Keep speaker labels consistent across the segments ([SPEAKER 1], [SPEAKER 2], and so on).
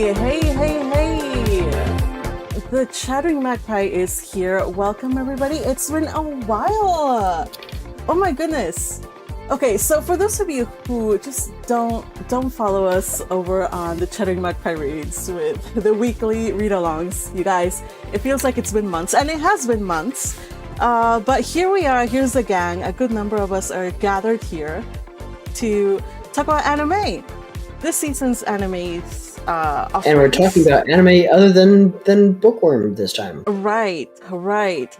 [SPEAKER 1] Hey! The Chattering Magpie is here. Welcome, everybody. It's been a while. Oh my goodness. Okay, so for those of you who just don't follow us over on the Chattering Magpie reads with the weekly read-alongs, you guys, it feels like it's been months, and it has been months. But here we are. Here's the gang. A good number of us are gathered here to talk about anime. This season's animes.
[SPEAKER 2] And we're talking about anime other than Bookworm this time.
[SPEAKER 1] Right.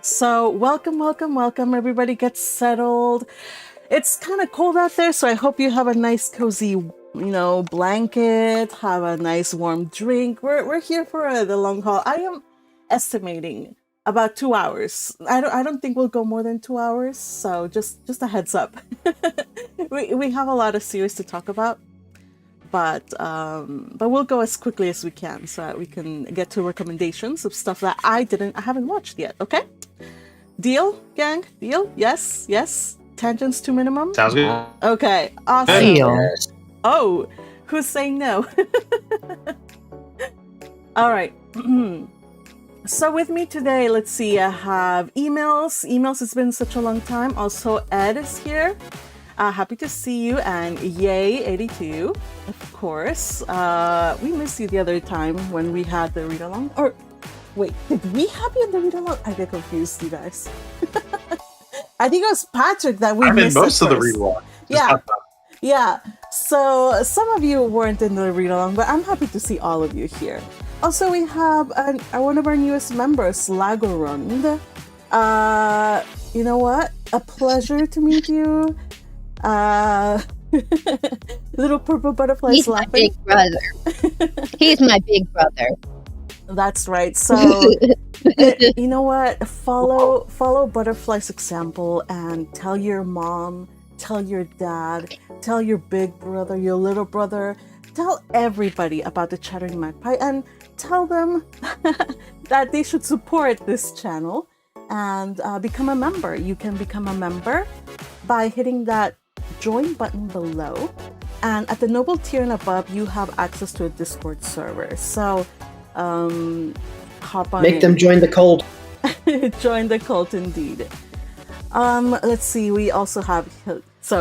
[SPEAKER 1] So welcome, everybody. Get settled. It's kind of cold out there, so I hope you have a nice cozy, blanket, have a nice warm drink. We're here for the long haul. I am estimating about 2 hours. I don't think we'll go more than 2 hours, so just a heads up. we have a lot of series to talk about. But we'll go as quickly as we can so that we can get to recommendations of stuff that I haven't watched yet. Okay, deal, gang? Deal? Yes. Tangents to minimum.
[SPEAKER 3] Sounds good.
[SPEAKER 1] Okay, awesome.
[SPEAKER 2] Yes.
[SPEAKER 1] Oh, who's saying no? All right. So with me today, let's see. I have emails. Emails has been such a long time. Also, Ed is here. Happy to see you, and yay 82, of course. We missed you the other time when we had the read along. Or wait, did we have you in the read along? I get confused, you guys. I think it was Patrick that we missed.
[SPEAKER 3] I'm in most of the read along.
[SPEAKER 1] Yeah. So some of you weren't in the read along, but I'm happy to see all of you here. Also, we have one of our newest members, Lagorund. You know what? A pleasure to meet you. Little purple butterflies.
[SPEAKER 4] He's
[SPEAKER 1] laughing.
[SPEAKER 4] My big brother. He's my big brother.
[SPEAKER 1] That's right. So you know what? Follow Butterfly's example and tell your mom, tell your dad, tell your big brother, your little brother, tell everybody about the Chattering Magpie, and tell them that they should support this channel and become a member. You can become a member by hitting that join button below, and at the noble tier and above you have access to a Discord server, so hop on
[SPEAKER 2] Make them join the cult.
[SPEAKER 1] Join the cult indeed. Let's see, we also have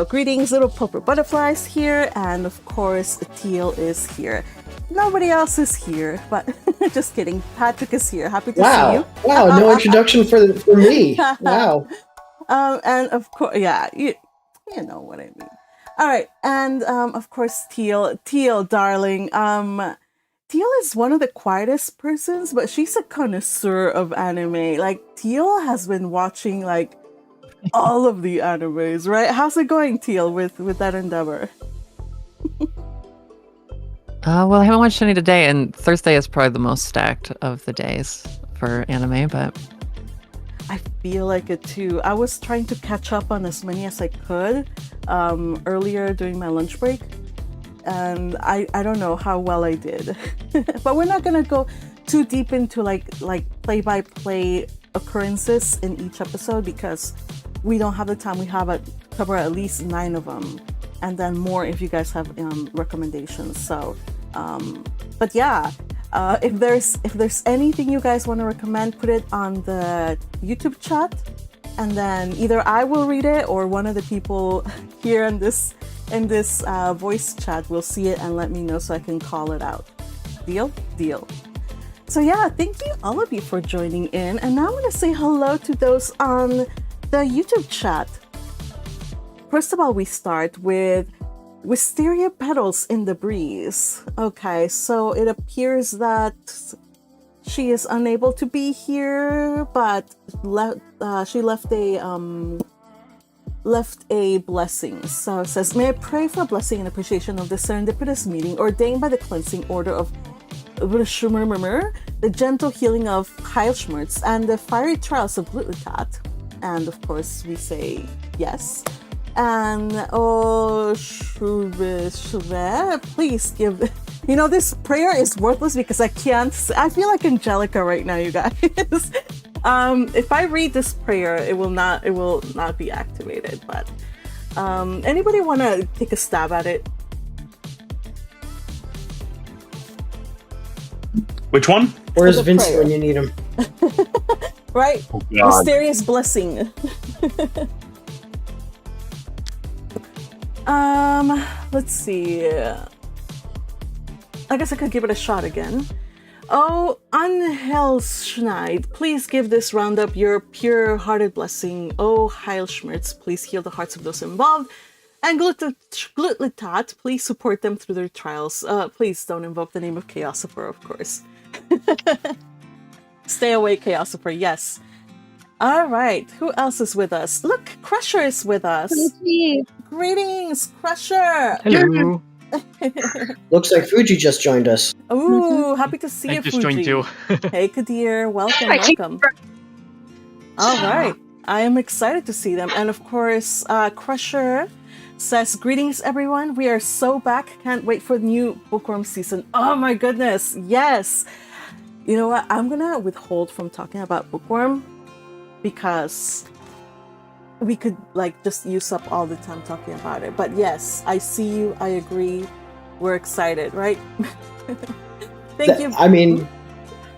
[SPEAKER 1] greetings, little purple butterflies here, and of course Teal is here. Nobody else is here, but just kidding, Patrick is here. Happy to see you.
[SPEAKER 2] Wow, no introduction for me. Wow.
[SPEAKER 1] And of course, yeah, you know what I mean. All right, and of course, Teal, darling. Teal is one of the quietest persons, but she's a connoisseur of anime. Like, Teal has been watching like all of the animes, right? How's it going, Teal, with that endeavor?
[SPEAKER 5] Well, I haven't watched any today, and Thursday is probably the most stacked of the days for anime, but
[SPEAKER 1] I feel like it too. I was trying to catch up on as many as I could earlier during my lunch break, and I don't know how well I did. But we're not gonna go too deep into like play-by-play occurrences in each episode because we don't have the time. We have to cover at least 9 of them, and then more if you guys have recommendations. So, but yeah. If there's anything you guys want to recommend, put it on the YouTube chat, and then either I will read it or one of the people here in this voice chat will see it and let me know so I can call it out. Deal? So yeah, thank you all of you for joining in, and now I'm going to say hello to those on the YouTube chat. First of all, we start with Wisteria Petals in the Breeze. Okay, so it appears that she is unable to be here, but she left a blessing. So it says, may I pray for a blessing and appreciation of the serendipitous meeting ordained by the cleansing order of the gentle healing of Heilschmerz, and the fiery trials of Glutlikat. And of course we say yes. And please give. This prayer is worthless because I feel like Angelica right now, you guys. If I read this prayer, it will not be activated. But anybody want to take a stab at it?
[SPEAKER 3] Which one?
[SPEAKER 2] Where's
[SPEAKER 1] The
[SPEAKER 2] Vince
[SPEAKER 1] prayer.
[SPEAKER 2] when you need him?
[SPEAKER 1] Right?
[SPEAKER 3] Oh, God.
[SPEAKER 1] Mysterious blessing. Let's see. I guess I could give it a shot again. Oh, Anhelschneid, please give this roundup your pure-hearted blessing. Oh, Heilschmerz, please heal the hearts of those involved. And Glutlitat, please support them through their trials. Please don't invoke the name of Chaosifer, of course. Stay away, Chaosifer, yes. All right, who else is with us? Look, Crusher is with us.
[SPEAKER 4] Fuji.
[SPEAKER 1] Greetings, Crusher.
[SPEAKER 6] Hello.
[SPEAKER 2] Looks like Fuji just joined us.
[SPEAKER 1] Ooh, happy to see
[SPEAKER 6] I
[SPEAKER 1] you,
[SPEAKER 6] just
[SPEAKER 1] Fuji.
[SPEAKER 6] joined too.
[SPEAKER 1] Hey, Kadir, welcome,
[SPEAKER 4] Hi,
[SPEAKER 1] welcome. All right, I am excited to see them. And of course, Crusher says, greetings, everyone. We are so back. Can't wait for the new Bookworm season. Oh my goodness, yes. You know what? I'm going to withhold from talking about Bookworm because we could like just use up all the time talking about it. But yes, I see you. I agree. We're excited, right? Thank you.
[SPEAKER 2] I mean,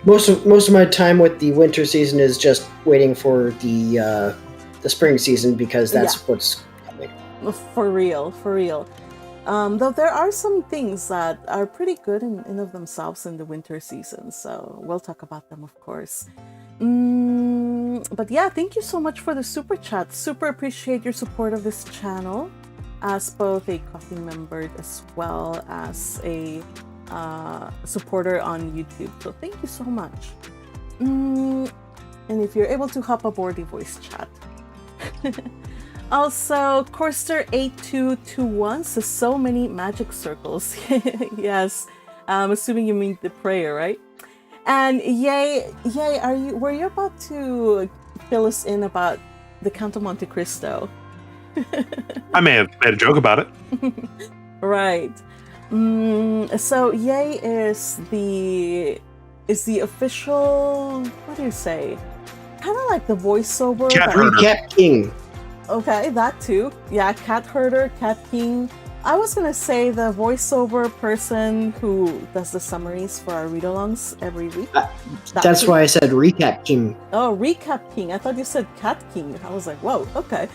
[SPEAKER 2] most of my time with the winter season is just waiting for the spring season because that's what's coming.
[SPEAKER 1] For real, for real. Though there are some things that are pretty good in of themselves in the winter season, so we'll talk about them, of course. But yeah, thank you so much for the super chat. Super appreciate your support of this channel as both a coffee member as well as a supporter on YouTube. So thank you so much. And if you're able to hop aboard the voice chat. Also, Corster8221 says so many magic circles. Yes, I'm assuming you mean the prayer, right? And yay, were you about to fill us in about the Count of Monte Cristo?
[SPEAKER 3] I may have made a joke about it.
[SPEAKER 1] Right. So Yay is the official, what do you say? Kind of like the voiceover.
[SPEAKER 3] Cat herder.
[SPEAKER 2] Recap King.
[SPEAKER 1] Okay, that too. Yeah, cat herder, cat king. I was gonna say the voiceover person who does the summaries for our read-alongs every week.
[SPEAKER 2] That's why I said Recap King.
[SPEAKER 1] Oh, recap king. I thought you said cat king. I was like, whoa, okay.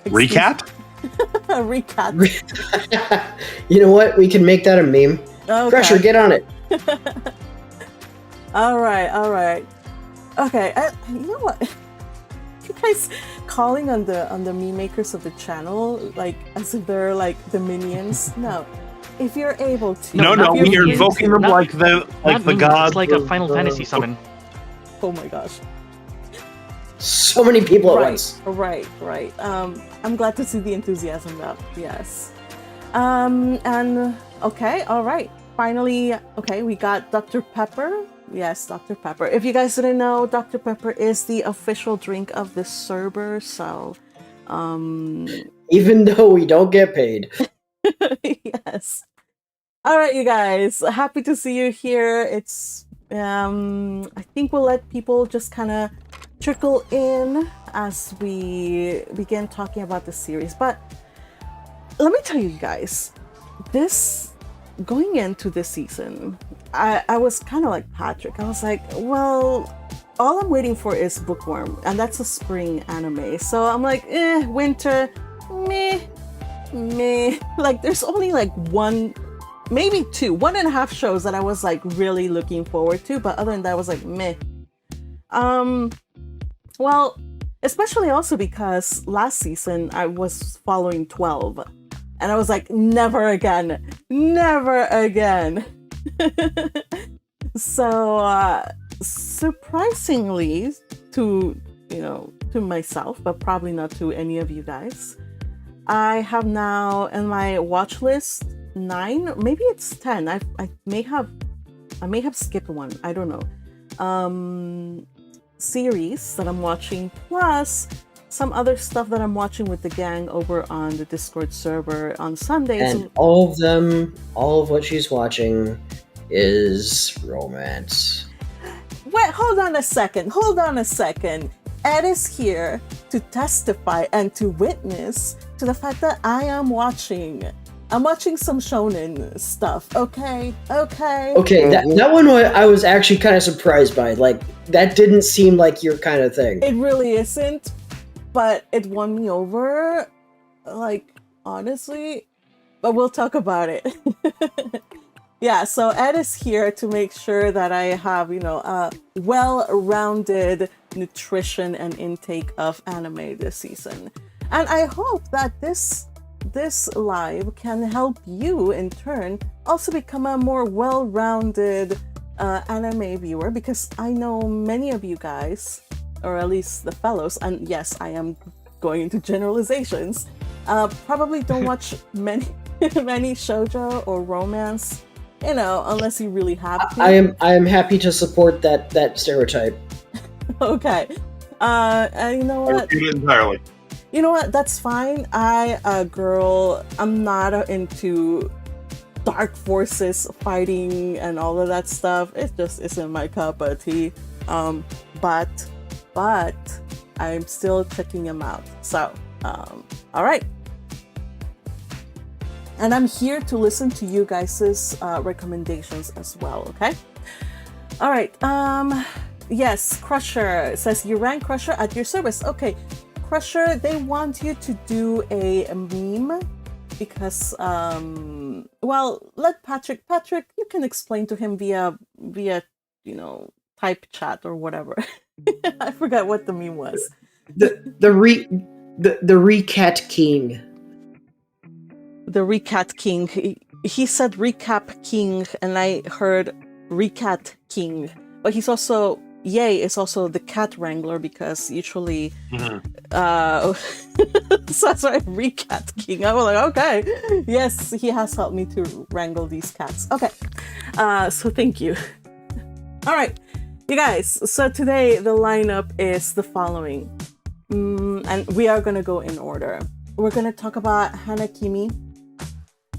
[SPEAKER 3] Recat?
[SPEAKER 1] Recat.
[SPEAKER 2] You know what? We can make that a meme.
[SPEAKER 1] Okay.
[SPEAKER 2] Crusher, get on it.
[SPEAKER 1] All right. Okay, you know what? You guys calling on the meme makers of the channel like as if they're like the minions. No, if you're able to.
[SPEAKER 3] No,
[SPEAKER 6] not
[SPEAKER 3] we are
[SPEAKER 6] minions.
[SPEAKER 3] invoking them
[SPEAKER 6] Not-
[SPEAKER 3] like the
[SPEAKER 6] Minions,
[SPEAKER 3] gods.
[SPEAKER 6] It's like a Final Fantasy summon.
[SPEAKER 1] Oh my gosh.
[SPEAKER 2] So many people at
[SPEAKER 1] Right,
[SPEAKER 2] once.
[SPEAKER 1] right. I'm glad to see the enthusiasm up. Yes. And okay, all right. Finally, okay, we got Dr. Pepper. Yes, Dr. Pepper. If you guys didn't know, Dr. Pepper is the official drink of this server, so
[SPEAKER 2] Even though we don't get paid.
[SPEAKER 1] yes. All right, you guys. Happy to see you here. It's I think we'll let people just kind of trickle in as we begin talking about the series. But let me tell you guys, going into this season, I was kind of like Patrick. I was like, well, all I'm waiting for is Bookworm, and that's a spring anime. So I'm like, winter, meh. Like, there's only like one, maybe two, 1.5 shows that I was like really looking forward to, but other than that, I was like, meh. Well, especially also because last season I was following 12. And I was like, never again. So, surprisingly to myself, but probably not to any of you guys, I have now in my watch list 9, maybe it's 10. I may have skipped one. I don't know. Series that I'm watching, plus some other stuff that I'm watching with the gang over on the Discord server on Sundays.
[SPEAKER 2] And all of what she's watching is romance.
[SPEAKER 1] Wait, hold on a second. Ed is here to testify and to witness to the fact that I am watching I'm watching some shonen stuff. Okay.
[SPEAKER 2] Okay, that one I was actually kind of surprised by. Like, that didn't seem like your kind of thing.
[SPEAKER 1] It really isn't, but it won me over. Like, honestly, but we'll talk about it. Yeah, so Ed is here to make sure that I have, a well-rounded nutrition and intake of anime this season. And I hope that this live can help you in turn also become a more well-rounded anime viewer, because I know many of you guys, or at least the fellows, and yes, I am going into generalizations, probably don't watch many shoujo or romance, unless you really have to.
[SPEAKER 2] I am happy to support that stereotype.
[SPEAKER 1] Okay. And you know what?
[SPEAKER 3] Entirely.
[SPEAKER 1] You know what? That's fine. I'm not into dark forces fighting and all of that stuff. It just isn't my cup of tea. But I'm still checking them out. So, all right. And I'm here to listen to you guys' recommendations as well, okay? All right. Yes, Crusher says you rank Crusher at your service. Okay, Crusher, they want you to do a meme because, well, let Patrick, you can explain to him via, type chat or whatever. I forgot what the meme was.
[SPEAKER 2] The Recat King.
[SPEAKER 1] The Recat King. He said Recap King, and I heard Recat King. But he's also, Yay is also the cat wrangler, because usually, so that's why Recat King. I was like, okay, yes, he has helped me to wrangle these cats. Okay, so thank you. All right, you guys. So today the lineup is the following, and we are gonna go in order. We're gonna talk about Hana Kimi.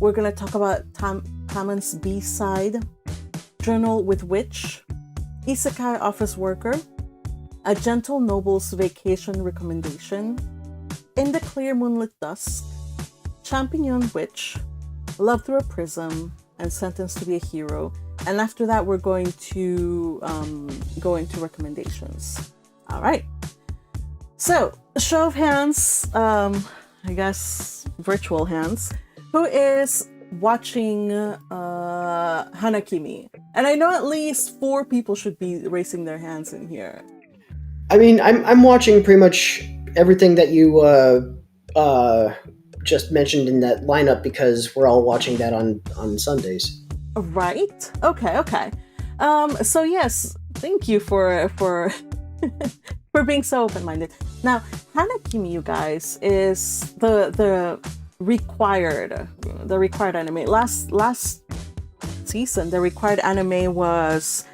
[SPEAKER 1] We're gonna talk about Tamon's B-side, Journal with Witch, Isekai Office Worker, A Gentle Noble's Vacation Recommendation, In the Clear Moonlit Dusk, Champignon Witch, Love Through a Prism, and Sentenced to be a Hero. And after that, we're going to go into recommendations. All right. So, show of hands, I guess virtual hands. Who is watching Hana Kimi? And I know at least 4 people should be raising their hands in here.
[SPEAKER 2] I mean, I'm watching pretty much everything that you just mentioned in that lineup, because we're all watching that on Sundays.
[SPEAKER 1] Right? Okay. So yes, thank you for for being so open-minded. Now, Hana Kimi, you guys, is the required anime. Last season, the required anime was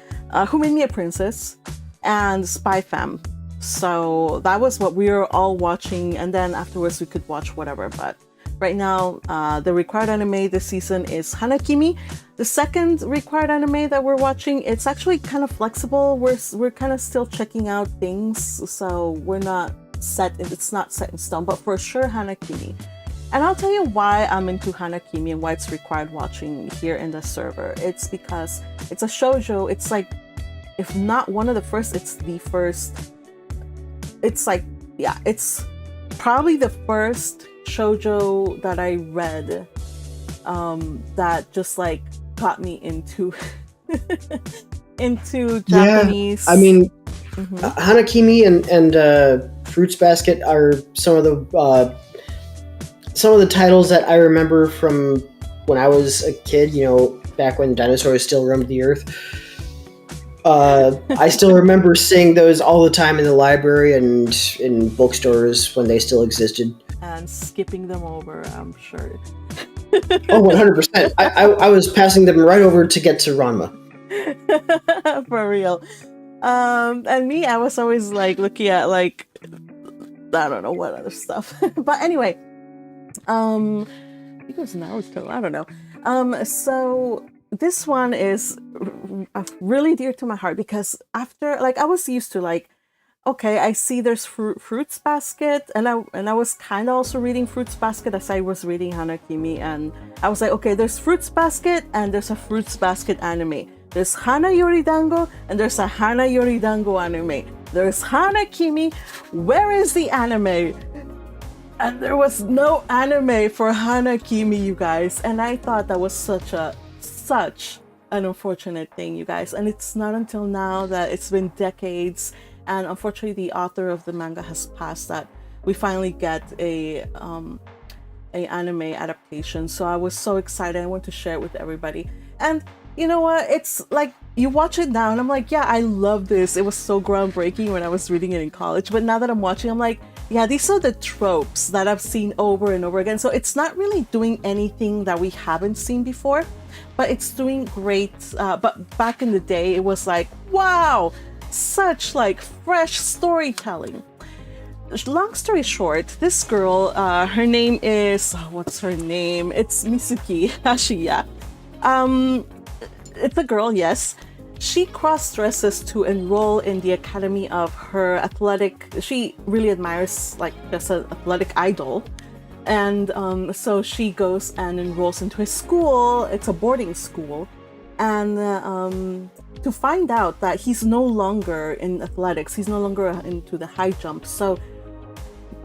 [SPEAKER 1] Who Made Me a Princess and Spy Fam. So that was what we were all watching, and then afterwards we could watch whatever. But right now, the required anime this season is Hana Kimi. The second required anime that we're watching, it's actually kind of flexible. We're kind of still checking out things, so we're not set. It's not set in stone, but for sure Hana Kimi. And I'll tell you why I'm into Hana Kimi and why it's required watching here in the server. It's because it's a shoujo. It's like, if not one of the first, it's the first. It's like, yeah, it's probably the first shoujo that I read that just like got me into Japanese.
[SPEAKER 2] Yeah, I mean, Hana Kimi and Fruits Basket are some of the titles that I remember from when I was a kid, back when dinosaurs still roamed the earth. I still remember seeing those all the time in the library and in bookstores when they still existed.
[SPEAKER 1] And skipping them over, I'm sure.
[SPEAKER 2] Oh, 100%. I was passing them right over to get to Ranma.
[SPEAKER 1] For real. And me, I was always like looking at like, I don't know what other stuff. But anyway, I think it was Naruto, I don't know. So this one is really dear to my heart because after, like, I was used to like okay, I see there's Fruits Basket, and I was kind of also reading Fruits Basket as I was reading Hana Kimi, and I was like, okay, there's Fruits Basket and there's a Fruits Basket anime. There's Hana Yoridango and there's a Hana Yoridango anime. There's Hana Kimi. Where is the anime? And there was no anime for Hana Kimi, you guys. And I thought that was such an unfortunate thing, you guys. And it's not until now that it's been decades, and unfortunately the author of the manga has passed, that we finally get a anime adaptation. So I was so excited. I want to share it with everybody. And you know what? It's like you watch it now and I'm like, yeah, I love this. It was so groundbreaking when I was reading it in college. But now that I'm watching, I'm like, yeah, these are the tropes that I've seen over and over again. So it's not really doing anything that we haven't seen before, but it's doing great. But back in the day, it was like, wow, such like fresh storytelling. Long story short, this girl, her name is, what's her name? It's Mitsuki Hashiya. It's a girl, yes. She cross-dresses to enroll in the academy of her athletic. She really admires like just an athletic idol, and so she goes and enrolls into his school. It's a boarding school, and to find out that he's no longer in athletics, he's no longer into the high jump. So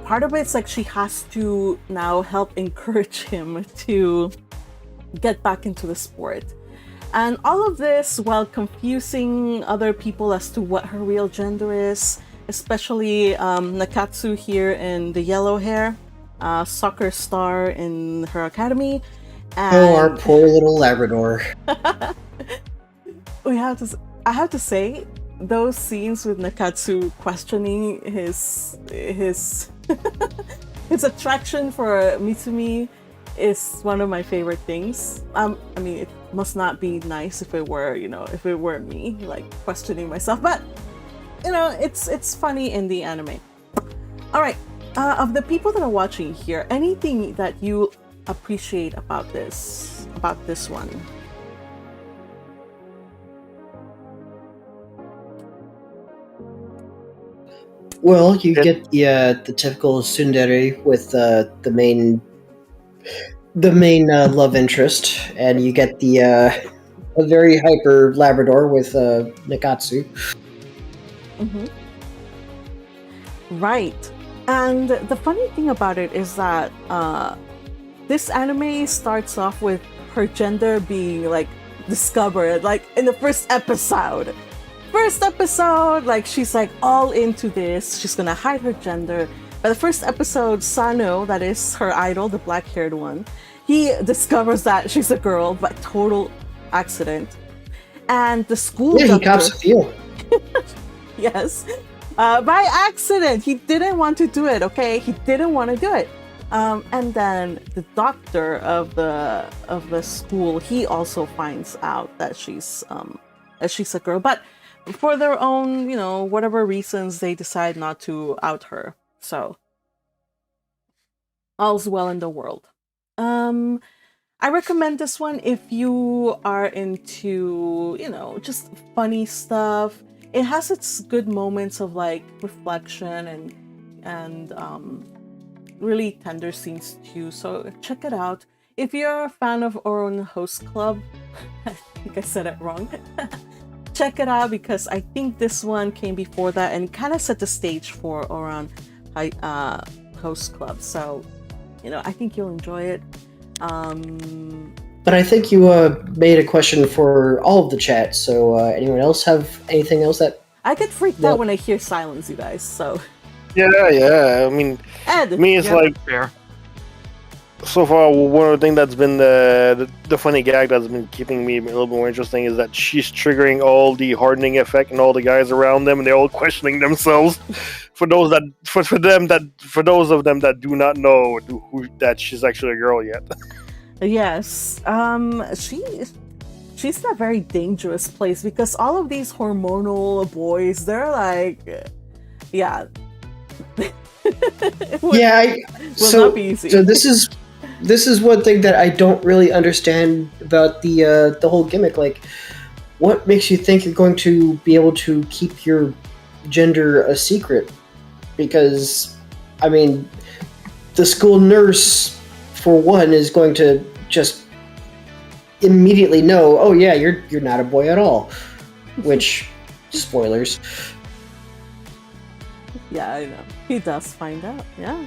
[SPEAKER 1] part of it's like she has to now help encourage him to get back into the sport. And all of this while confusing other people as to what her real gender is, especially Nakatsu here in the yellow hair, soccer star in her academy. And
[SPEAKER 2] oh, our poor little Labrador.
[SPEAKER 1] I have to say, those scenes with Nakatsu questioning his his attraction for Mitsumi is one of my favorite things. I mean, it must not be nice if it were, if it were me, like questioning myself. But it's funny in the anime. All right, of the people that are watching here, anything that you appreciate about this one?
[SPEAKER 2] Well, you get the typical tsundere with the main love interest, and you get the a very hyper Labrador with Nakatsu.
[SPEAKER 1] Mm-hmm. Right, and the funny thing about it is that this anime starts off with her gender being like discovered, like in the first episode, like she's like all into this. She's gonna hide her gender. By the first episode, Sano, that is her idol, the black-haired one, he discovers that she's a girl by total accident. And the school
[SPEAKER 2] he cops a feel.
[SPEAKER 1] Yes, by accident. He didn't want to do it. Okay, he didn't want to do it. And then the doctor of the school, he also finds out that she's a girl, but for their own, whatever reasons, they decide not to out her. So all's well in the world. I recommend this one if you are into, just funny stuff. It has its good moments of like reflection and really tender scenes too. So check it out. If you're a fan of Oron Host Club, I think I said it wrong. Check it out, because I think this one came before that and kind of set the stage for Oron Host Club. So, I think you'll enjoy it.
[SPEAKER 2] But I think you made a question for all of the chat. So anyone else have anything else that?
[SPEAKER 1] I get freaked out when I hear silence, you guys. So.
[SPEAKER 6] Yeah. I mean,
[SPEAKER 1] Ed,
[SPEAKER 6] me, it's like
[SPEAKER 3] fair.
[SPEAKER 6] So far, one of the things that's been the funny gag that's been keeping me a little bit more interesting is that she's triggering all the hardening effect and all the guys around them, and they're all questioning themselves. For those of them that do not know that she's actually a girl yet.
[SPEAKER 1] Yes, she's in a very dangerous place, because all of these hormonal boys, they're like, yeah. Will not be easy.
[SPEAKER 2] So this is one thing that I don't really understand about the whole gimmick. Like, what makes you think you're going to be able to keep your gender a secret, because, I mean, the school nurse, for one, is going to just immediately know, oh yeah, you're not a boy at all. Which, spoilers.
[SPEAKER 1] Yeah, I know. He does find out, yeah.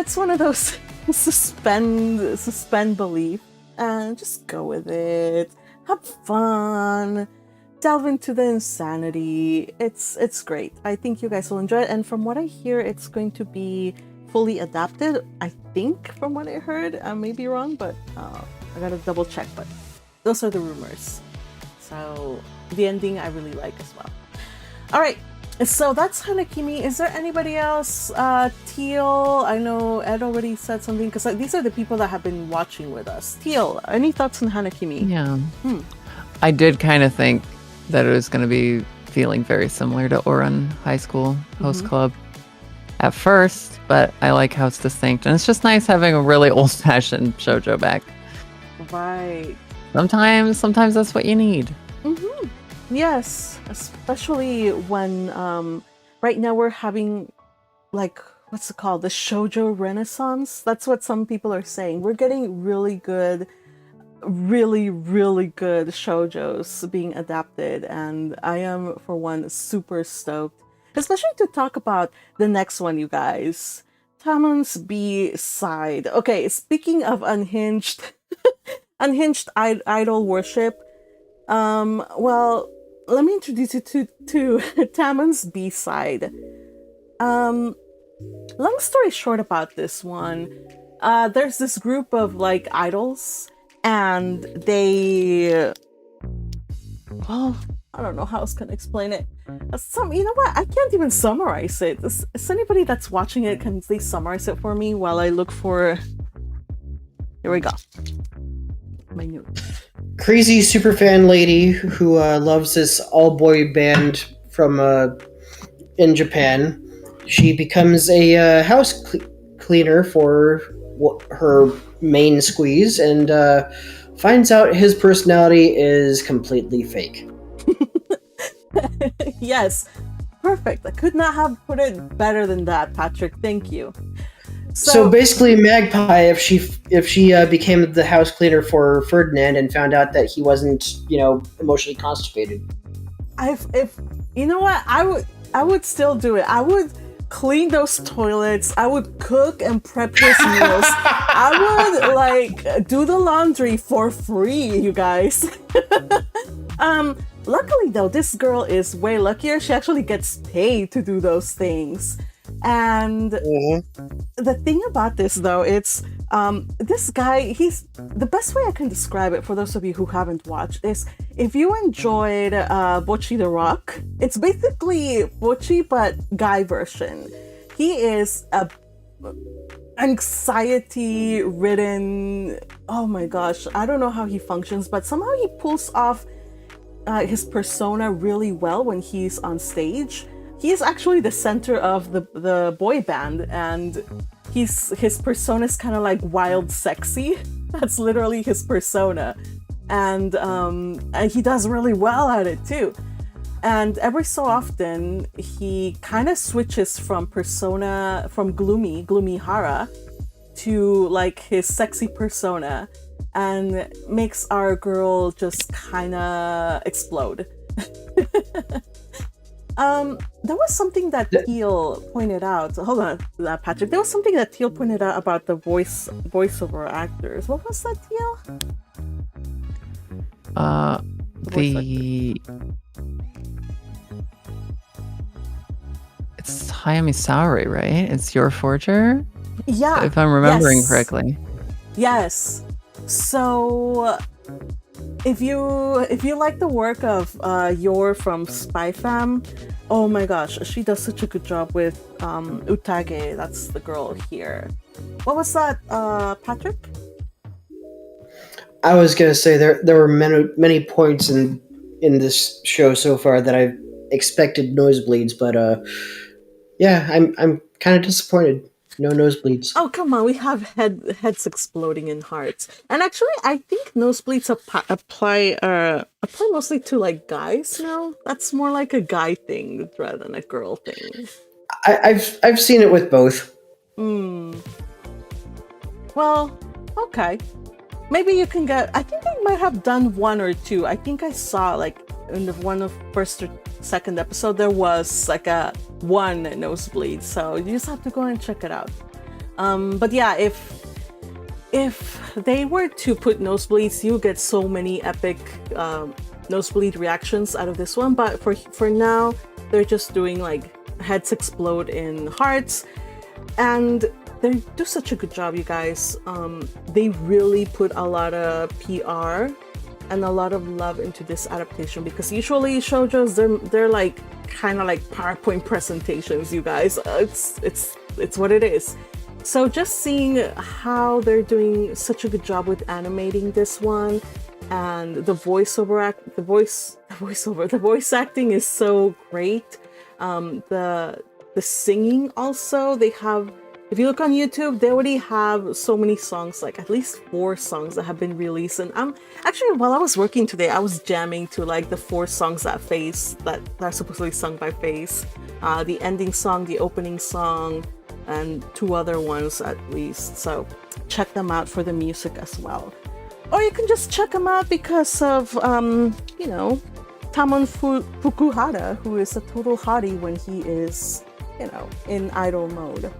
[SPEAKER 1] It's one of those suspend belief and just go with it. Have fun. Delve into the insanity. It's great. I think you guys will enjoy it. And from what I hear, it's going to be fully adapted. I think, from what I heard. I may be wrong, but I gotta double check. But those are the rumors. So the ending I really like as well. All right. So that's Hana Kimi. Is there anybody else? Teal, I know Ed already said something, because these are the people that have been watching with us. Teal, any thoughts on Hana Kimi?
[SPEAKER 5] Yeah. I did kind of think that it was going to be feeling very similar to Ouran High School Host Club at first, but I like how it's distinct. And it's just nice having a really old-fashioned shoujo back.
[SPEAKER 1] Right.
[SPEAKER 5] Sometimes that's what you need.
[SPEAKER 1] Mm-hmm. Yes, especially when right now we're having, like, what's it called? The shoujo renaissance? That's what some people are saying. We're getting really good, really, really good shoujos being adapted, and I am, for one, super stoked. Especially to talk about the next one, you guys. Tamon's B-side. Okay, speaking of unhinged, idol worship, well, let me introduce you to Tamon's B-side. Long story short about this one, there's this group of, like, idols, and they... Well, I don't know how else can I explain it. You know what? I can't even summarize it. Is anybody that's watching it, can they summarize it for me while I look for... Here we go. My new...
[SPEAKER 2] Crazy superfan lady who loves this all-boy band from in Japan. She becomes a house cleaner for her main squeeze, and finds out his personality is completely fake.
[SPEAKER 1] Yes, perfect. I could not have put it better than that, Patrick. Thank you.
[SPEAKER 2] So basically, Magpie, if she became the house cleaner for Ferdinand and found out that he wasn't, emotionally constipated.
[SPEAKER 1] If you know what, I would still do it. I would clean those toilets. I would cook and prep his meals. I would, like, do the laundry for free, you guys. Luckily though, this girl is way luckier. She actually gets paid to do those things. And the thing about this though, it's this guy, he's the best way I can describe it for those of you who haven't watched is, if you enjoyed Bocchi the Rock, it's basically Bocchi but guy version. He is a anxiety ridden, oh my gosh, I don't know how he functions, but somehow he pulls off his persona really well when he's on stage. He is actually the center of the boy band, and his persona is kind of like wild sexy. That's literally his persona, and he does really well at it too. And every so often he kind of switches from persona, from gloomy Hara, to like his sexy persona, and makes our girl just kind of explode. There was something that Teal pointed out. Hold on, Patrick. There was something that Teal pointed out about the voiceover actors. What was that, Teal?
[SPEAKER 5] It's Hayami Saori, right? It's your forger?
[SPEAKER 1] Yeah.
[SPEAKER 5] If I'm remembering correctly.
[SPEAKER 1] Yes. So if you like the work of Yor from Spy Fam, oh my gosh, she does such a good job with Utage. That's the girl here. What was that, Patrick?
[SPEAKER 2] I was gonna say there were many points in this show so far that I've expected nosebleeds, but yeah, I'm kind of disappointed. No nosebleeds.
[SPEAKER 1] Oh, come on. We have heads exploding in hearts. And actually, I think nosebleeds apply mostly to like guys now. That's more like a guy thing rather than a girl thing.
[SPEAKER 2] I've seen it with both.
[SPEAKER 1] Hmm. Well, okay. Maybe you can get. I think they might have done one or two. I think I saw like in the one of first or second episode there was like a one nosebleed. So you just have to go and check it out. But yeah, if they were to put nosebleeds, you get so many epic nosebleed reactions out of this one. But for now, they're just doing like heads explode in hearts, and they do such a good job, you guys. They really put a lot of PR and a lot of love into this adaptation, because usually shoujos they're like kind of like PowerPoint presentations, you guys. It's what it is. So just seeing how they're doing such a good job with animating this one, and the voice acting is so great. The singing also, they have, if you look on YouTube, they already have so many songs, like at least 4 songs that have been released. And actually, while I was working today, I was jamming to like the 4 songs that are supposedly sung by Face. The ending song, the opening song, and 2 other ones at least. So check them out for the music as well. Or you can just check them out because of, Tamon Fukuhara, who is a total hottie when he is, in idol mode.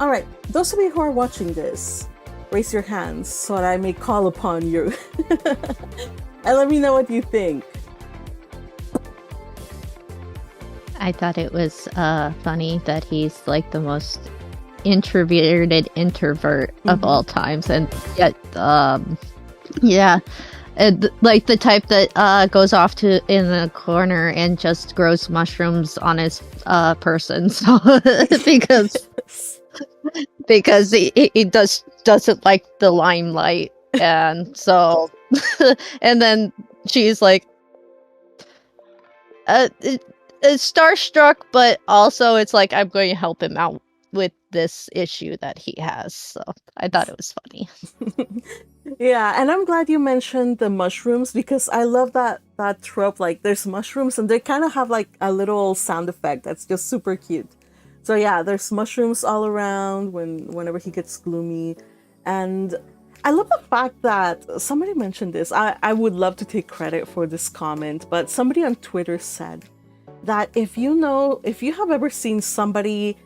[SPEAKER 1] Alright, those of you who are watching this, raise your hands so that I may call upon you. And let me know what you think.
[SPEAKER 4] I thought it was funny that he's like the most introverted introvert of all times, and yet, like the type that goes off to in the corner and just grows mushrooms on his person. So because he doesn't like the limelight, and so and then she's like starstruck, but also it's like, I'm going to help him out with this issue that he has. So I thought it was funny.
[SPEAKER 1] Yeah, and I'm glad you mentioned the mushrooms, because I love that trope. Like, there's mushrooms and they kind of have like a little sound effect that's just super cute. So yeah, there's mushrooms all around whenever he gets gloomy. And I love the fact that somebody mentioned this. I would love to take credit for this comment, but somebody on Twitter said that if you have ever seen somebody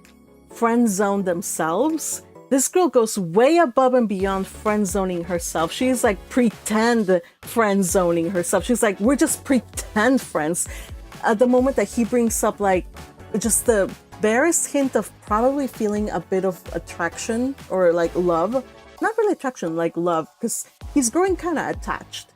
[SPEAKER 1] friend zone themselves, this girl goes way above and beyond friend zoning herself. She's like pretend friend zoning herself. She's like, we're just pretend friends. At the moment that he brings up like just the barest hint of probably feeling a bit of attraction or like love, not really attraction, like love, because he's growing kind of attached.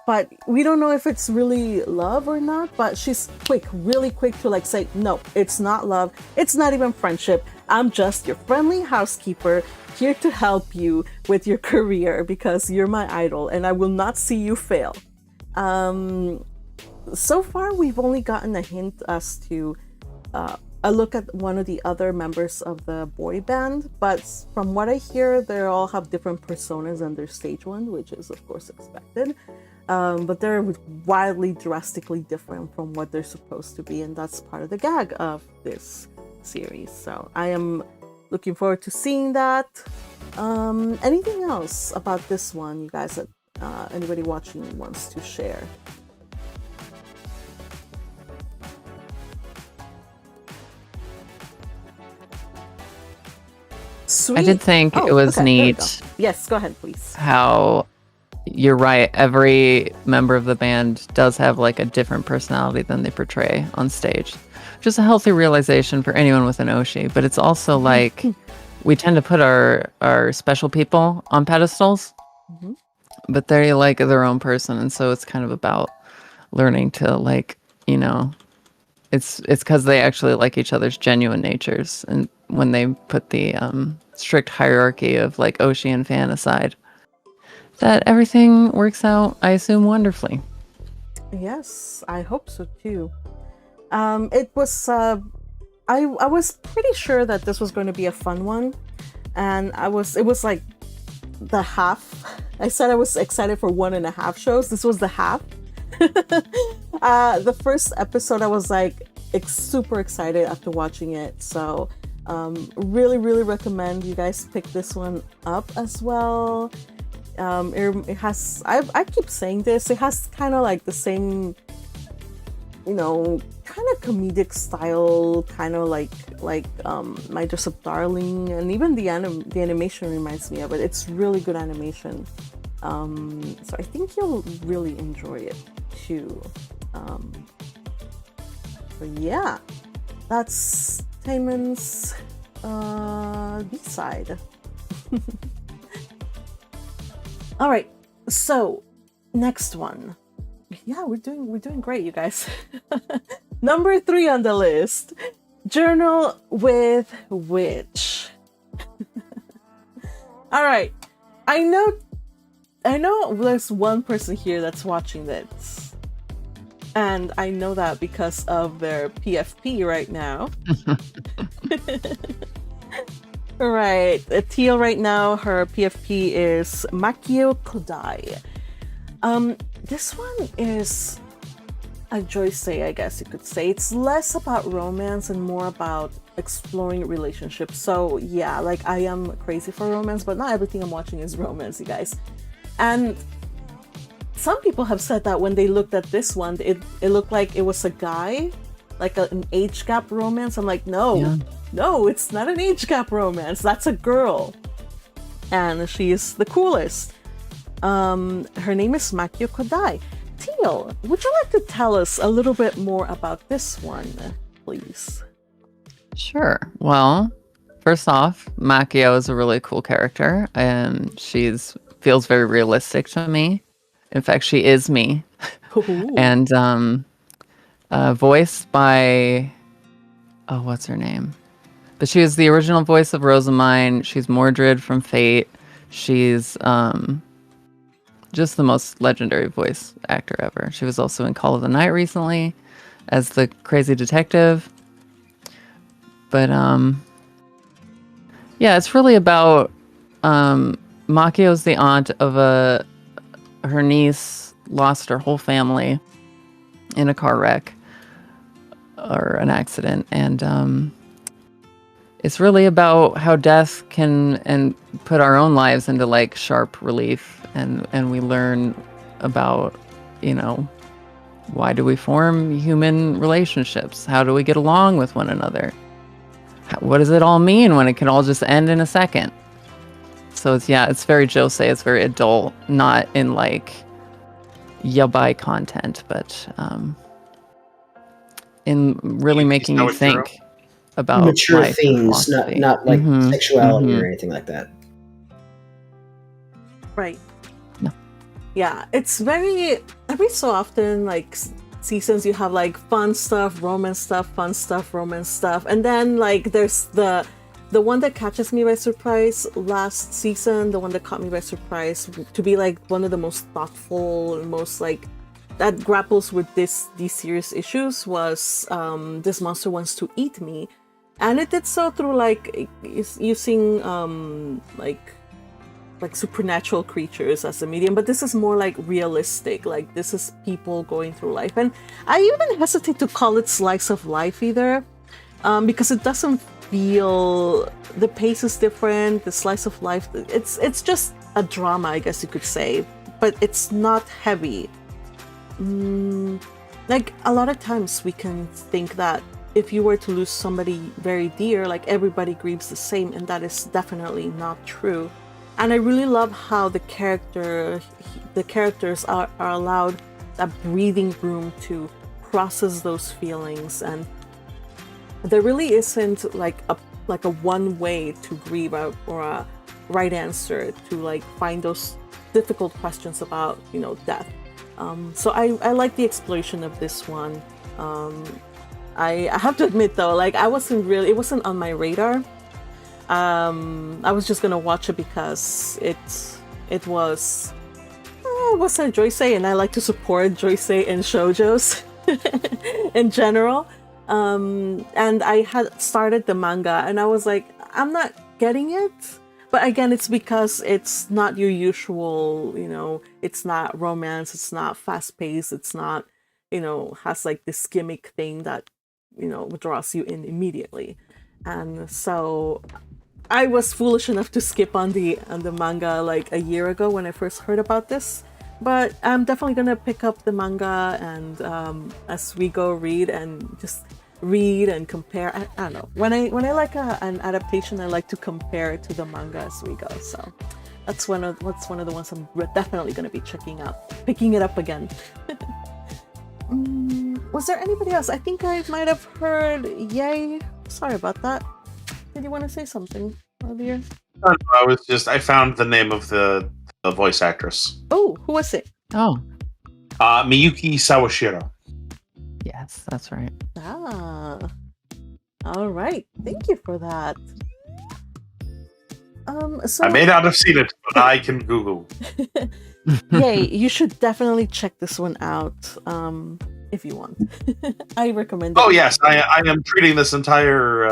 [SPEAKER 1] But we don't know if it's really love or not, but she's really quick to like say, no, it's not love. It's not even friendship. I'm just your friendly housekeeper here to help you with your career because you're my idol and I will not see you fail. So far, we've only gotten a hint as to a look at one of the other members of the boy band, but from what I hear, they all have different personas than their stage one, which is of course expected. But they're wildly, drastically different from what they're supposed to be, and that's part of the gag of this series. So I am looking forward to seeing that. Anything else about this one, you guys, that anybody watching wants to share? Sweet.
[SPEAKER 5] I did think it was neat.
[SPEAKER 1] Yes, go ahead, please.
[SPEAKER 5] How you're right. Every member of the band does have like a different personality than they portray on stage. Just a healthy realization for anyone with an Oshi. But it's also like we tend to put our special people on pedestals, but they're like their own person. And so it's kind of about learning to like, it's because they actually like each other's genuine natures. And when they put the strict hierarchy of like Oshi and fan aside, that everything works out, I assume, wonderfully. Yes,
[SPEAKER 1] I hope so too. It was, I I was pretty sure that this was going to be a fun one, and it was like the half. I said I was excited for 1.5 shows. This was the half. The first episode, I was like super excited after watching it. So really, really recommend you guys pick this one up as well. It has, I keep saying this, it has kind of like the same, you know, kind of comedic style, kind of like My Dress Up Darling, and even the animation reminds me of it. It's really good animation. So I think you'll really enjoy it too. So yeah, that's Tamon's B-side. All right, so next one. Yeah, we're doing great, you guys. Number 3 on the list, Journal with Witch. All right, I know there's one person here that's watching this, and I know that because of their PFP right now. Right, Teal right now, her PFP is Makio Kodai. This one is a joisei, I guess you could say. It's less about romance and more about exploring relationships. So yeah, like I am crazy for romance, but not everything I'm watching is romance, you guys. And some people have said that when they looked at this one, it looked like it was a guy, like an age gap romance. I'm like, no, it's not an age gap romance. That's a girl, and she's the coolest. Her name is Makio Kodai. Teal, would you like to tell us a little bit more about this one, please?
[SPEAKER 5] Sure. Well, first off, Makio is a really cool character, and feels very realistic to me. In fact, she is me.
[SPEAKER 1] Ooh.
[SPEAKER 5] And voiced by, what's her name? But she is the original voice of Rosamine. She's Mordred from Fate. She's just the most legendary voice actor ever. She was also in Call of the Night recently as the crazy detective. But yeah, it's really about Makio's the aunt of her niece lost her whole family in a car wreck or an accident, and it's really about how death can put our own lives into like sharp relief, and we learn about, you know, why do we form human relationships? How do we get along with one another? What does it all mean when it can all just end in a second? So it's very josei, it's very adult, not in like yabai content, but in really making you think about
[SPEAKER 2] mature
[SPEAKER 5] life
[SPEAKER 2] themes, not like sexuality or anything like that.
[SPEAKER 1] Right.
[SPEAKER 5] No.
[SPEAKER 1] Yeah, it's every so often, like seasons, you have like fun stuff, romance stuff, fun stuff, romance stuff, and then like there's the one that catches me by surprise last season, the one that caught me by surprise to be like one of the most thoughtful and most like that grapples with these serious issues was This Monster Wants to Eat Me, and it did so through like using like supernatural creatures as a medium, but this is more like realistic, like this is people going through life. And I even hesitate to call it slice of life either, because it doesn't feel, the pace is different, the slice of life, it's just a drama, I guess you could say, but it's not heavy. Like a lot of times we can think that if you were to lose somebody very dear, like everybody grieves the same, and that is definitely not true. And I really love how the characters are allowed a breathing room to process those feelings, and there really isn't like a one way to grieve or a right answer to like find those difficult questions about, you know, death. So I like the exploration of this one. I have to admit though, like it wasn't on my radar. I was just gonna watch it because it was a joisei, and I like to support joisei and shoujos in general. And I had started the manga, and I was like, I'm not getting it. But again, it's because it's not your usual, it's not romance, it's not fast paced, it's not, has like this gimmick thing that, draws you in immediately. And so I was foolish enough to skip on the manga like a year ago when I first heard about this. But I'm definitely gonna pick up the manga and as we go read and just read and compare. I don't know. When I like an adaptation, I like to compare it to the manga as we go. So that's one of the ones I'm definitely gonna be picking it up again. Was there anybody else? I think I might have heard Yay. Sorry about that. Did you want to say something earlier?
[SPEAKER 3] I found the name of the voice actress.
[SPEAKER 1] Oh, who was it?
[SPEAKER 5] Oh,
[SPEAKER 3] Miyuki Sawashiro.
[SPEAKER 5] yes, that's right.
[SPEAKER 1] Ah. All right. Thank you for that. So
[SPEAKER 3] I may not have seen it, but I can Google.
[SPEAKER 1] Yay, you should definitely check this one out if you want. I recommend it.
[SPEAKER 3] Oh yes, I am treating this entire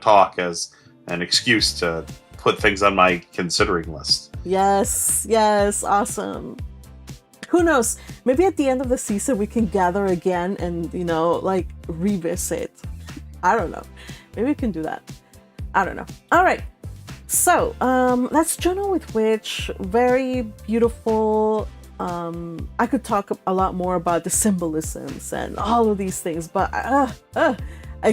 [SPEAKER 3] talk as an excuse to put things on my considering list.
[SPEAKER 1] Yes, awesome. Who knows? Maybe at the end of the season we can gather again and revisit. I don't know. Maybe we can do that. I don't know. All right. So, that's Champignon Witch. Very beautiful. I could talk a lot more about the symbolisms and all of these things, but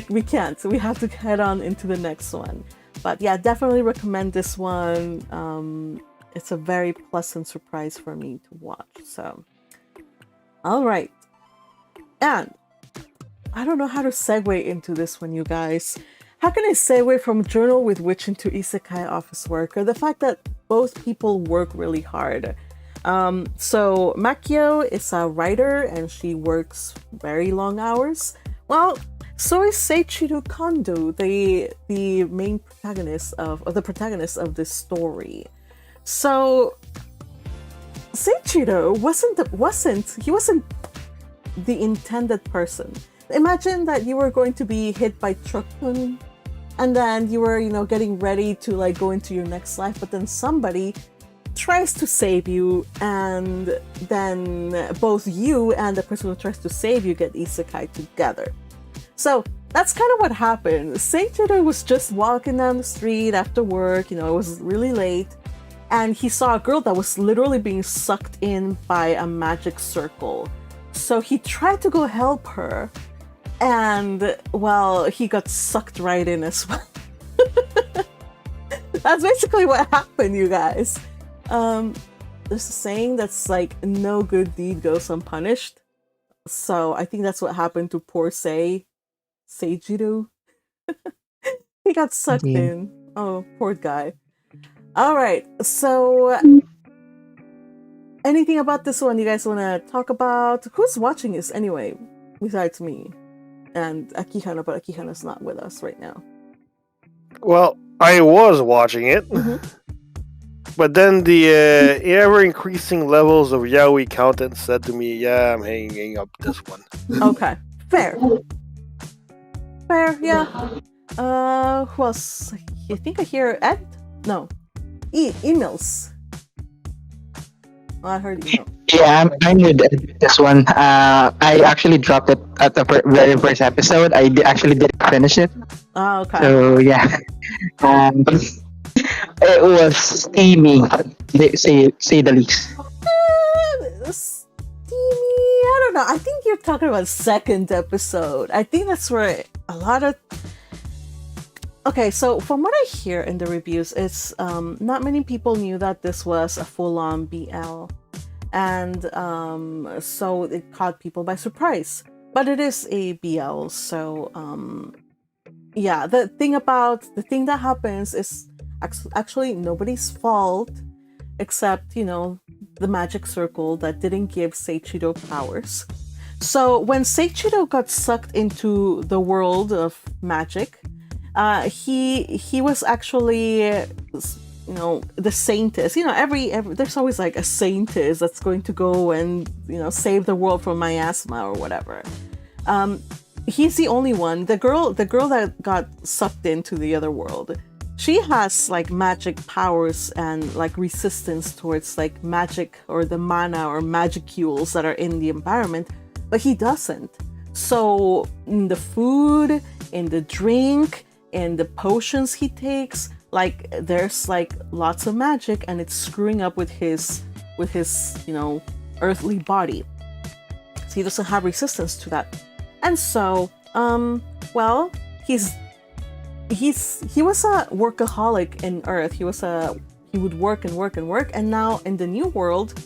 [SPEAKER 1] we can't. So we have to head on into the next one. But yeah, definitely recommend this one. It's a very pleasant surprise for me to watch. So, all right. And I don't know how to segue into this one, you guys. How can I segue from Journal with Witch into Isekai Office Worker? The fact that both people work really hard. So Makio is a writer and she works very long hours. Well, so is Seiichiro Kondo, the main protagonist of this story. So Seiichiro wasn't the intended person. Imagine that you were going to be hit by truckun, and then you were, getting ready to go into your next life, but then somebody tries to save you, and then both you and the person who tries to save you get isekai together. So that's kind of what happened. Seiichiro was just walking down the street after work, it was really late, and he saw a girl that was literally being sucked in by a magic circle. So he tried to go help her, and well, he got sucked right in as well. That's basically what happened, you guys. There's a saying that's no good deed goes unpunished. So I think that's what happened to poor Seijiro. He got sucked in. Oh, poor guy. All right, so anything about this one you guys want to talk about? Who's watching this anyway, besides me and Akihana? But Akihana's not with us right now.
[SPEAKER 6] Well, I was watching it, but then the ever-increasing levels of yaoi content said to me, yeah, I'm hanging up this one.
[SPEAKER 1] Okay, fair, yeah. Who else? I think I hear Ed? No. Emails. Oh, I heard email.
[SPEAKER 7] Yeah, I'm with this one. I actually dropped it at the very first episode. I actually didn't finish it.
[SPEAKER 1] Oh, okay.
[SPEAKER 7] So yeah, it was steamy, say the least.
[SPEAKER 1] Steamy. I don't know. I think you're talking about second episode. I think that's where a lot of. Okay, so from what I hear in the reviews, it's not many people knew that this was a full-on BL, and so it caught people by surprise. But it is a BL, so yeah. The thing that happens is actually nobody's fault, except the magic circle that didn't give Seiichiro powers. So when Seiichiro got sucked into the world of magic. He was actually, the saintess. Every there's always a saintess that's going to go and save the world from miasma or whatever. He's the only one. The girl that got sucked into the other world, she has like magic powers and like resistance towards like magic or the mana or magicules that are in the environment, but he doesn't. So in the food, in the drink, in the potions he takes, like there's like lots of magic, and it's screwing up with his earthly body. So he doesn't have resistance to that. And so, well, he was a workaholic in Earth. He would work and work and work, and now in the new world,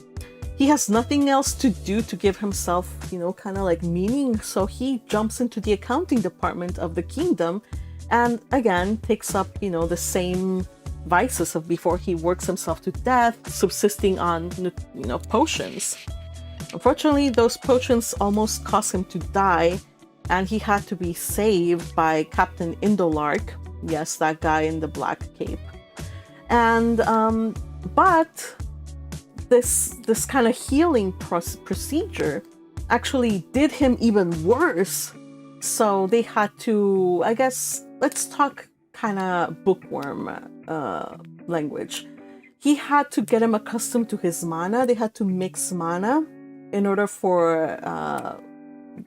[SPEAKER 1] he has nothing else to do to give himself, kind of like meaning. So he jumps into the accounting department of the kingdom, and again takes up, the same vices of before. He works himself to death, subsisting on, potions. Unfortunately, those potions almost caused him to die, and he had to be saved by Captain Indolark. Yes, that guy in the black cape. And but this kind of healing procedure actually did him even worse. So they had to, I guess, let's talk kind of bookworm language. He had to get him accustomed to his mana. They had to mix mana in order for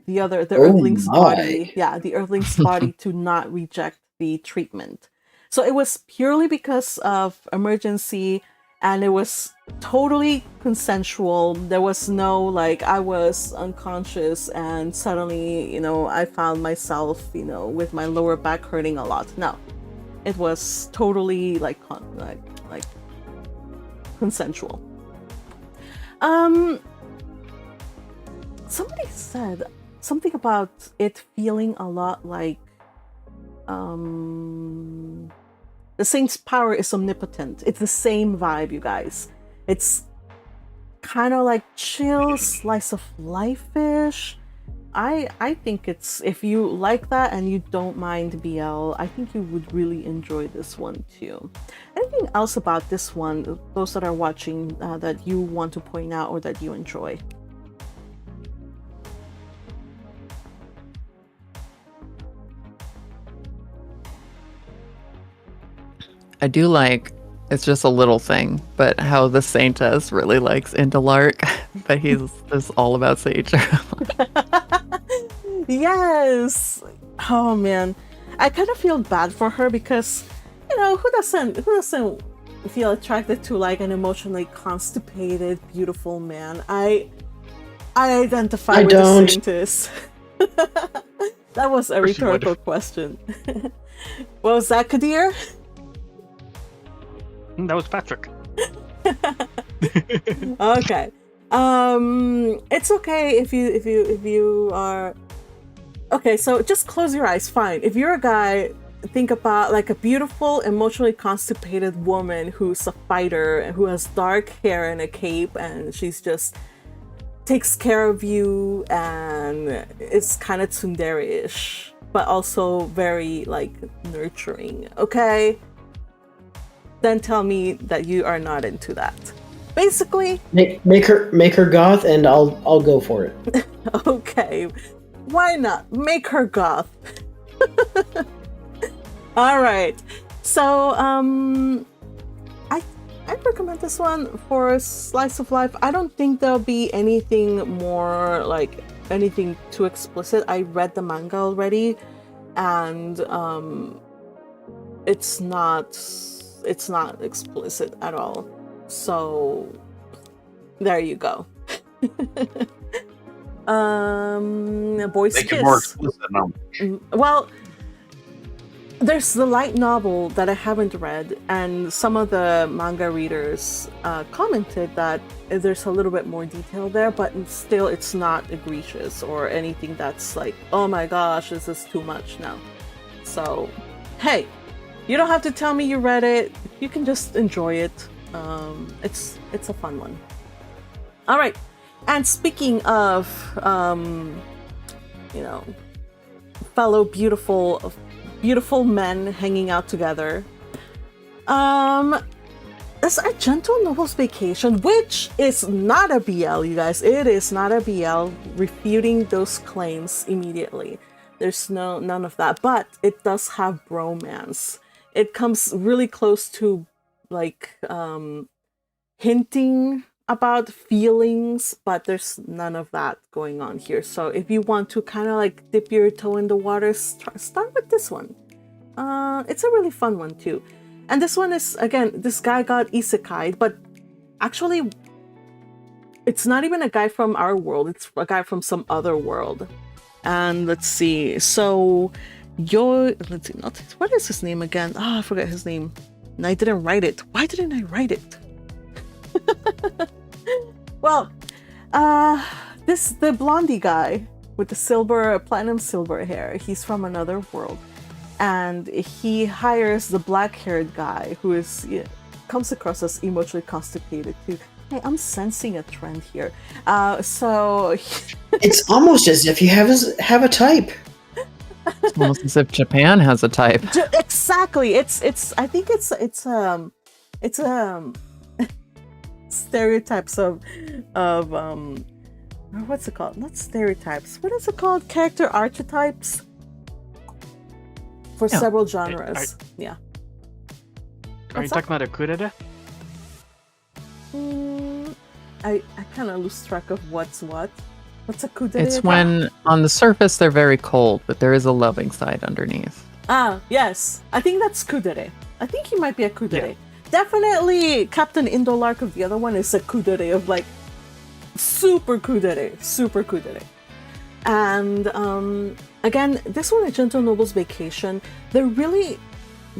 [SPEAKER 1] the Earthling's body, the Earthling's body to not reject the treatment. So it was purely because of emergency, and it was totally consensual. There was no like I was unconscious and suddenly, I found myself, with my lower back hurting a lot. No, it was totally like consensual. Somebody said something about it feeling a lot like the Saint's power is omnipotent. It's the same vibe, you guys. It's kind of like chill, slice of life-ish. I think it's, if you like that and you don't mind BL, I think you would really enjoy this one too. Anything else about this one, those that are watching, that you want to point out or that you enjoy?
[SPEAKER 5] I do like, it's just a little thing, but how the Saintess really likes Indolark, but he's just all about Sage.
[SPEAKER 1] Yes! Oh man. I kind of feel bad for her because, who doesn't feel attracted to like an emotionally constipated, beautiful man? I identify with the Saintess. That was a rhetorical question. What was that, Kadir?
[SPEAKER 8] That was Patrick.
[SPEAKER 1] Okay. It's okay if you are okay, so just close your eyes. Fine. If you're a guy, think about like a beautiful, emotionally constipated woman who's a fighter and who has dark hair and a cape, and she's just takes care of you and is kind of tsundere-ish, but also very like nurturing. Okay? Then tell me that you are not into that. Basically,
[SPEAKER 2] make her goth, and I'll go for it.
[SPEAKER 1] Okay, why not make her goth? All right, so I recommend this one for slice of life. I don't think there'll be anything more like anything too explicit. I read the manga already, and it's not explicit at all. So there you go. Boys
[SPEAKER 3] Make
[SPEAKER 1] kiss.
[SPEAKER 3] it more explicit now.
[SPEAKER 1] Well, there's the light novel that I haven't read, and some of the manga readers commented that there's a little bit more detail there, but still it's not egregious or anything that's like, oh my gosh, this is too much now. So, hey, you don't have to tell me you read it. You can just enjoy it. It's a fun one. All right, and speaking of, fellow beautiful men hanging out together, That's A Gentle Noble's Vacation, which is not a BL, you guys. It is not a BL, refuting those claims immediately. There's none of that, but it does have bromance. It comes really close to like hinting about feelings, but there's none of that going on here. So if you want to kind of like dip your toe in the water, start with this one. It's a really fun one too. And this one is, again, this guy got isekai, but actually it's not even a guy from our world, it's a guy from some other world. And let's see, so let's see, what is his name again? I forget his name. And I didn't write it. Why didn't I write it? Well, the blondie guy with the platinum silver hair, he's from another world. And he hires the black-haired guy who comes across as emotionally constipated too. Hey, I'm sensing a trend here. So
[SPEAKER 2] it's almost as if you have a type.
[SPEAKER 5] It's almost as if Japan has a type.
[SPEAKER 1] Exactly. I think it's stereotypes of what's it called? Not stereotypes. What is it called? Character archetypes. For several genres. Yeah.
[SPEAKER 8] Are you talking about a kudere?
[SPEAKER 1] I kind of lose track of what's what. What's a kudere?
[SPEAKER 5] It's when on the surface they're very cold, but there is a loving side underneath.
[SPEAKER 1] Yes. I think that's kudere. I think he might be a kudere.
[SPEAKER 8] Yeah.
[SPEAKER 1] Definitely Captain Indolark of the other one is a kudere of like super kudere. And again, this one, A Gentle Noble's Vacation, they're really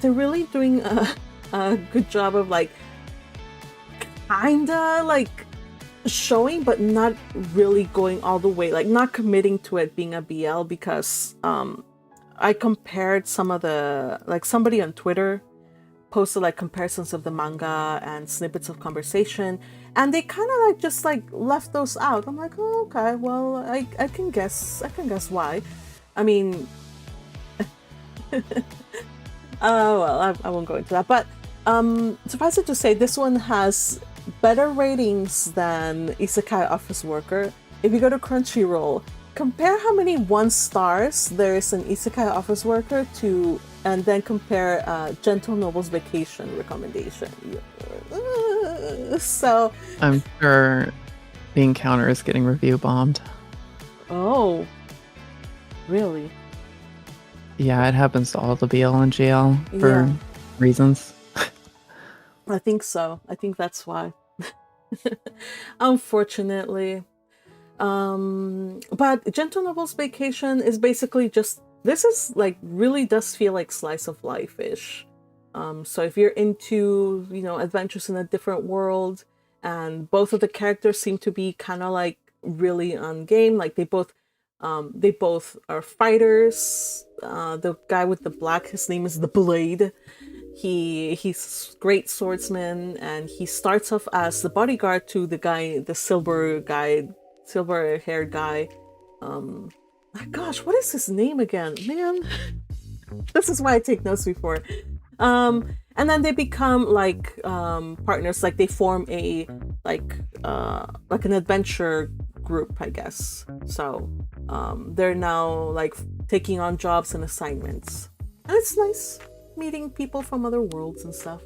[SPEAKER 1] doing a good job of like kinda like showing, but not really going all the way, like not committing to it being a BL, because I compared some of the, like somebody on Twitter posted like comparisons of the manga and snippets of conversation, and they kind of like just like left those out. I'm like, oh, okay, well, I can guess why. I mean, well, I won't go into that, but suffice it to say, this one has better ratings than Isekai Office Worker. If you go to Crunchyroll, compare how many 1 stars there is in Isekai Office Worker to, and then compare Gentle Noble's Vacation recommendation. So
[SPEAKER 5] I'm sure Being Counter is getting review bombed.
[SPEAKER 1] Oh, really?
[SPEAKER 5] Yeah, it happens to all the BL and GL for reasons.
[SPEAKER 1] I think so. I think that's why. Unfortunately. But Gentle Noble's Vacation is basically just, this is like, really does feel like slice of life-ish. So if you're into, adventures in a different world, and both of the characters seem to be kind of like really on game, like they both are fighters. The guy with the black, his name is the Blade. He's great swordsman, and he starts off as the bodyguard to the silver-haired guy. My gosh, what is his name again? Man, this is why I take notes before. And then they become like partners, like they form a like an adventure group, I guess. So they're now like taking on jobs and assignments, and it's nice meeting people from other worlds and stuff.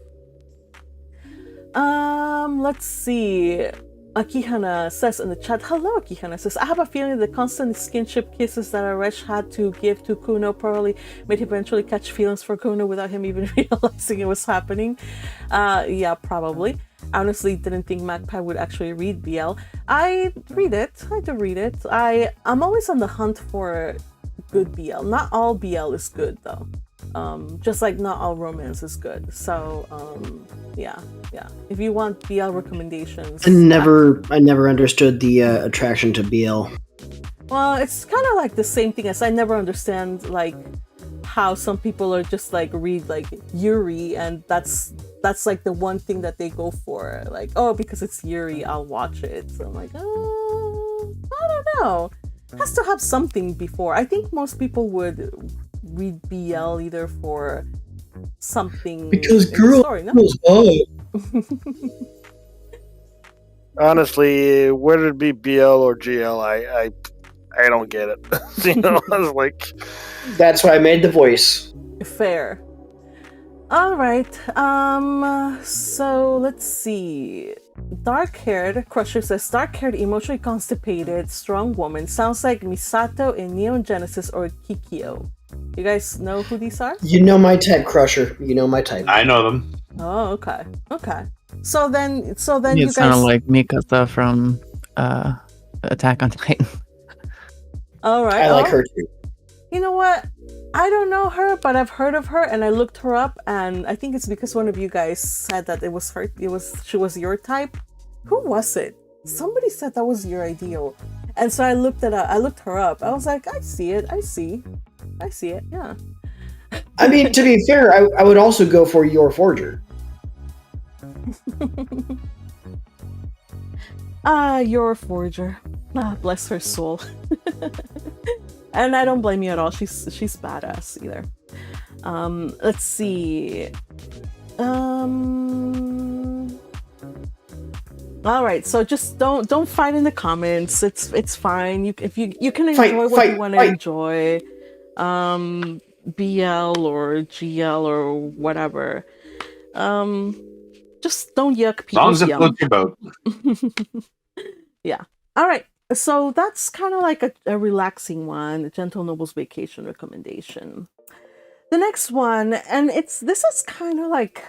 [SPEAKER 1] Let's see. Akihana says in the chat, hello, Akihana says, I have a feeling the constant skinship kisses that Aresh had to give to Kuno probably made him eventually catch feelings for Kuno without him even realizing it was happening. Yeah, probably. I honestly didn't think Magpie would actually read BL. I do read it. I'm always on the hunt for good BL. Not all BL is good though. Just like not all romance is good. So yeah. If you want BL recommendations,
[SPEAKER 2] I never understood the attraction to BL.
[SPEAKER 1] Well, it's kind of like the same thing as I never understand like how some people are just like read like Yuri, and that's like the one thing that they go for. Like, oh, because it's Yuri, I'll watch it. So I'm like, I don't know. It has to have something before. I think most people would read BL either for something
[SPEAKER 2] because
[SPEAKER 1] in the story, no?
[SPEAKER 6] Honestly, whether it be BL or GL, I don't get it. You know, I was like,
[SPEAKER 2] That's why I made the voice.
[SPEAKER 1] Fair. All right. So let's see. Dark-haired Crusher says, dark-haired, emotionally constipated, strong woman. Sounds like Misato in Neon Genesis or Kikyo. You guys know who these are?
[SPEAKER 2] You know my type, Crusher. You know my type.
[SPEAKER 3] I know them.
[SPEAKER 1] Oh, okay. Okay. So then
[SPEAKER 5] You
[SPEAKER 1] you guys
[SPEAKER 5] sounded like Mikasa from Attack on Titan.
[SPEAKER 1] All right.
[SPEAKER 2] I like her too.
[SPEAKER 1] You know what? I don't know her, but I've heard of her, and I looked her up, and I think it's because one of you guys said that it was her. She was your type. Who was it? Somebody said that was your ideal, and so I looked it up. I looked her up. I was like, I see it. I see it. Yeah.
[SPEAKER 2] I mean, to be fair, I would also go for your Forger.
[SPEAKER 1] Your Forger. Bless her soul. And I don't blame you at all. She's badass either. Let's see. All right. So just don't fight in the comments. It's fine. You can enjoy what you want to enjoy. BL or GL or whatever. Just don't yuck people's
[SPEAKER 3] As long as it
[SPEAKER 1] yum.
[SPEAKER 3] floats your boat.
[SPEAKER 1] Yeah. All right. So that's kind of like a relaxing one, a Gentle Noble's Vacation recommendation. The next one, and this is kind of like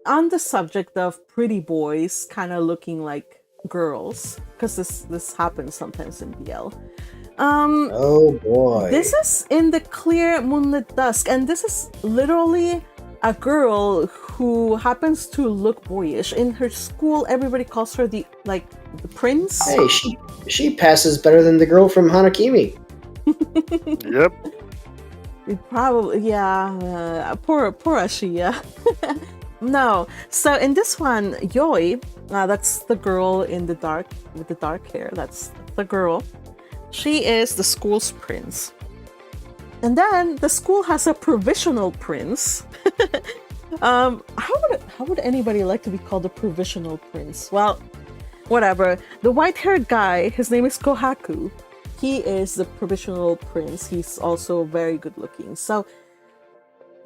[SPEAKER 1] on the subject of pretty boys kind of looking like girls, because this happens sometimes in BL.
[SPEAKER 2] Oh boy.
[SPEAKER 1] This is in the Clear Moonlit Dusk, and this is literally a girl who happens to look boyish. In her school, everybody calls her the prince.
[SPEAKER 2] Hey, she passes better than the girl from Hana Kimi.
[SPEAKER 6] yep.
[SPEAKER 1] Probably, yeah. Poor Ashiya. No. So in this one, Yoi, that's the girl in the dark with the dark hair. That's the girl. She is the school's prince. And then the school has a provisional prince. How would anybody like to be called a provisional prince? Well, whatever. The white-haired guy, his name is Kohaku. He is the provisional prince. He's also very good looking. So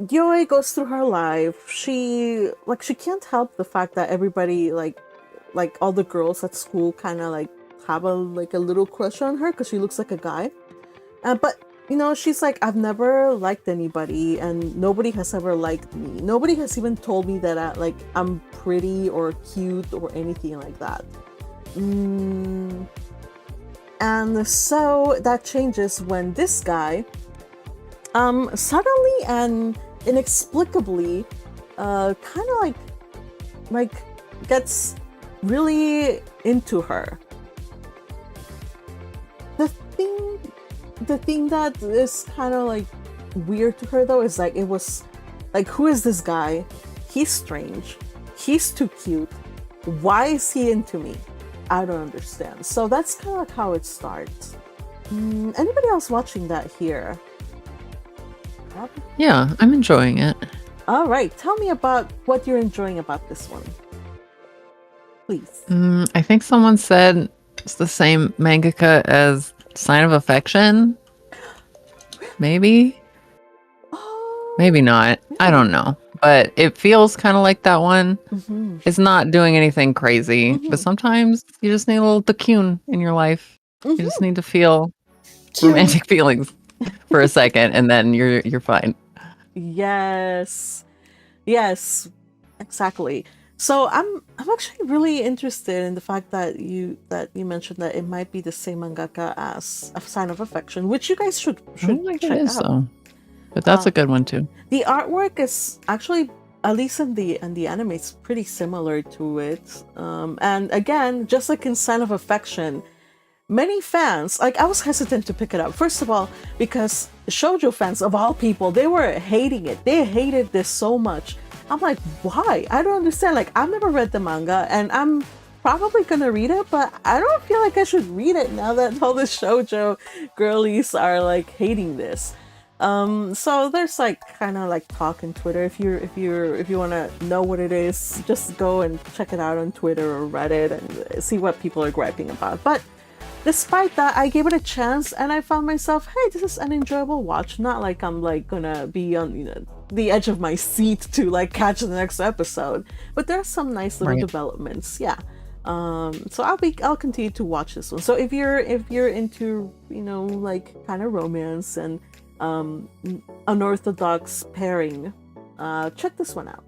[SPEAKER 1] Yoi goes through her life. She can't help the fact that everybody like all the girls at school kind of like have a little crush on her because she looks like a guy. But you know, she's like, I've never liked anybody, and nobody has ever liked me. Nobody has even told me that I'm pretty or cute or anything like that. And so that changes when this guy, suddenly and inexplicably, kind of like gets really into her. The thing that is kind of like weird to her though is like, it was like, who is this guy? He's strange. He's too cute. Why is he into me? I don't understand. So that's kind of like how it starts. Anybody else watching that here?
[SPEAKER 5] Yeah, I'm enjoying it.
[SPEAKER 1] All right. Tell me about what you're enjoying about this one. Please.
[SPEAKER 5] I think someone said it's the same mangaka as Sign of Affection. Maybe? Maybe not. I don't know. But it feels kind of like that one.
[SPEAKER 1] Mm-hmm.
[SPEAKER 5] It's not doing anything crazy. But sometimes you just need a little cocoon in your life. You just need to feel romantic feelings for a second, and then you're fine.
[SPEAKER 1] Yes, exactly. So I'm actually really interested in the fact that you mentioned that it might be the same mangaka as A Sign of Affection, which you guys should check out.
[SPEAKER 5] So. But that's a good one too.
[SPEAKER 1] The artwork is actually, at least in the anime, it's pretty similar to it. And again, just like in Sign of Affection, many fans, like, I was hesitant to pick it up. First of all, because shoujo fans of all people, they were hating it. They hated this so much. I'm like, why? I don't understand. Like, I've never read the manga, and I'm probably gonna read it, but I don't feel like I should read it now that all the shoujo girlies are like hating this. So there's like kind of like talk in Twitter. If you want to know what it is, just go and check it out on Twitter or Reddit and see what people are griping about. But despite that, I gave it a chance and I found myself, hey, this is an enjoyable watch. Not like I'm like gonna be on the edge of my seat to like catch the next episode. But there's some nice little developments, yeah. So I'll continue to watch this one. So if you're into like kind of romance and unorthodox pairing, check this one out.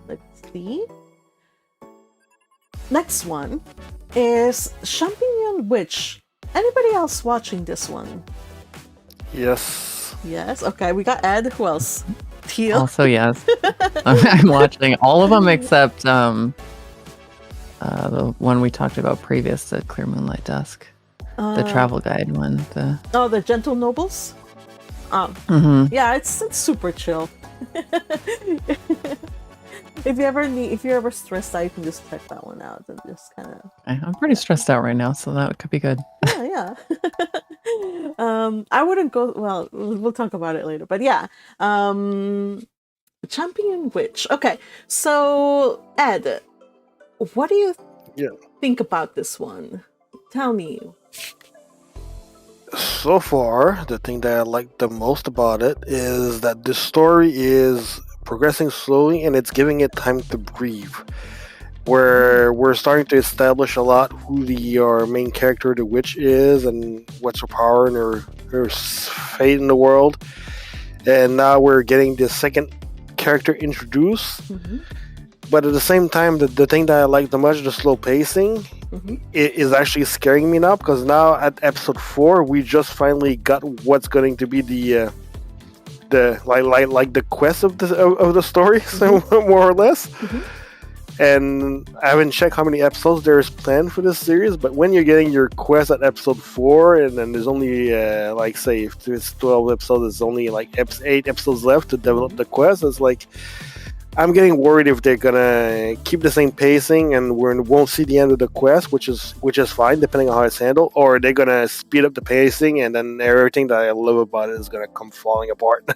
[SPEAKER 1] Let's see. Next one is Champignon Witch. Anybody else watching this one?
[SPEAKER 6] Yes.
[SPEAKER 1] Yes. Okay, we got Ed. Who else? Teal.
[SPEAKER 5] Also, yes. I'm watching all of them except the one we talked about previous, the Clear Moonlight Dusk. The travel guide one.
[SPEAKER 1] The Gentle Nobles? Yeah, it's super chill. If you're ever stressed out, you can just check that one out and just kind of.
[SPEAKER 5] I'm pretty stressed out right now, so that could be good.
[SPEAKER 1] Yeah. I wouldn't go. Well, we'll talk about it later, but yeah. Champignon Witch. Okay, so Ed, what do you think about this one? Tell me.
[SPEAKER 6] So far, the thing that I like the most about it is that the story is progressing slowly and it's giving it time to breathe. Where we're starting to establish a lot who our main character, the witch, is and what's her power and her fate in the world. And now we're getting the second character introduced. Mm-hmm. But at the same time, the thing that I like the most, the slow pacing, it is actually scaring me now, because now at episode 4 we just finally got what's going to be the quest of the story, so more or less. And I haven't checked how many episodes there's planned for this series, but when you're getting your quest at episode 4 and then there's only say if it's 12 episodes, there's only like 8 episodes left to develop the quest, it's like I'm getting worried if they're gonna keep the same pacing and we won't see the end of the quest, which is fine depending on how it's handled, or they're gonna speed up the pacing and then everything that I love about it is gonna come falling apart.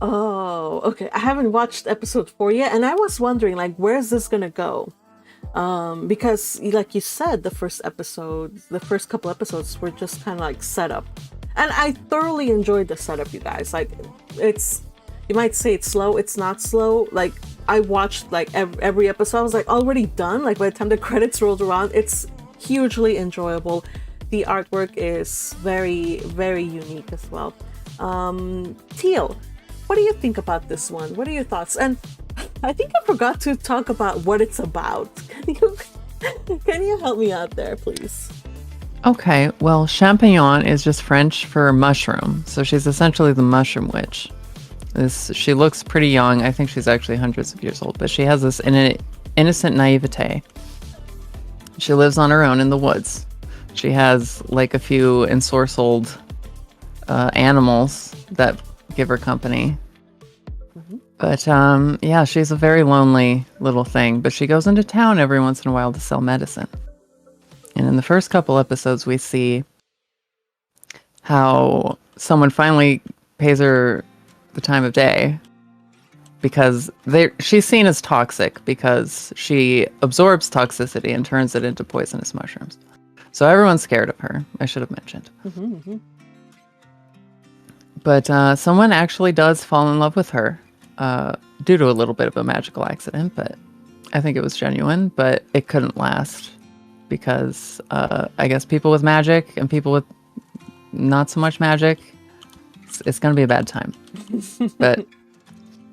[SPEAKER 1] Oh, okay. I haven't watched episode 4 yet, and I was wondering, like, where's this gonna go? Because, like you said, the first couple episodes were just kind of like setup, and I thoroughly enjoyed the setup, you guys. Like, you might say it's slow. It's not slow. Like, I watched like every episode. I was like already done. Like by the time the credits rolled around, it's hugely enjoyable. The artwork is very, very unique as well. Teal, what do you think about this one? What are your thoughts? And I think I forgot to talk about what it's about. Can you help me out there, please?
[SPEAKER 5] Okay, well, champignon is just French for mushroom. So she's essentially the mushroom witch. She looks pretty young. I think she's actually hundreds of years old, but she has this innocent naivete. She lives on her own in the woods. She has like a few ensorcelled animals that give her company. But yeah, she's a very lonely little thing, but she goes into town every once in a while to sell medicine. And in the first couple episodes, we see how someone finally pays her the time of day because she's seen as toxic because she absorbs toxicity and turns it into poisonous mushrooms. So everyone's scared of her. I should have mentioned. But someone actually does fall in love with her due to a little bit of a magical accident, but I think it was genuine, but it couldn't last because I guess people with magic and people with not so much magic, it's going to be a bad time. But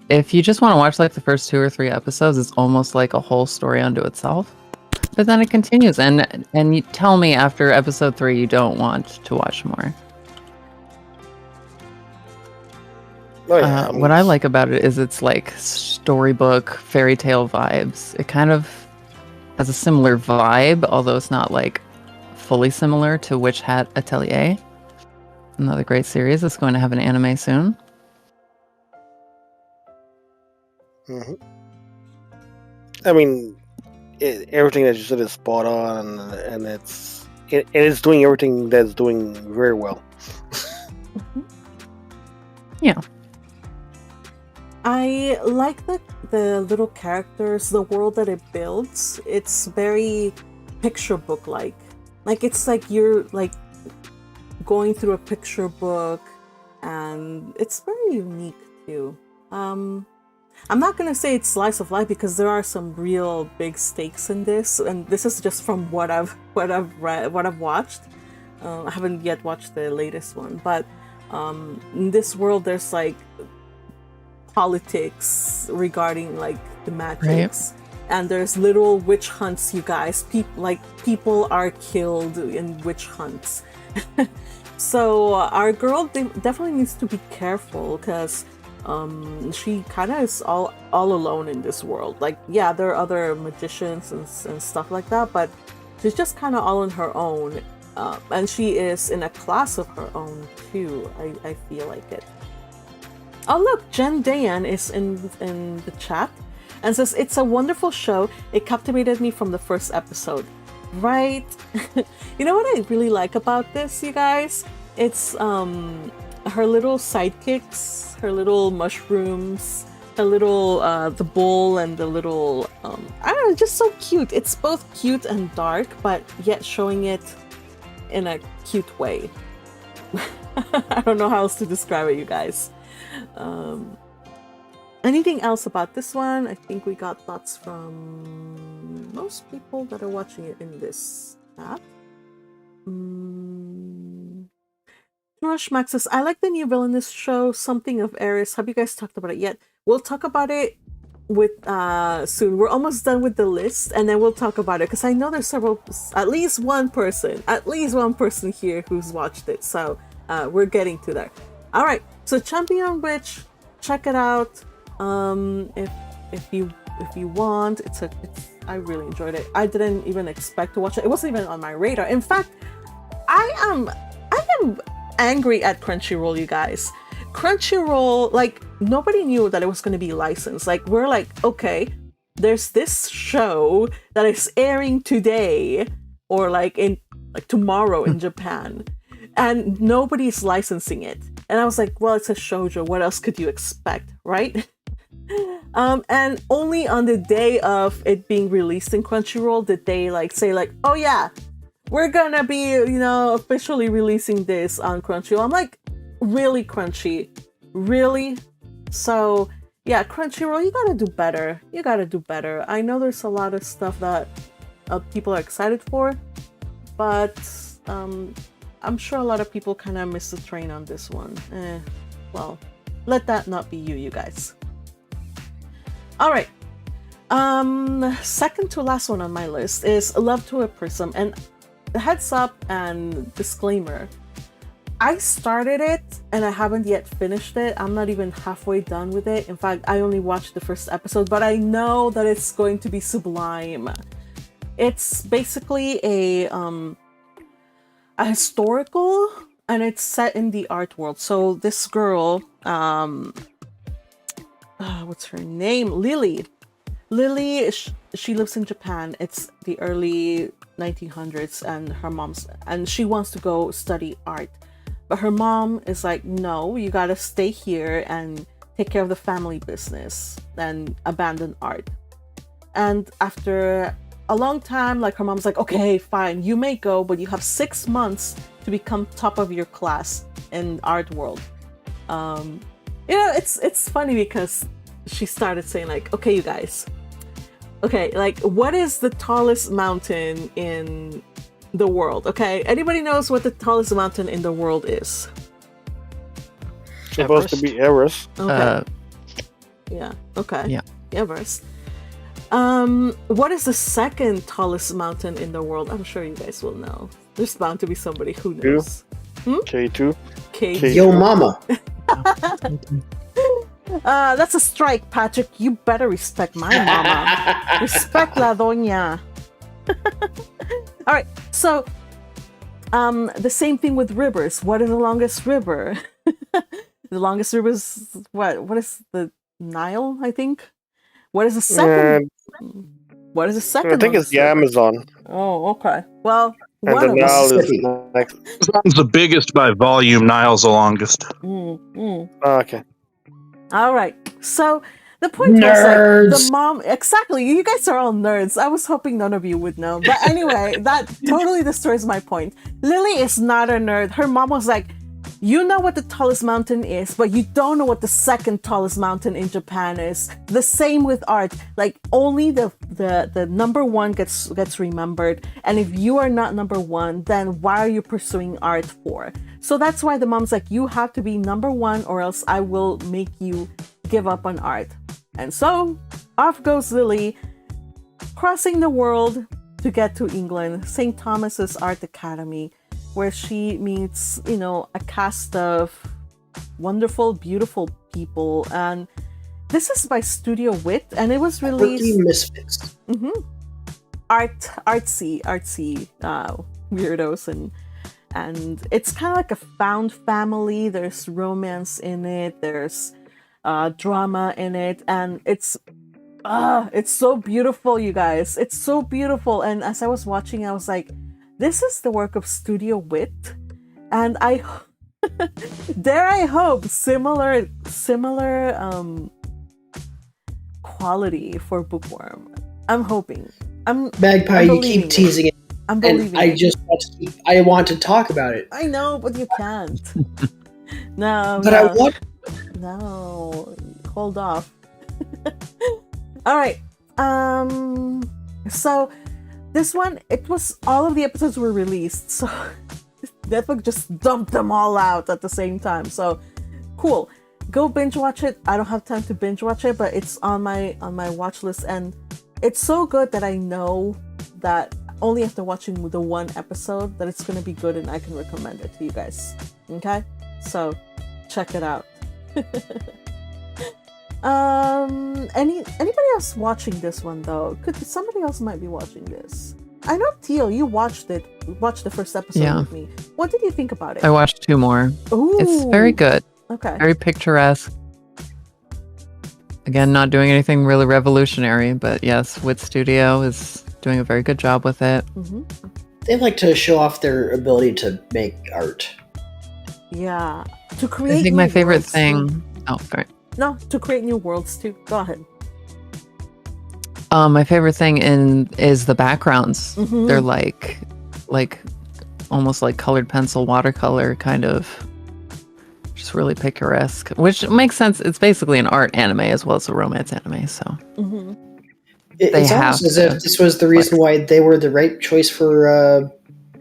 [SPEAKER 5] if you just want to watch like the first 2 or 3 episodes, it's almost like a whole story unto itself. But then it continues, and you tell me after episode 3 you don't want to watch more. What I like about it is it's like storybook, fairy tale vibes. It kind of has a similar vibe, although it's not like fully similar to Witch Hat Atelier. Another great series that's going to have an anime soon.
[SPEAKER 6] I mean, everything that you said is spot on, and it's it's doing everything that's doing very well.
[SPEAKER 5] Yeah.
[SPEAKER 1] I like the little characters, the world that it builds. It's very picture book like. Like it's like you're like going through a picture book, and it's very unique too. I'm not gonna say it's slice of life because there are some real big stakes in this, and this is just from what I've read, what I've watched. I haven't yet watched the latest one, but in this world there's like politics regarding like the magics, and there's literal witch hunts, you guys. People are killed in witch hunts. So our girl definitely needs to be careful because she kind of is all alone in this world. Like, yeah, there are other magicians and stuff like that, but she's just kind of all on her own, and she is in a class of her own too. I feel like it. Oh look, Jen Dayan is in the chat and says it's a wonderful show. It captivated me from the first episode. Right? You know what I really like about this, you guys? It's her little sidekicks, her little mushrooms, her little the bull and the little I don't know, just so cute. It's both cute and dark, but yet showing it in a cute way. I don't know how else to describe it, you guys. Anything else about this one? I think we got thoughts from most people that are watching it in this app. Rush Max says, I like the new villainous show, Something of Eris. Have you guys talked about it yet? We'll talk about it with soon. We're almost done with the list, and then we'll talk about it because I know there's at least one person here who's watched it. So we're getting to that. All right. So Champignon Witch, check it out. If you want, I really enjoyed it. I didn't even expect to watch it. It wasn't even on my radar. In fact, I am angry at Crunchyroll, you guys. Crunchyroll, like, nobody knew that it was going to be licensed. Like, we're like, okay, there's this show that is airing today or like tomorrow in Japan, and nobody's licensing it. And I was like, well, it's a shoujo. What else could you expect, right? And only on the day of it being released in Crunchyroll did they like say like, oh yeah, we're gonna be, officially releasing this on Crunchyroll. I'm like, really, Crunchy? Really? So yeah, Crunchyroll, you gotta do better. You gotta do better. I know there's a lot of stuff that people are excited for, but I'm sure a lot of people kind of missed the train on this one. Well, let that not be you guys. All right. Second to last one on my list is Love to a Prism. And heads up and disclaimer, I started it and I haven't yet finished it. I'm not even halfway done with it. In fact, I only watched the first episode, but I know that it's going to be sublime. It's basically a historical, and it's set in the art world. So this girl, what's her name? Lily, she lives in Japan. It's the early 1900s, and she wants to go study art, but her mom is like, no, you gotta stay here and take care of the family business and abandon art. And after a long time, like, her mom's like, okay, fine, you may go, but you have 6 months to become top of your class in art world. It's funny because she started saying like, okay, you guys, okay, like, what is the tallest mountain in the world? Okay, anybody knows what the tallest mountain in the world is?
[SPEAKER 6] Supposed to be Everest.
[SPEAKER 1] Okay. Yeah. Okay.
[SPEAKER 5] Yeah.
[SPEAKER 1] Everest. What is the second tallest mountain in the world? I'm sure you guys will know. There's bound to be somebody who knows.
[SPEAKER 6] K2.
[SPEAKER 1] K2.
[SPEAKER 2] Yo mama.
[SPEAKER 1] That's a strike, Patrick. You better respect my mama. Respect la doña. All right. So, the same thing with rivers. What is the longest river? The longest river is what? What is the Nile? I think. What is the second? What is the second?
[SPEAKER 6] I think it's the
[SPEAKER 1] river?
[SPEAKER 6] Amazon.
[SPEAKER 1] Oh, okay. Well,
[SPEAKER 6] And
[SPEAKER 1] One
[SPEAKER 6] the
[SPEAKER 1] of
[SPEAKER 6] Nile is
[SPEAKER 2] Mississippi.
[SPEAKER 6] next.
[SPEAKER 9] It's the biggest by volume. Nile's the longest.
[SPEAKER 6] Oh, okay.
[SPEAKER 1] All right. So the point was like
[SPEAKER 2] Nerds.
[SPEAKER 1] the mom. Exactly. You guys are all nerds. I was hoping none of you would know. But anyway, that totally destroys my point. Lily is not a nerd. Her mom was like, you know what the tallest mountain is, but you don't know what the second tallest mountain in Japan is. The same with art. Like only the number one gets remembered. And if you are not number one, then why are you pursuing art for? So that's why the mom's like, you have to be number one or else I will make you give up on art. And so off goes Lily, crossing the world to get to England, St. Thomas's Art Academy, where she meets, a cast of wonderful, beautiful people. And this is by Studio Wit, and it was released...
[SPEAKER 2] Quirky Misfits.
[SPEAKER 1] Artsy weirdos, and it's kind of like a found family. There's romance in it, there's drama in it, and it's so beautiful, you guys. It's so beautiful. And as I was watching, I was like, this is the work of Studio Wit, and I hope similar quality for Bookworm. I'm hoping.
[SPEAKER 2] Magpie,
[SPEAKER 1] I'm
[SPEAKER 2] you
[SPEAKER 1] believing
[SPEAKER 2] keep teasing it,
[SPEAKER 1] I'm
[SPEAKER 2] and
[SPEAKER 1] believing.
[SPEAKER 2] I want to talk about it.
[SPEAKER 1] I know, but you can't. No,
[SPEAKER 2] But
[SPEAKER 1] no.
[SPEAKER 2] I want.
[SPEAKER 1] No, hold off. All right. So this one, it was all of the episodes were released, so Netflix just dumped them all out at the same time. So cool. Go binge watch it. I don't have time to binge watch it, but it's on my watch list, and it's so good that I know that only after watching the one episode that it's gonna be good and I can recommend it to you guys. Okay? So check it out. Anybody else watching this one though? Somebody else might be watching this. I know Teal, you watched the first episode with me. What did you think about it?
[SPEAKER 5] I watched 2 more.
[SPEAKER 1] Ooh.
[SPEAKER 5] It's very good.
[SPEAKER 1] Okay.
[SPEAKER 5] Very picturesque. Again, not doing anything really revolutionary, but yes, Wit Studio is doing a very good job with it.
[SPEAKER 1] Mm-hmm.
[SPEAKER 2] They like to show off their ability to make art.
[SPEAKER 1] Yeah. To create
[SPEAKER 5] I think
[SPEAKER 1] new
[SPEAKER 5] my favorite
[SPEAKER 1] worlds,
[SPEAKER 5] thing...
[SPEAKER 1] too.
[SPEAKER 5] Oh, sorry.
[SPEAKER 1] No, to create new worlds too. Go ahead.
[SPEAKER 5] My favorite thing is the backgrounds.
[SPEAKER 1] Mhm.
[SPEAKER 5] They're like almost like colored pencil watercolor kind of, just really picturesque, which makes sense. It's basically an art anime as well as a romance anime, so
[SPEAKER 1] Mm-hmm.
[SPEAKER 2] It's almost as if this was the reason why they were the right choice for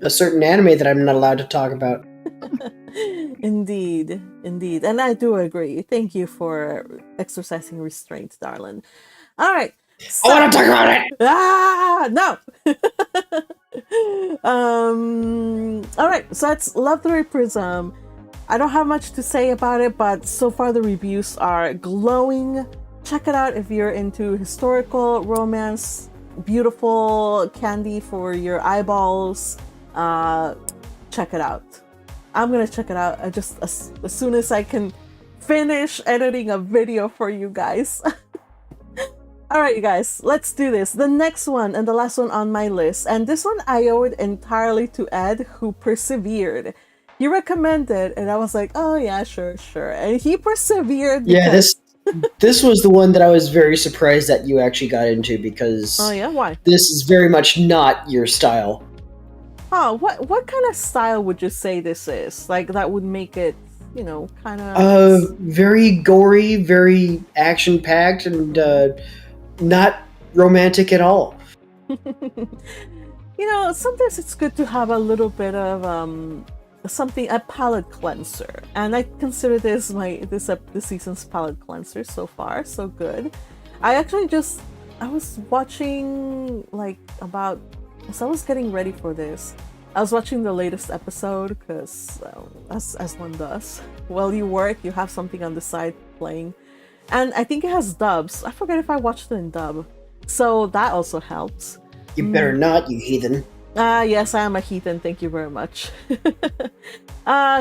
[SPEAKER 2] a certain anime that I'm not allowed to talk about.
[SPEAKER 1] Indeed. And I do agree. Thank you for exercising restraint, darling. All right.
[SPEAKER 2] I want to talk about it!
[SPEAKER 1] No. All right. So that's Love Story Prism. I don't have much to say about it, but so far the reviews are glowing. Check it out if you're into historical romance, beautiful candy for your eyeballs. Check it out. I'm gonna check it out as soon as I can finish editing a video for you guys. All right, you guys, let's do this. The next one and the last one on my list, and this one I owe it entirely to Ed, who persevered. He recommended, and I was like, oh yeah, sure. And he persevered.
[SPEAKER 2] Yeah, this was the one that I was very surprised that you actually got into, because
[SPEAKER 1] Oh yeah, why?
[SPEAKER 2] this is very much not your style.
[SPEAKER 1] Oh, what kind of style would you say this is? Like that would make it, kind of.
[SPEAKER 2] Very gory, very action-packed, and not romantic at all.
[SPEAKER 1] Sometimes it's good to have a little bit of a palate cleanser, and I consider this this season's palate cleanser so far. So good. I was watching as I was getting ready for this, I was watching the latest episode because as one does, while you work, you have something on the side playing, and I think it has dubs. I forget if I watched it in dub, so that also helps.
[SPEAKER 2] You better not, you heathen.
[SPEAKER 1] Yes, I am a heathen. Thank you very much.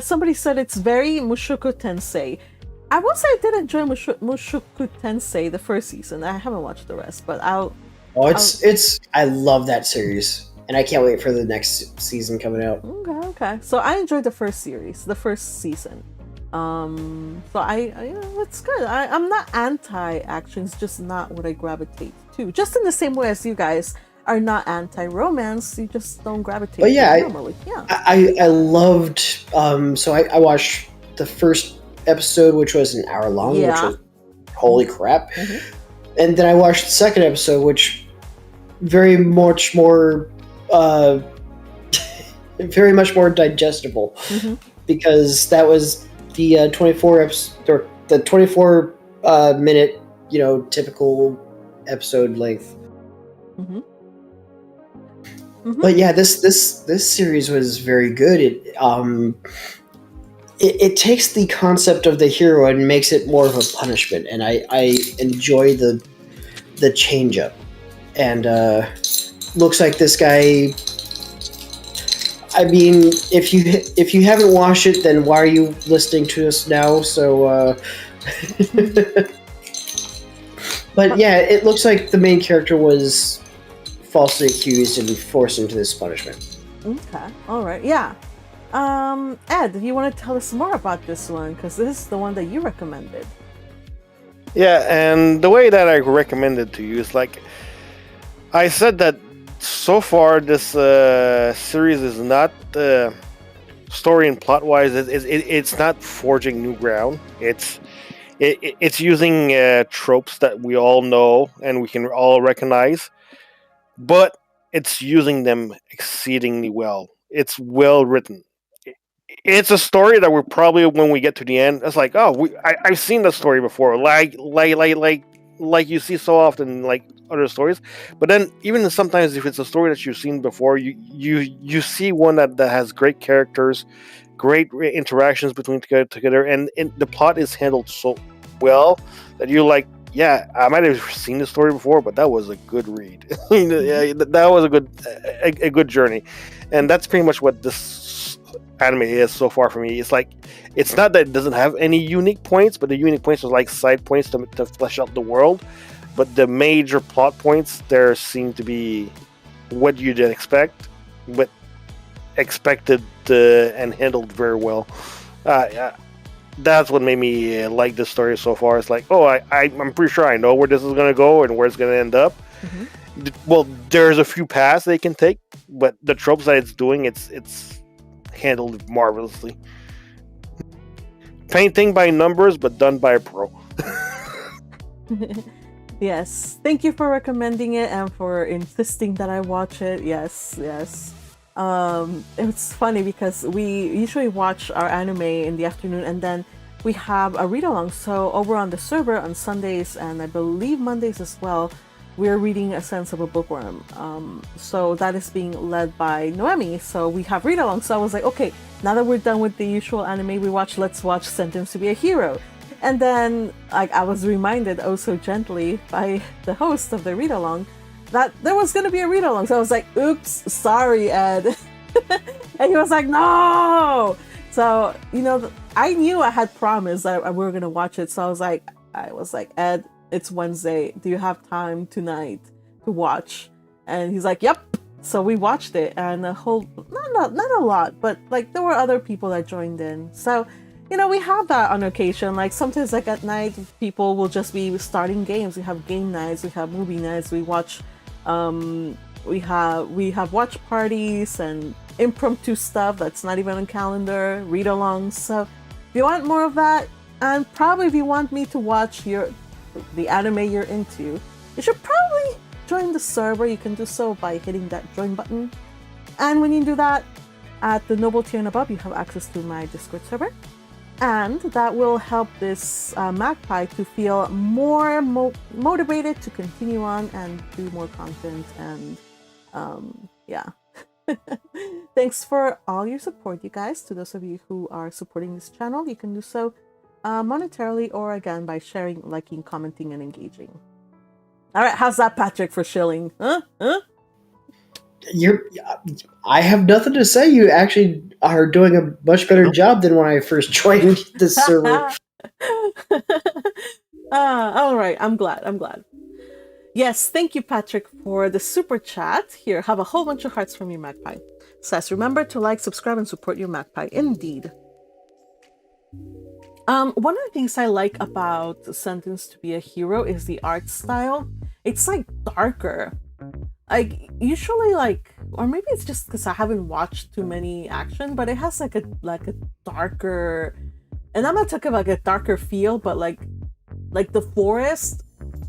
[SPEAKER 1] Somebody said it's very Mushoku Tensei. I will say I did enjoy Mushoku Tensei the first season. I haven't watched the rest, but I love that series.
[SPEAKER 2] and I can't wait for the next season coming out.
[SPEAKER 1] Okay. So I enjoyed the first series, the first season. So it's good. I'm not anti-action. It's just not what I gravitate to. Just in the same way as you guys are not anti-romance, you just don't gravitate
[SPEAKER 2] But yeah,
[SPEAKER 1] to it normally.
[SPEAKER 2] I loved. So I watched the first episode, which was an hour long. Which was holy crap.
[SPEAKER 1] Mm-hmm.
[SPEAKER 2] And then I watched the second episode, which very much more digestible, because that was the 24 minute, typical episode length. But yeah, this series was very good. It takes the concept of the hero and makes it more of a punishment, and I enjoy the change up. And looks like this guy. I mean, if you haven't watched it, then why are you listening to us now? So, but yeah, it looks like the main character was falsely accused and forced into this punishment.
[SPEAKER 1] Okay, all right, yeah. Ed, you want to tell us more about this one? Because this is the one that you recommended.
[SPEAKER 6] Yeah, and the way that I recommended to you is like, I said that so far this series is not story and plot wise. It's not forging new ground. It's using tropes that we all know and we can all recognize, but it's using them exceedingly well. It's well written. It's a story that we're probably, when we get to the end, it's like, oh, I've seen that story before, like you see so often, like other stories. But then, even sometimes, if it's a story that you've seen before, you see one that has great characters, great interactions between together, and the plot is handled so well that you're like, yeah, I might have seen the story before, but that was a good read. That was a good journey, and that's pretty much what this anime is so far for me. It's like, it's not that it doesn't have any unique points, but the unique points are like side points to flesh out the world. But the major plot points there seem to be what you did expect, but expected and handled very well. That's what made me like this story so far. It's like, oh, I'm pretty sure I know where this is going to go and where it's going to end up. Well, there's a few paths they can take, but the tropes that it's doing, it's handled marvelously. Painting by numbers, but done by a pro.
[SPEAKER 1] Yes, thank you for recommending it and for insisting that I watch it. Yes. It's funny because we usually watch our anime in the afternoon, and then we have a read along. So over on the server on Sundays and I believe Mondays as well, we're reading A Sense of a Bookworm. So that is being led by Noemi. So we have read along. So I was like, okay, now that we're done with the usual anime we watch, let's watch Sentenced to be a Hero. And then I was reminded oh so gently by the host of the read along that there was going to be a read along. So I was like, oops, sorry, Ed. And he was like, no. So, I knew I had promised that we were going to watch it. So I was like, Ed, it's Wednesday. Do you have time tonight to watch? And he's like, yep. So we watched it, and a whole, not a lot, but like there were other people that joined in. So, we have that on occasion. Like sometimes, like at night, people will just be starting games. We have game nights, we have movie nights. We watch, we have watch parties and impromptu stuff that's not even on calendar. Read-alongs. So, if you want more of that, and probably if you want me to watch the anime you're into, you should probably join the server. You can do so by hitting that join button. And when you do that, at the noble tier and above, you have access to my Discord server. And that will help this magpie to feel more motivated to continue on and do more content. And yeah. Thanks for all your support, you guys. To those of you who are supporting this channel, you can do so monetarily or again by sharing, liking, commenting, and engaging. All right, how's that, Patrick, for shilling? Huh?
[SPEAKER 2] I have nothing to say. You actually are doing a much better job than when I first joined this server.
[SPEAKER 1] All right, I'm glad. Yes, thank you, Patrick, for the super chat. Here, have a whole bunch of hearts from you, Magpie. Says, remember to like, subscribe, and support your Magpie. Indeed. One of the things I like about Sentenced to be a Hero is the art style. It's like darker. Like usually, like, or maybe it's just because I haven't watched too many action, but it has like a darker, and I'm not talking about like a darker feel, but like the forest.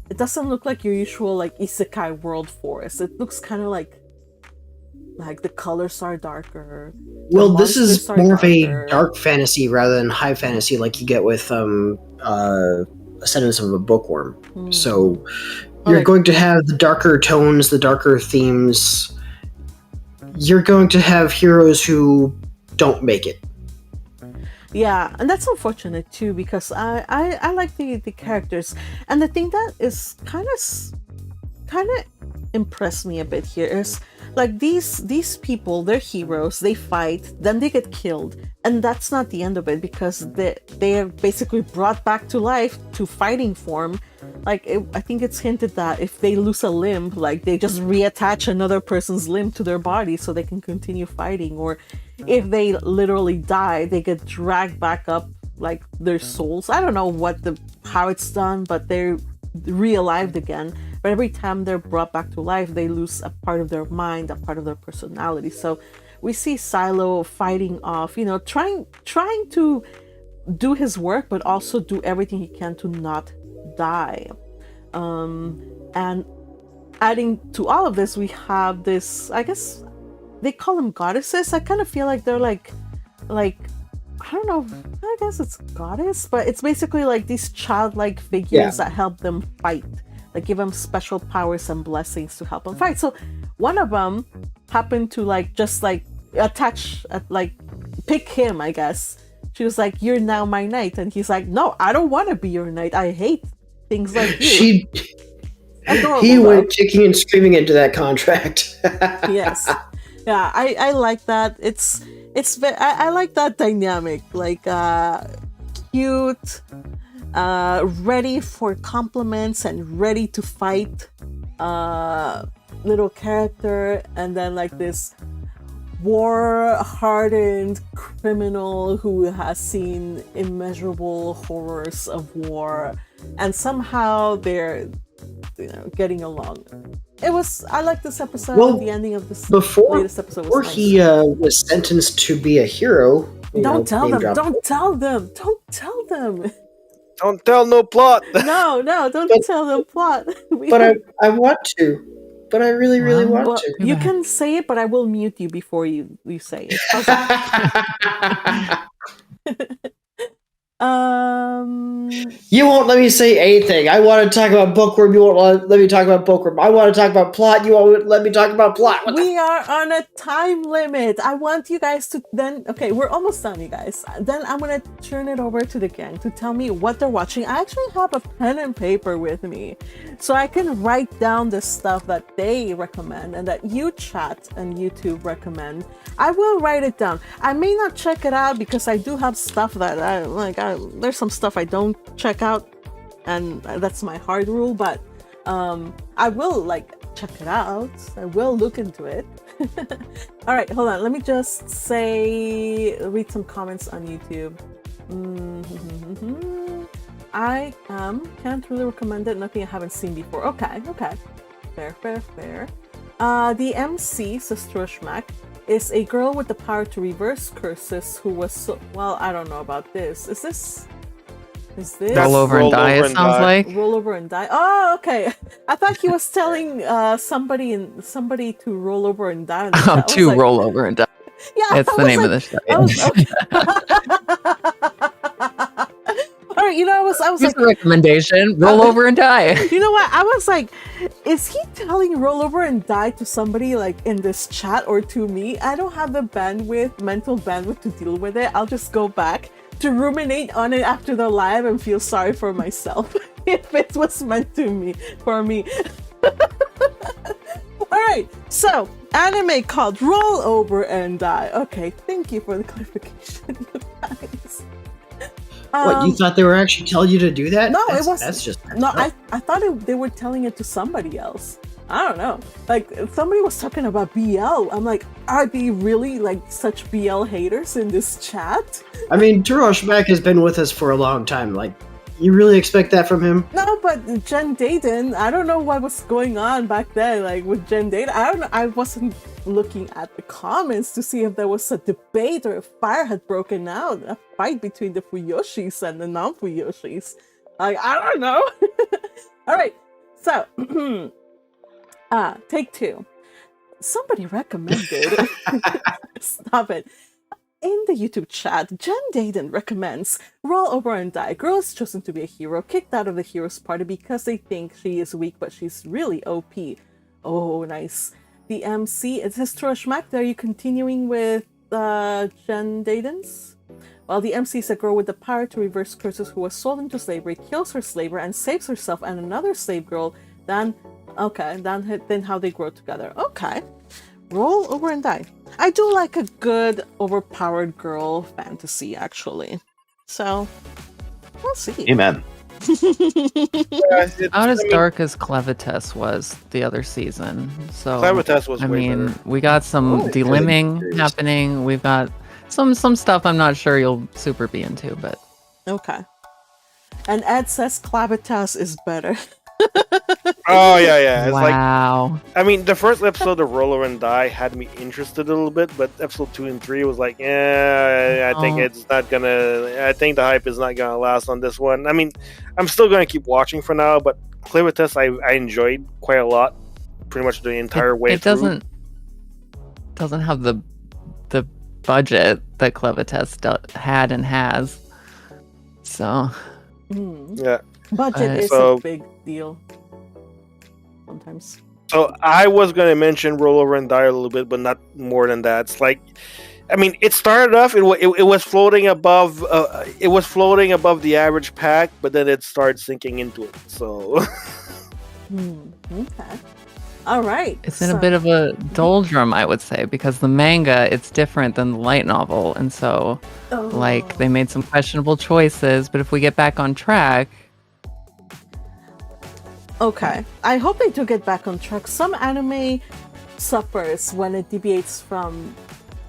[SPEAKER 1] It doesn't look like your usual like Isekai world forest. It looks kind of like the colors are darker.
[SPEAKER 2] Well, this is more of a dark fantasy rather than high fantasy like you get with Ascendance of a Bookworm. So you're going to have the darker tones, the darker themes. You're going to have heroes who don't make it.
[SPEAKER 1] Yeah, and that's unfortunate too, because I like the characters, and the thing that is kind of impressed me a bit here is like these people, they're heroes, they fight, then they get killed, and that's not the end of it, because they are basically brought back to life to fighting form. Like I think it's hinted that if they lose a limb, like they just reattach another person's limb to their body so they can continue fighting, or if they literally die, they get dragged back up like their souls. I don't know how it's done, but they're re-alived again. But every time they're brought back to life, they lose a part of their mind, a part of their personality. So we see Silo fighting off, trying to do his work, but also do everything he can to not die. And adding to all of this, we have this, I guess they call them goddesses. I kind of feel like they're like I don't know, I guess it's goddess, but it's basically like these childlike figures that help them fight, like give them special powers and blessings to help them fight. So one of them happened to just attach, pick him, I guess. She was like, "You're now my knight," and he's like, "No, I don't want to be your knight. I hate things like you."
[SPEAKER 2] He went kicking and screaming into that contract.
[SPEAKER 1] Yes. Yeah, I like that. I like that dynamic, like cute, ready for compliments and ready to fight, little character, and then like this war-hardened criminal who has seen immeasurable horrors of war, and somehow they're getting along. I like this episode.
[SPEAKER 2] Well,
[SPEAKER 1] the ending of this
[SPEAKER 2] latest
[SPEAKER 1] episode
[SPEAKER 2] before
[SPEAKER 1] nice.
[SPEAKER 2] He was sentenced to be a hero.
[SPEAKER 1] Don't tell them. Don't tell them.
[SPEAKER 6] Don't tell no plot.
[SPEAKER 1] No, don't tell them plot.
[SPEAKER 2] But I want to. But I really want to.
[SPEAKER 1] You can say it, but I will mute you before you say it.
[SPEAKER 2] You won't let me say anything. I want to talk about Bookworm. You won't let me talk about Bookworm. I want to talk about plot. You won't let me talk about plot.
[SPEAKER 1] We are on a time limit. I want you guys to then... Okay, we're almost done, you guys. Then I'm going to turn it over to the gang to tell me what they're watching. I actually have a pen and paper with me, so I can write down the stuff that they recommend and that you chat and YouTube recommend. I will write it down. I may not check it out because I do have stuff that there's some stuff I don't check out, and that's my hard rule, but I will check it out. I will look into it. All right, hold on, let me just read some comments on YouTube. I can't really recommend it. Nothing I haven't seen before. Okay, fair. The MC, Sister Shmack, is a girl with the power to reverse curses who was I don't know about this. Is this
[SPEAKER 5] roll over and die? It sounds like
[SPEAKER 1] roll over and die. Oh, okay. I thought he was telling somebody to roll over and die.
[SPEAKER 5] Roll over and die.
[SPEAKER 1] Yeah,
[SPEAKER 5] it's the name of the show.
[SPEAKER 1] All right, I was
[SPEAKER 5] Here's a recommendation: roll over and die.
[SPEAKER 1] You know what? I was like, is he telling roll over and die to somebody in this chat or to me? I don't have the mental bandwidth to deal with it. I'll just go back to ruminate on it after the live and feel sorry for myself if it was meant for me. All right, so anime called Roll Over and Die. Okay, thank you for the clarification, guys.
[SPEAKER 2] What, you thought they were actually telling you to do that?
[SPEAKER 1] No, it wasn't.
[SPEAKER 2] That's just
[SPEAKER 1] No, I thought they were telling it to somebody else. I don't know. Like, somebody was talking about BL. I'm like, are they really like such BL haters in this chat?
[SPEAKER 2] I mean, Turosh Mack has been with us for a long time. Like, you really expect that from him?
[SPEAKER 1] No, but Jen Dayton, I don't know what was going on back then, like with Jen Dayton. I don't know. I wasn't looking at the comments to see if there was a debate or a fire had broken out, a fight between the Fuyoshis and the non-Fuyoshis. Like, I don't know. All right, so take two. Somebody recommended. Stop it. In the YouTube chat, Jen Dayton recommends Roll Over and Die. Girl is chosen to be a hero, kicked out of the hero's party because they think she is weak, but she's really OP. Oh, nice. The MC, it says Turosh Mack, are you continuing with Jen Dayton's? Well, the MC is a girl with the power to reverse curses who was sold into slavery, kills her slaver, and saves herself and another slave girl. Then how they grow together. Okay. Roll Over and Die. I do like a good overpowered girl fantasy, actually. So, we'll see.
[SPEAKER 3] Amen.
[SPEAKER 5] Not as dark as Clevitas was the other season. So
[SPEAKER 6] Clevitas was way better.
[SPEAKER 5] We got some delimbing happening. We've got some stuff I'm not sure you'll super be into, but
[SPEAKER 1] okay. And Ed says Clavitas is better.
[SPEAKER 6] Oh yeah. It's
[SPEAKER 5] wow.
[SPEAKER 6] I mean, the first episode of Roller and Die had me interested a little bit, but episode 2 and 3 was like, I think it's not gonna. I think the hype is not gonna last on this one. I mean, I'm still gonna keep watching for now, but Clivitas I enjoyed quite a lot, pretty much the entire way.
[SPEAKER 5] It doesn't have the budget that Clevitas had and has. So
[SPEAKER 6] yeah.
[SPEAKER 1] Budget is a big deal sometimes.
[SPEAKER 6] So I was going to mention Roll Over and Die a little bit, but not more than that. It's like, I mean, it started off, it was floating above the average pack, but then it started sinking into it. So
[SPEAKER 1] okay. All right.
[SPEAKER 5] It's in a bit of a doldrum, I would say, because the manga, it's different than the light novel. And so, like, they made some questionable choices, but if we get back on track...
[SPEAKER 1] Okay. I hope they do get back on track. Some anime suffers when it deviates from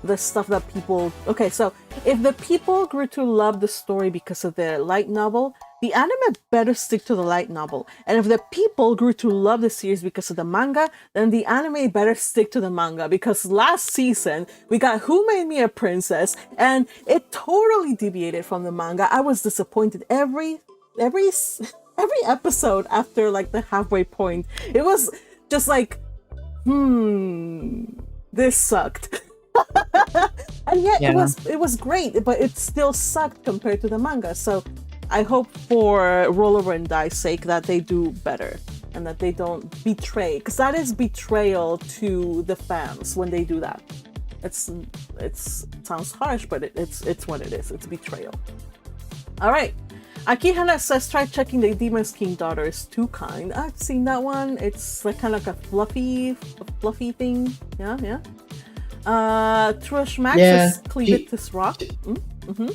[SPEAKER 1] the stuff that people... Okay, so if the people grew to love the story because of the light novel, the anime better stick to the light novel. And if the people grew to love the series because of the manga, then the anime better stick to the manga. Because last season, we got Who Made Me a Princess, and it totally deviated from the manga. I was disappointed every episode after like the halfway point. It was just like, this sucked. And yet it was great, but it still sucked compared to the manga. So I hope for Roll Over and Die's sake that they do better and that they don't betray, because that is betrayal to the fans when they do that. It sounds harsh, but it's what it is. It's betrayal. All right. Akihana says, try checking the Demon's King Daughter is Too Kind. I've seen that one. It's like kind of like a fluffy thing. Yeah. Turosh Max says, Clevitas Rock. Mm-hmm.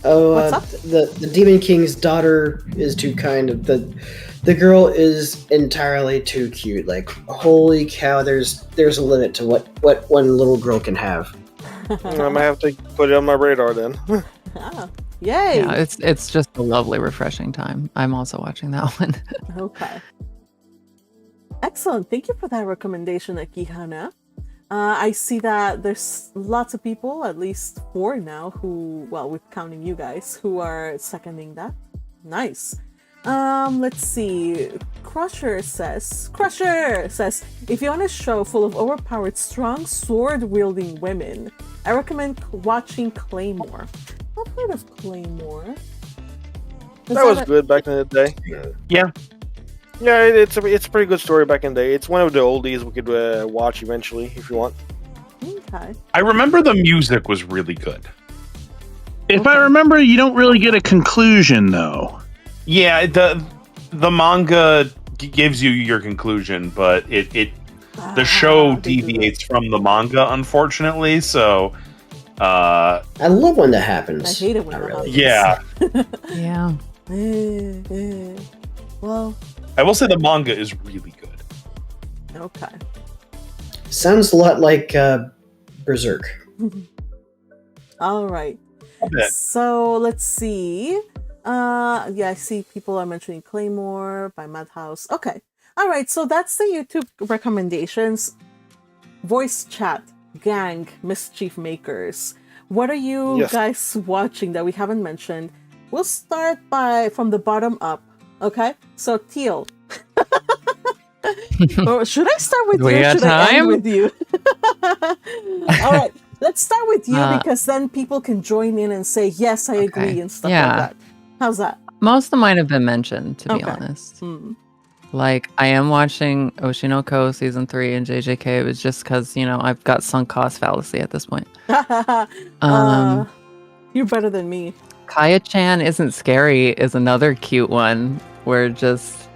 [SPEAKER 2] Oh,
[SPEAKER 1] what's up?
[SPEAKER 2] The Demon King's Daughter is too kind. The girl is entirely too cute. Like, holy cow! There's a limit to what one little girl can have.
[SPEAKER 6] I might have to put it on my radar then.
[SPEAKER 1] Yay!
[SPEAKER 5] Yeah, it's just a lovely, refreshing time. I'm also watching that one.
[SPEAKER 1] Okay. Excellent. Thank you for that recommendation, Akihana. I see that there's lots of people, at least 4 now, who, well, with counting you guys, who are seconding that. Nice. Let's see. Crusher says, if you want a show full of overpowered, strong, sword-wielding women, I recommend watching Claymore. I've heard of Claymore.
[SPEAKER 6] That was good back in the day.
[SPEAKER 3] Yeah.
[SPEAKER 6] Yeah, it's a pretty good story back in the day. It's one of the oldies we could watch eventually if you want.
[SPEAKER 1] Okay.
[SPEAKER 3] I remember the music was really good.
[SPEAKER 9] If I remember, you don't really get a conclusion though.
[SPEAKER 3] Yeah, the manga gives you your conclusion, but the show deviates from the manga, unfortunately. So,
[SPEAKER 2] I love when that happens.
[SPEAKER 1] I hate it when that happens.
[SPEAKER 3] Yeah.
[SPEAKER 5] Yeah.
[SPEAKER 1] Well,
[SPEAKER 3] I will say the manga is really good.
[SPEAKER 1] okay.
[SPEAKER 2] Sounds a lot like Berserk.
[SPEAKER 1] All right.
[SPEAKER 3] A bit.
[SPEAKER 1] So let's see. Yeah, I see people are mentioning Claymore by Madhouse. Okay. All right. So that's the YouTube recommendations. Voice chat, gang, mischief makers. What are you guys watching that we haven't mentioned? We'll start from the bottom up. Okay. So Teal. Or should I start with you? Or should I end with you? All right. Let's start with you because then people can join in and say, yes, I agree and stuff like that. How's that?
[SPEAKER 5] Most of mine have been mentioned, to be honest. Like, I am watching Oshinoko Season 3 and JJK. It was just because, I've got sunk cost fallacy at this point.
[SPEAKER 1] You're better than me.
[SPEAKER 5] Kaya-chan Isn't Scary is another cute one where just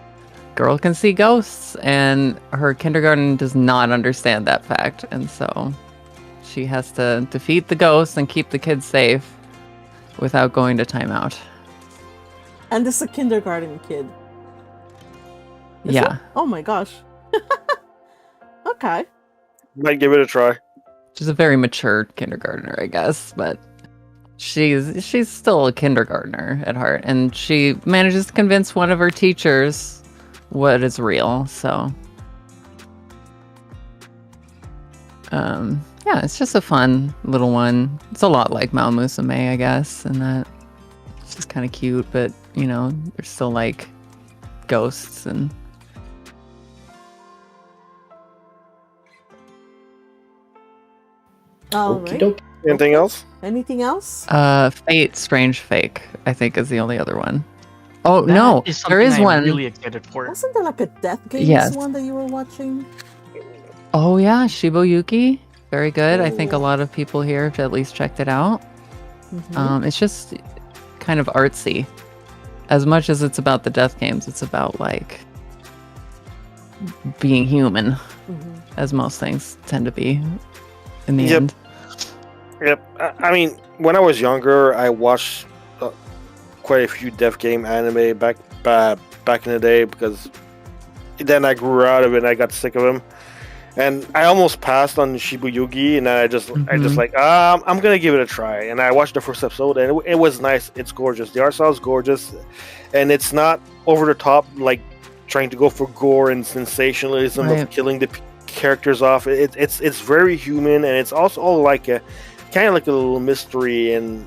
[SPEAKER 5] girl can see ghosts and her kindergarten does not understand that fact. And so she has to defeat the ghosts and keep the kids safe without going to timeout.
[SPEAKER 1] And this is a kindergarten kid. Is
[SPEAKER 5] yeah.
[SPEAKER 1] it? Oh my gosh. Okay.
[SPEAKER 6] Might give it a try.
[SPEAKER 5] She's a very mature kindergartner, I guess, but she's still a kindergartner at heart, and she manages to convince one of her teachers what is real. So, yeah, it's just a fun little one. It's a lot like Mao Musume, I guess, and that it's just kind of cute, but they're still like ghosts and.
[SPEAKER 1] All right.
[SPEAKER 6] Anything else?
[SPEAKER 1] Anything else?
[SPEAKER 5] Fate Strange Fake, I think, is the only other one. Oh, no, there is one.
[SPEAKER 8] I'm really excited for.
[SPEAKER 1] Wasn't there like a Death Games one that you were watching?
[SPEAKER 5] Oh, yeah, Shiboyuki. Very good. I think a lot of people here have at least checked it out. It's just kind of artsy. As much as it's about the Death Games, it's about, like, being human, as most things tend to be in the end.
[SPEAKER 6] Yep. I mean, when I was younger, I watched quite a few Death Game anime back in the day because then I grew out of it and I got sick of them. And I almost passed on Shibuyugi, and I just like, I'm gonna give it a try. And I watched the first episode, and it was nice. It's gorgeous. The art style is gorgeous, and it's not over the top, like trying to go for gore and sensationalism of killing the characters off. It's very human, and it's also all like a kind of like a little mystery and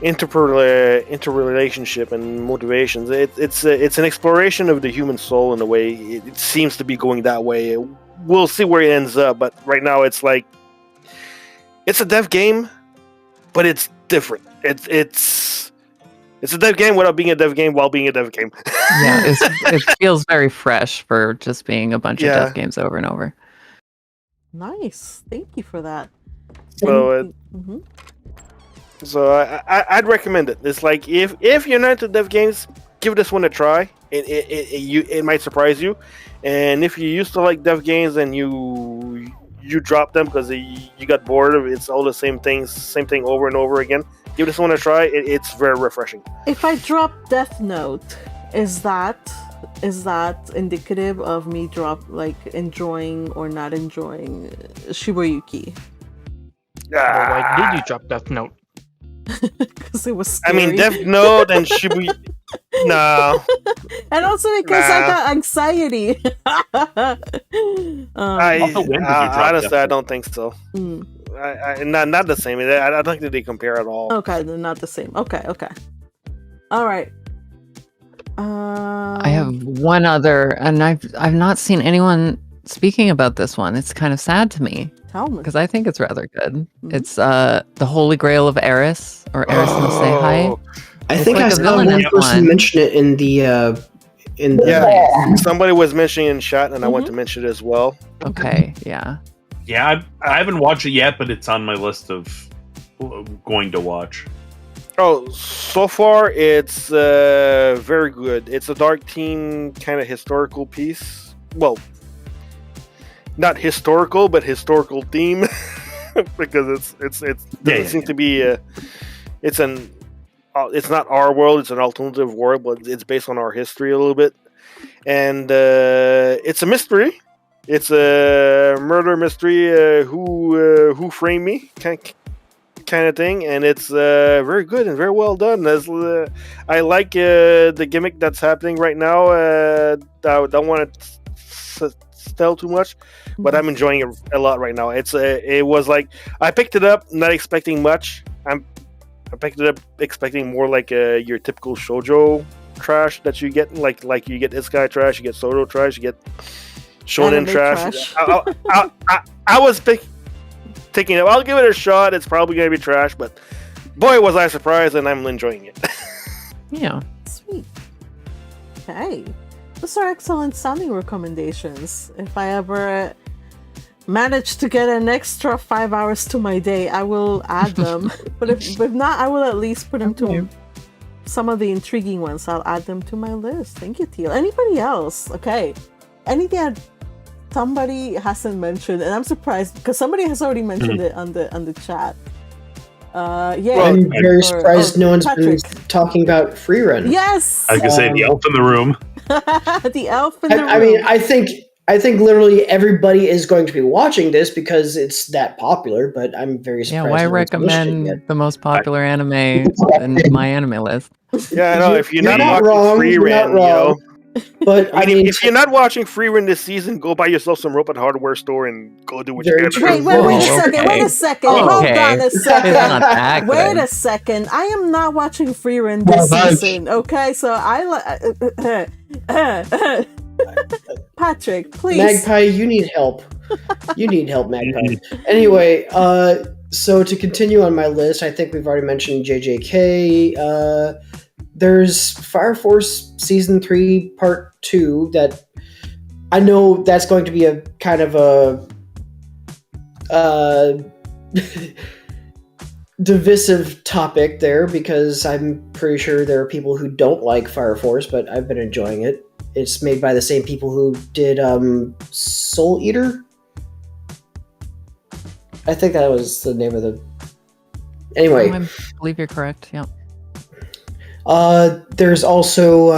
[SPEAKER 6] interrelationship and motivations. It's an exploration of the human soul in a way. It seems to be going that way. We'll see where it ends up, but right now it's like it's a dev game, but it's different. It's a dev game without being a dev game while being a dev game.
[SPEAKER 5] Yeah, it feels very fresh for just being a bunch of dev games over and over.
[SPEAKER 1] Nice, thank you for that.
[SPEAKER 6] So I'd recommend it. It's like if you're not into dev games, give this one a try. It might surprise you. And if you used to like dev games and you drop them because you got bored of it, it's all the same thing over and over again, give this one a try. It's very refreshing.
[SPEAKER 1] If I drop Death Note, is that indicative of me enjoying or not enjoying Shibuyuki?
[SPEAKER 8] Why did you drop Death Note?
[SPEAKER 1] Because it was scary.
[SPEAKER 6] I mean, Death Note and Shibuya. No.
[SPEAKER 1] And also because I got anxiety.
[SPEAKER 6] Honestly, I don't think so. Not the same. I don't think that they compare at all.
[SPEAKER 1] Okay, they're not the same. Okay. All right.
[SPEAKER 5] I have one other, and I've not seen anyone speaking about this one. It's kind of sad to me.
[SPEAKER 1] Tell me.
[SPEAKER 5] Because I think it's rather good. It's the Holy Grail of Eris, or Eris no Seihai.
[SPEAKER 2] I think I saw one person mention it in the
[SPEAKER 6] somebody was mentioning in chat, and I want to mention it as well.
[SPEAKER 5] Okay, yeah.
[SPEAKER 3] Yeah, I haven't watched it yet, but it's on my list of going to watch.
[SPEAKER 6] Oh, so far it's very good. It's a dark teen kind of historical piece. Well, not historical, but historical theme, because it doesn't seem to be. It's an it's not our world; it's an alternative world, but it's based on our history a little bit. And it's a mystery. It's a murder mystery. Who framed me? Kind of thing, and it's very good and very well done. I like the gimmick that's happening right now. I don't want to tell too much, but I'm enjoying it a lot right now. It was like I picked it up not expecting much. I picked it up expecting more like your typical shoujo trash that you get, like you get Isekai trash, you get shoujo trash, you get shonen trash. I was taking it. I'll give it a shot. It's probably going to be trash, but boy, was I surprised, and I'm enjoying it.
[SPEAKER 5] Yeah.
[SPEAKER 1] Sweet. Okay. Those are excellent sounding recommendations. If I ever manage to get an extra 5 hours to my day, I will add them. but if not, I will at least put them to some of the intriguing ones. I'll add them to my list. Thank you, Teal. Anybody else? Okay. Anything that somebody hasn't mentioned, and I'm surprised because somebody has already mentioned it on the chat. Yeah,
[SPEAKER 2] I'm very surprised no one's been talking about Freerun.
[SPEAKER 1] Yes,
[SPEAKER 3] I was gonna say the elf in the room.
[SPEAKER 1] The elf in the room.
[SPEAKER 2] I mean, I think literally everybody is going to be watching this because it's that popular. But I'm very surprised.
[SPEAKER 5] Yeah, why
[SPEAKER 2] no one's watched it
[SPEAKER 5] recommend
[SPEAKER 2] yet.
[SPEAKER 5] the most popular anime in my anime list?
[SPEAKER 6] Yeah, I know. If you're
[SPEAKER 2] You're
[SPEAKER 6] not
[SPEAKER 2] not wrong,
[SPEAKER 6] watching
[SPEAKER 2] you're not
[SPEAKER 6] Freerun, you know.
[SPEAKER 2] wrong. But
[SPEAKER 6] I mean, if you're not watching Freerun this season, go buy yourself some rope at hardware store and go do what you
[SPEAKER 2] Very
[SPEAKER 6] gotta
[SPEAKER 2] true.
[SPEAKER 6] do.
[SPEAKER 1] Wait a
[SPEAKER 5] Oh,
[SPEAKER 1] second.
[SPEAKER 5] okay.
[SPEAKER 1] Wait a second.
[SPEAKER 5] Okay.
[SPEAKER 1] Hold on a
[SPEAKER 5] It's
[SPEAKER 1] second.
[SPEAKER 5] not that
[SPEAKER 1] Wait
[SPEAKER 5] good.
[SPEAKER 1] a second. I am not watching Freerun this season. Okay, so Patrick, please.
[SPEAKER 2] Magpie, you need help. You need help, Magpie. Anyway, so to continue on my list, I think we've already mentioned JJK. There's Fire Force Season 3 Part 2 that I know that's going to be a kind of a divisive topic there because I'm pretty sure there are people who don't like Fire Force, but I've been enjoying it. It's made by the same people who did Soul Eater. I think that was the name of the... Anyway.
[SPEAKER 5] I believe you're correct, yeah.
[SPEAKER 2] There's also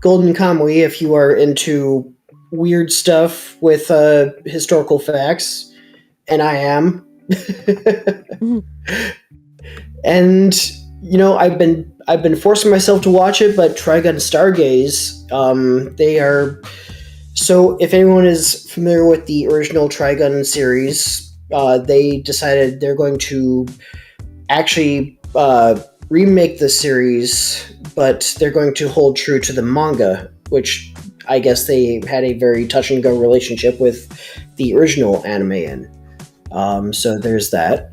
[SPEAKER 2] Golden Kamuy if you are into weird stuff with historical facts, and I am. And you know, I've been forcing myself to watch it, but Trigun Stargaze, they are... So if anyone is familiar with the original Trigun series, they decided they're going to actually remake the series, but they're going to hold true to the manga, which I guess they had a very touch and go relationship with the original anime in. So there's that.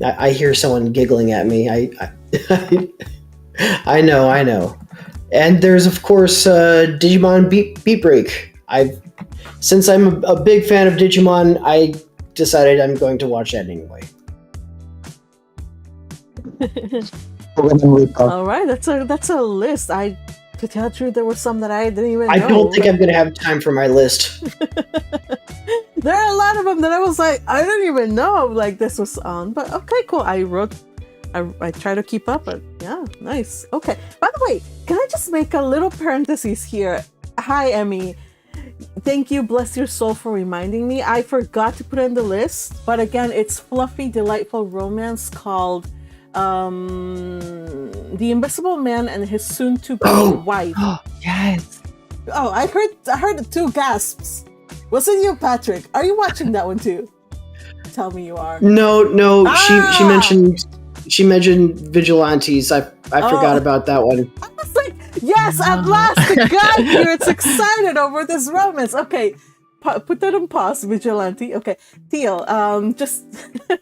[SPEAKER 2] I hear someone giggling at me. I know. And there's of course Digimon Beat Break. Since I'm a big fan of Digimon, I decided I'm going to watch that anyway.
[SPEAKER 1] All right, that's a list. To tell the truth, there were some that I didn't even know.
[SPEAKER 2] I don't think I'm going to have time for my list.
[SPEAKER 1] There are a lot of them that I was like, I didn't even know like this was on. But okay, cool. I try to keep up, but yeah, nice. Okay. By the way, can I just make a little parenthesis here? Hi, Emmy. Thank you, bless your soul, for reminding me. I forgot to put it in the list, but again, it's fluffy, delightful romance called The Invisible Man and His Soon-to-Be Wife.
[SPEAKER 5] Yes.
[SPEAKER 1] Oh, I heard 2 gasps. Was it you, Patrick? Are you watching that one too? Tell me you are.
[SPEAKER 2] No. She mentioned Vigilantes. I forgot about that one.
[SPEAKER 1] I was like, yes, at last the guy here is excited over this romance. Okay, put that on pause, Vigilante. Okay, Teal, just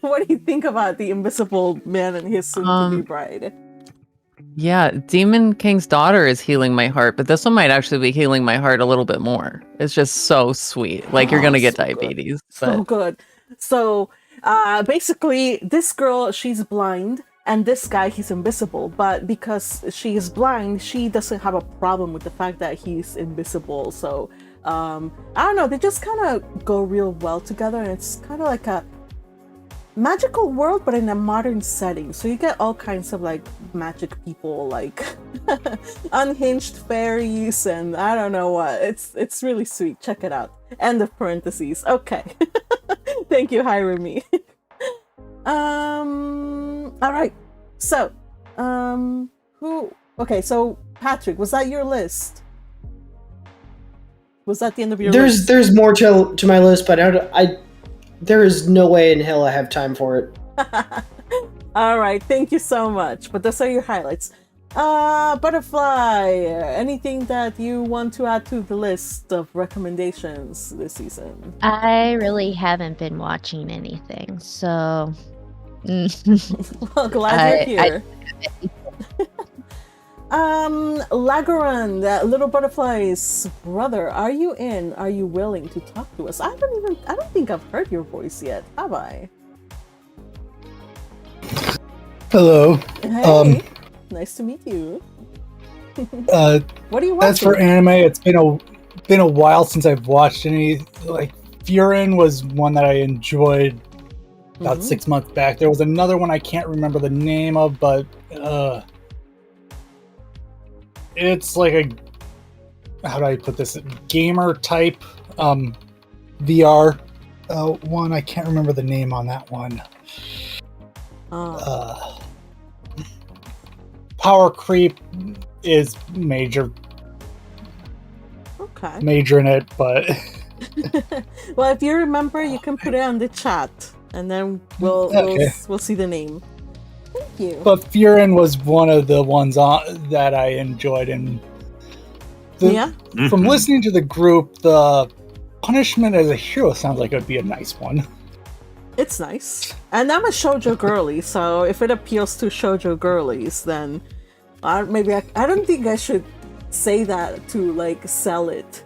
[SPEAKER 1] what do you think about The Invisible Man and His Soon-to-Be Bride?
[SPEAKER 5] Yeah, Demon King's Daughter is healing my heart, but this one might actually be healing my heart a little bit more. It's just so sweet. Like, you're gonna get
[SPEAKER 1] so
[SPEAKER 5] diabetes.
[SPEAKER 1] Good. So good. So, basically, this girl, she's blind, and this guy, he's invisible. But because she is blind, she doesn't have a problem with the fact that he's invisible. So, I don't know, they just kind of go real well together, and it's kind of like magical world, but in a modern setting. So you get all kinds of like magic people, like unhinged fairies, and I don't know what. It's really sweet. Check it out. End of parentheses. Okay. Thank you, Hirumi. All right. So, who? Okay, so Patrick, was that your list? Was that the end of your list?
[SPEAKER 2] There's more to my list, but there is no way in hell I have time for it.
[SPEAKER 1] All right, thank you so much. But those are your highlights. Butterfly, anything that you want to add to the list of recommendations this season?
[SPEAKER 4] I really haven't been watching anything, so.
[SPEAKER 1] Well, glad you're here. Lagaran, that little butterfly's brother, are you in? Are you willing to talk to us? I don't think I've heard your voice yet, have I?
[SPEAKER 10] Hello.
[SPEAKER 1] Hey, nice to meet you. What do you watch?
[SPEAKER 10] As for anime, it's been a while since I've watched any. Like Furin was one that I enjoyed about 6 months back. There was another one I can't remember the name of, but it's like a, how do I put this, gamer type VR one. I can't remember the name on that one. Power creep is major in it, but
[SPEAKER 1] well, if you remember, you can put it on the chat, and then we'll see the name. Thank you.
[SPEAKER 10] But Furin was one of the ones that I enjoyed, and from listening to the group, the punishment as a hero sounds like it would be a nice one.
[SPEAKER 1] It's nice. And I'm a shoujo girly, so if it appeals to shoujo girlies, then maybe I don't think I should say that to like sell it.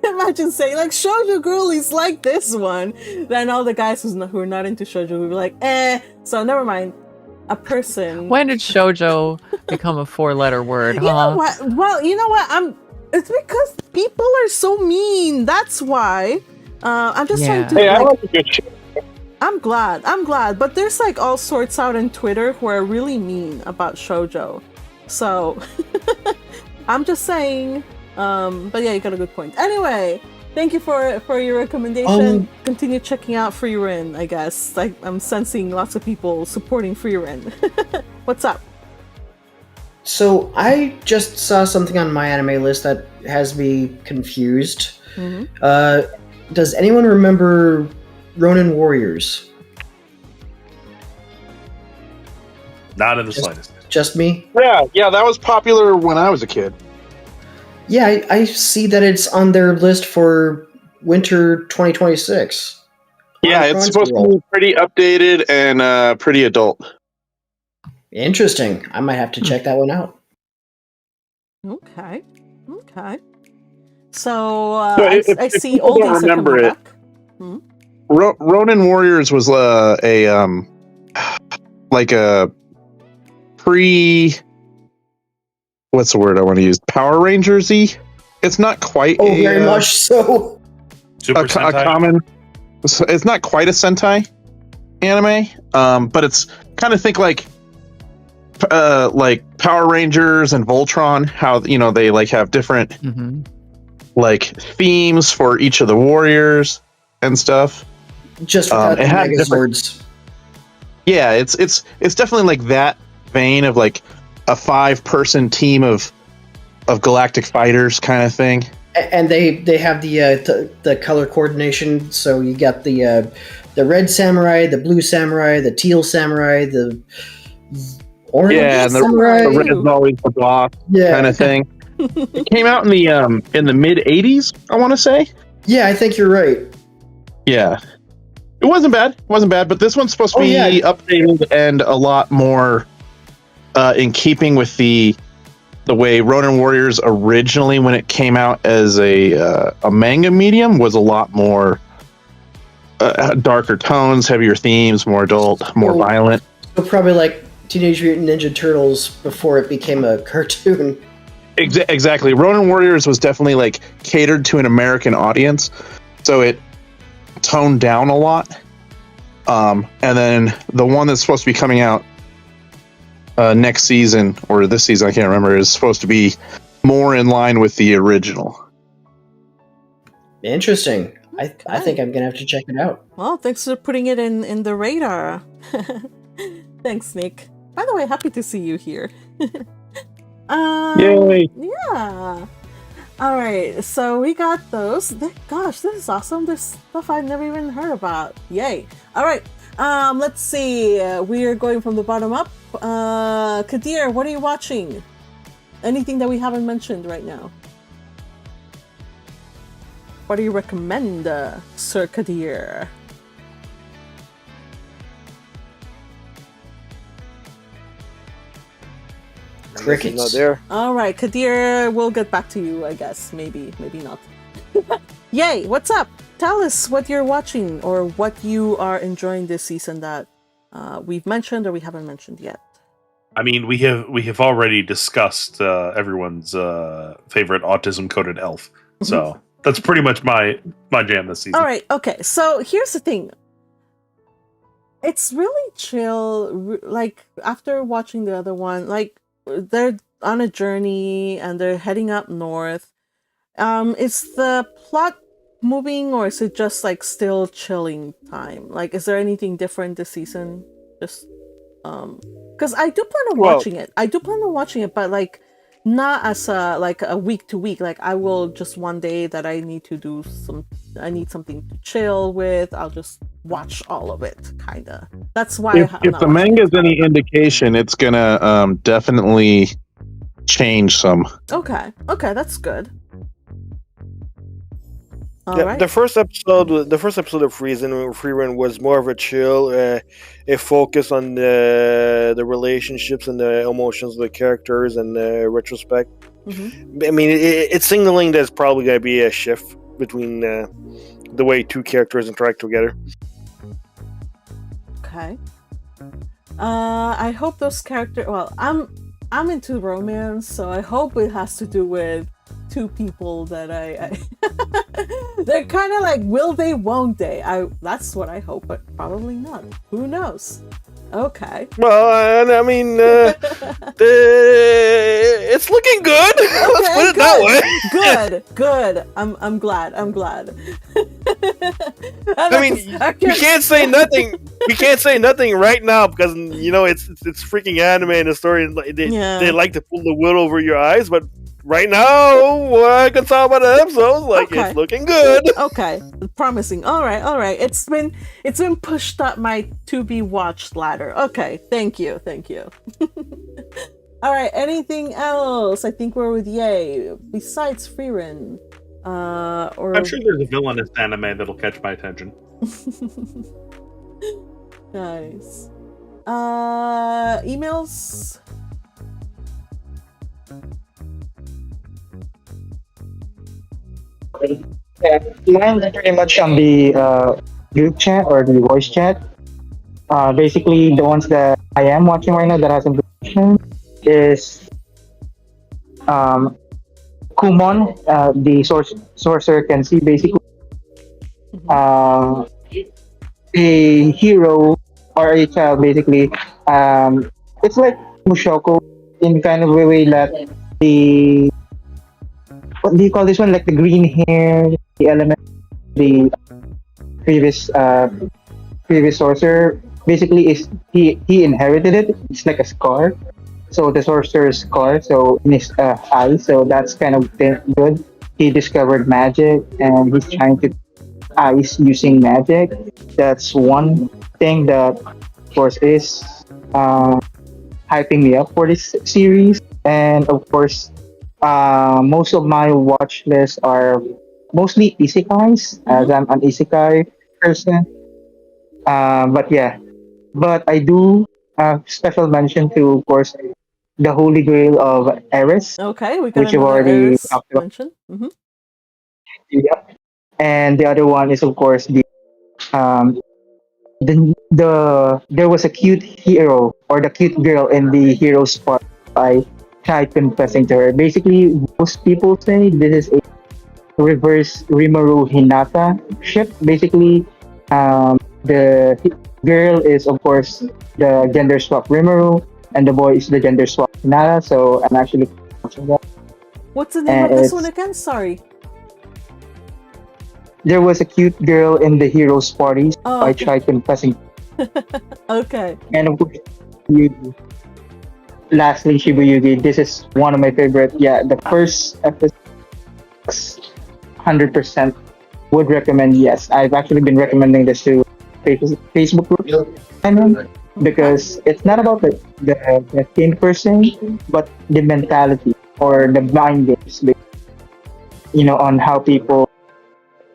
[SPEAKER 1] Imagine saying like shoujo girlies like this one, then all the guys who are not into shoujo will be like, so never mind. A person.
[SPEAKER 5] When did shoujo become a 4-letter word?
[SPEAKER 1] You know what? Well, you know what? It's because people are so mean. That's why. I'm just trying to.
[SPEAKER 6] Hey, I like a good show.
[SPEAKER 1] I'm glad. But there's like all sorts out on Twitter who are really mean about shoujo. So I'm just saying. But yeah, you got a good point. Anyway, thank you for your recommendation. Continue checking out Frieren, I guess. I'm sensing lots of people supporting Frieren. What's up?
[SPEAKER 2] So I just saw something on my anime list that has me confused. Does anyone remember Ronin Warriors?
[SPEAKER 3] Not in the slightest.
[SPEAKER 2] Just me?
[SPEAKER 9] Yeah, that was popular when I was a kid.
[SPEAKER 2] Yeah, I see that it's on their list for winter 2026.
[SPEAKER 9] Yeah, it's supposed to be pretty updated and pretty adult.
[SPEAKER 2] Interesting. I might have to check that one out.
[SPEAKER 1] Okay. So I see oldies
[SPEAKER 9] remember it. Ronin Warriors was a pre. What's the word I want to use? Power Rangers-y. It's not quite.
[SPEAKER 2] Very much so.
[SPEAKER 3] Super
[SPEAKER 9] a common. It's not quite a Sentai anime, but it's kind of think like Power Rangers and Voltron. How they like have different like themes for each of the warriors and stuff.
[SPEAKER 2] Just without the Megazords.
[SPEAKER 9] Yeah, it's definitely like that vein of like a 5-person team of galactic fighters kind of thing.
[SPEAKER 2] And they have the color coordination. So you got the red samurai, the blue samurai, the teal samurai, the orange samurai.
[SPEAKER 9] The red is always the boss kind of thing. It came out in the mid '80s, I want to say.
[SPEAKER 2] Yeah, I think you're right.
[SPEAKER 9] Yeah, it wasn't bad. But this one's supposed to be updated and a lot more in keeping with the way Ronin Warriors originally, when it came out as a manga medium, was a lot more darker tones, heavier themes, more adult, more violent.
[SPEAKER 2] So probably like Teenage Mutant Ninja Turtles before it became a cartoon.
[SPEAKER 9] Exactly. Ronin Warriors was definitely like catered to an American audience, so it toned down a lot. And then the one that's supposed to be coming out next season or this season, I can't remember, is supposed to be more in line with the original.
[SPEAKER 2] Interesting. I think I'm gonna have to check it out.
[SPEAKER 1] Well, thanks for putting it in the radar. Thanks, Nick. By the way, happy to see you here.
[SPEAKER 9] Yay!
[SPEAKER 1] Yeah. All right, so we got those. Gosh, this is awesome. There's stuff I've never even heard about. Yay! All right, let's see. We are going from the bottom up. Kadir, what are you watching? Anything that we haven't mentioned right now? What do you recommend, Sir Kadir?
[SPEAKER 2] Crickets.
[SPEAKER 6] Not there.
[SPEAKER 1] All right, Kadir, we'll get back to you, I guess. Maybe not. Yay, what's up? Tell us what you're watching or what you are enjoying this season that we've mentioned or we haven't mentioned yet.
[SPEAKER 3] I mean, we have already discussed everyone's favorite autism-coded elf, so that's pretty much my jam this season.
[SPEAKER 1] All right, okay. So here's the thing. It's really chill. Like after watching the other one, like they're on a journey and they're heading up north. Is the plot moving or is it just like still chilling time? Like, is there anything different this season? Just because I do plan on watching it. I do plan on watching it, but like not as a week to week. Like I will just one day that I need something to chill with. I'll just watch all of it, kinda. That's why
[SPEAKER 9] If the manga is any indication, it's gonna definitely change some.
[SPEAKER 1] Okay, that's good. All
[SPEAKER 6] Yeah,
[SPEAKER 1] right.
[SPEAKER 6] the first episode of Freerun was more of a chill. It focused on the relationships and the emotions of the characters and the retrospect. I mean, it's signaling there's probably going to be a shift between the way two characters interact together.
[SPEAKER 1] Okay. I hope those characters. Well, I'm into romance, so I hope it has to do with two people that I they're kind of like will they, won't they? That's what I hope, but probably not. Who knows? Okay.
[SPEAKER 6] Well, I mean, it's looking good. Let's put it that way.
[SPEAKER 1] Good. I'm glad.
[SPEAKER 6] I mean, we can't say nothing. We can't say nothing right now because it's freaking anime and the story. They like to pull the wool over your eyes, but right now, what I can tell about the episodes, it's looking good.
[SPEAKER 1] Okay, promising. All right. It's been pushed up my to be watched ladder. Okay, thank you. All right, anything else? I think we're with Yay. Besides Freerun, or
[SPEAKER 3] I'm sure there's a villainous anime that'll catch my attention.
[SPEAKER 1] Nice. Emails.
[SPEAKER 7] Yeah, mine is pretty much on the group chat or the voice chat. Basically, the ones that I am watching right now that hasn't been mentioned is Kumon, the sorcerer can see basically a hero or a child basically. It's like Mushoko in kind of a way that the what do you call this one? Like the green hair, the element, the previous sorcerer basically is he inherited it. It's like a scar. So the sorcerer's scar, so in his eye. So that's kind of good. He discovered magic and he's trying to eyes using magic. That's one thing that, of course, is hyping me up for this series. And of course, most of my watch lists are mostly isekais, as I'm an isekai person. But I do special mention to, of course, the Holy Grail of Eris.
[SPEAKER 1] Okay, we got
[SPEAKER 7] which you've
[SPEAKER 1] another
[SPEAKER 7] already
[SPEAKER 1] Eris
[SPEAKER 7] talked about.
[SPEAKER 1] mention.
[SPEAKER 7] Yep. And the other one is, of course, there was a cute hero or the cute girl in the hero spot. I tried confessing to her. Basically, most people say this is a reverse Rimuru Hinata ship. Basically, The girl is, of course, the gender swap Rimuru, and the boy is the gender swap Nara. So I'm actually watching that.
[SPEAKER 1] What's the name of this one again? Sorry.
[SPEAKER 7] There was a cute girl in the heroes' parties.
[SPEAKER 1] Oh,
[SPEAKER 7] I
[SPEAKER 1] okay.
[SPEAKER 7] tried confessing.
[SPEAKER 1] Okay.
[SPEAKER 7] And of course, Yugi. Lastly, Shibu Yugi. This is one of my favorite. Yeah, the first episode, 100% would recommend. Yes, I've actually been recommending this to Facebook group. I mean, because it's not about the game person, but the mentality or the mind games. On how people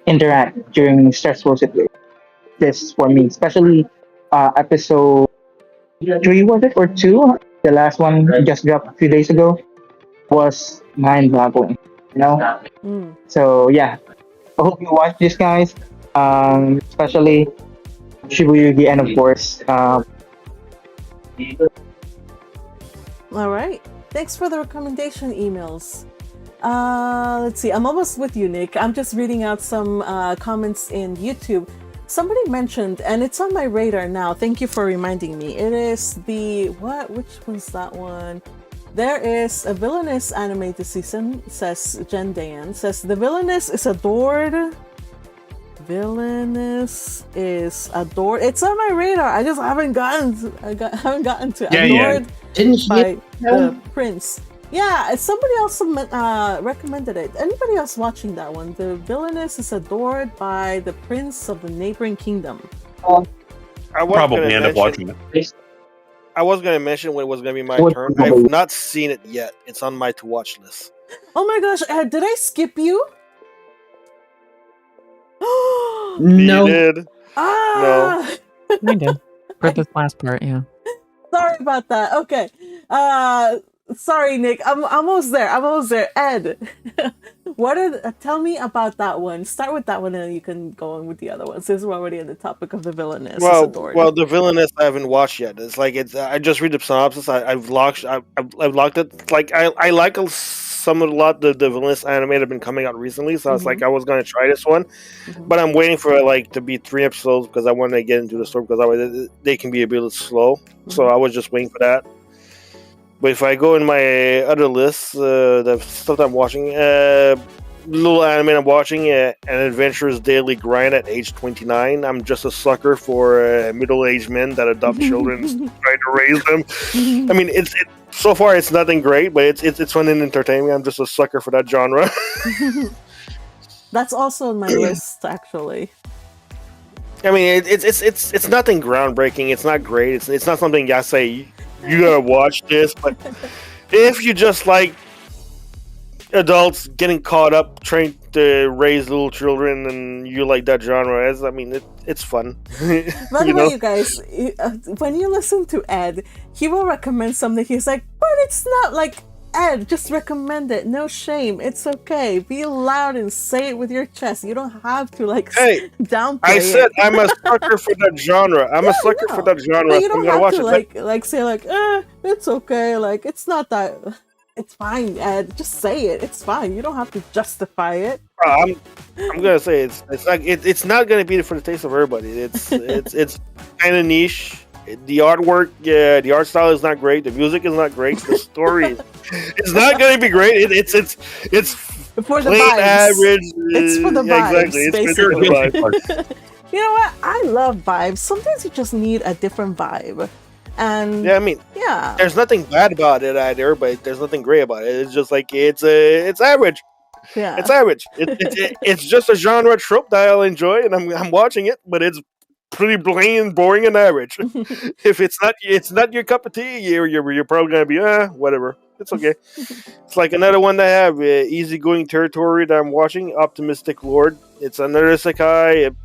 [SPEAKER 7] interact during stressful situations. This for me, especially episode 3 was it or 2? The last one just dropped a few days ago was mind-boggling. So yeah, I hope you watch this, guys. Especially Shibuyugi and of course.
[SPEAKER 1] All right. Thanks for the recommendation emails. Let's see. I'm almost with you, Nick. I'm just reading out some comments in YouTube. Somebody mentioned, and it's on my radar now. Thank you for reminding me. It is the Which one's that one? There is a villainous anime this season, says Jen Dayan. Says the villainess is adored. Villainous is adored. It's on my radar. I just haven't gotten to adored by the prince. Yeah, somebody else recommended it. Anybody else watching that one? The villainess is adored by the prince of the neighboring kingdom.
[SPEAKER 6] I
[SPEAKER 3] probably end up watching it.
[SPEAKER 6] I was going to mention when it was going to be my turn. I've not seen it yet. It's on my to-watch list.
[SPEAKER 1] Oh my gosh, did I skip you?
[SPEAKER 2] No.
[SPEAKER 6] You did.
[SPEAKER 1] No.
[SPEAKER 5] I did. For this last part, yeah.
[SPEAKER 1] Sorry about that. Okay. Sorry, Nick. I'm almost there. Ed, tell me about that one. Start with that one, and then you can go on with the other ones. Since we're already on the topic of the villainess.
[SPEAKER 6] Well, the villainess I haven't watched yet. It's like I just read the synopsis. I've locked it. Like I like some of the villainous anime that have been coming out recently. So it's like I was going to try this one, but I'm waiting for it to be 3 episodes because I want to get into the story because they can be a bit slow. So I was just waiting for that. But if I go in my other list, the stuff I'm watching, little anime I'm watching, An Adventurer's Daily Grind at age 29. I'm just a sucker for middle-aged men that adopt children and try to raise them. I mean, so far it's nothing great, but it's fun and entertaining. I'm just a sucker for that genre.
[SPEAKER 1] That's also on my list, actually.
[SPEAKER 6] I mean, it's nothing groundbreaking. It's not great. It's not something I say you gotta watch this. But if you just like adults getting caught up trying to raise little children and you like that genre, it's fun.
[SPEAKER 1] By the way, you guys, when you listen to Ed, he will recommend something. He's like, but it's not like Ed, just recommend it. No shame. It's okay. Be loud and say it with your chest. You don't have to downplay
[SPEAKER 6] I said
[SPEAKER 1] it.
[SPEAKER 6] I'm a sucker for that genre. I'm a sucker for that genre.
[SPEAKER 1] But you don't have to
[SPEAKER 6] say
[SPEAKER 1] it's okay. It's not that. It's fine, Ed. Just say it. It's fine. You don't have to justify it.
[SPEAKER 6] I'm gonna say it's not gonna be for the taste of everybody. It's kind of niche. The artwork, the art style is not great. The music is not great. The story, it's not going to be great. It's
[SPEAKER 1] for the
[SPEAKER 6] plain
[SPEAKER 1] vibes.
[SPEAKER 6] Average.
[SPEAKER 1] It's for the vibes.
[SPEAKER 6] Exactly.
[SPEAKER 1] It's
[SPEAKER 6] for the vibes.
[SPEAKER 1] You know what? I love vibes. Sometimes you just need a different vibe. And
[SPEAKER 6] yeah, there's nothing bad about it either, but there's nothing great about it. It's just it's average.
[SPEAKER 1] Yeah,
[SPEAKER 6] it's average. It's just a genre trope that I'll enjoy, and I'm watching it, but it's pretty plain, boring, and average. If it's not your cup of tea, you're probably gonna be whatever. It's okay. It's like another one that I have easygoing territory that I'm watching. Optimistic Lord. It's another Isekai.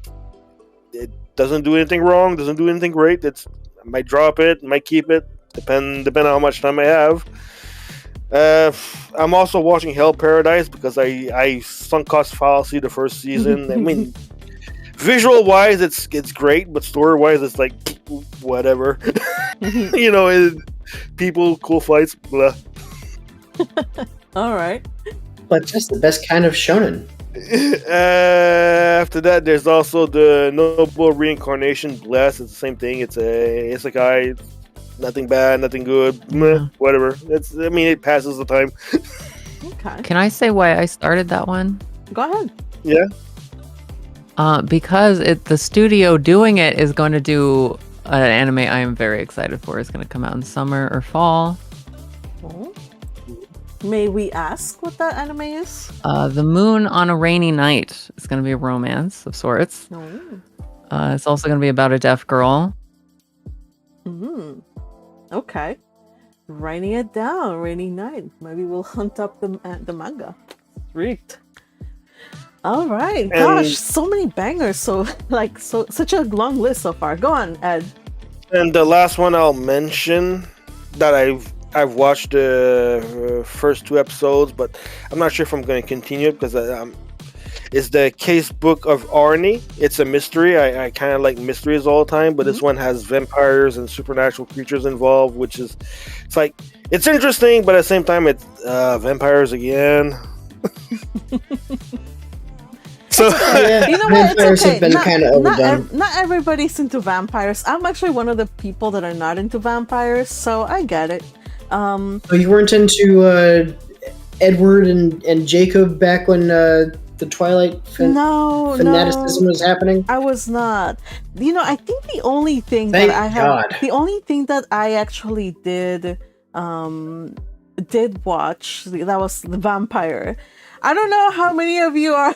[SPEAKER 6] It doesn't do anything wrong. Doesn't do anything great. I might drop it. Might keep it. Depending on how much time I have. I'm also watching Hell Paradise because I sunk cost fallacy the first season. I mean. Visual wise, it's great, but story wise, it's like whatever. People, cool fights, blah.
[SPEAKER 1] All right.
[SPEAKER 2] But just the best kind of shonen.
[SPEAKER 6] After that, there's also the Noble Reincarnation Bless. It's the same thing. It's a Isekai. Nothing bad, nothing good. Meh, whatever. It passes the time.
[SPEAKER 1] Okay.
[SPEAKER 5] Can I say why I started that one?
[SPEAKER 1] Go ahead.
[SPEAKER 6] Yeah.
[SPEAKER 5] Because the studio doing it is going to do an anime I am very excited for. It's going to come out in summer or fall.
[SPEAKER 1] Oh. May we ask what that anime is?
[SPEAKER 5] The Moon on a Rainy Night. It's going to be a romance of sorts. It's also going to be about a deaf girl.
[SPEAKER 1] Okay. Writing it down. Rainy night. Maybe we'll hunt up the manga. Freaked. All right. Gosh, so many bangers. Such a long list so far. Go on, Ed.
[SPEAKER 6] And the last one I'll mention that I've watched the first 2 episodes, but I'm not sure if I'm going to continue it because it's the Case Book of Arnie. It's a mystery. I kind of like mysteries all the time, but this one has vampires and supernatural creatures involved, which is it's interesting, but at the same time it's vampires again. So
[SPEAKER 2] Yeah,
[SPEAKER 1] You know what?
[SPEAKER 2] vampires
[SPEAKER 1] It's okay.
[SPEAKER 2] have been kind of overdone.
[SPEAKER 1] Not everybody's into vampires. I'm actually one of the people that are not into vampires, so I get it.
[SPEAKER 2] So you weren't into Edward and Jacob back when the Twilight fanaticism was happening?
[SPEAKER 1] I was not. I think the only thing
[SPEAKER 2] Thank
[SPEAKER 1] that I have,
[SPEAKER 2] God.
[SPEAKER 1] the only thing that I actually did watch that was the vampire. I don't know how many of you are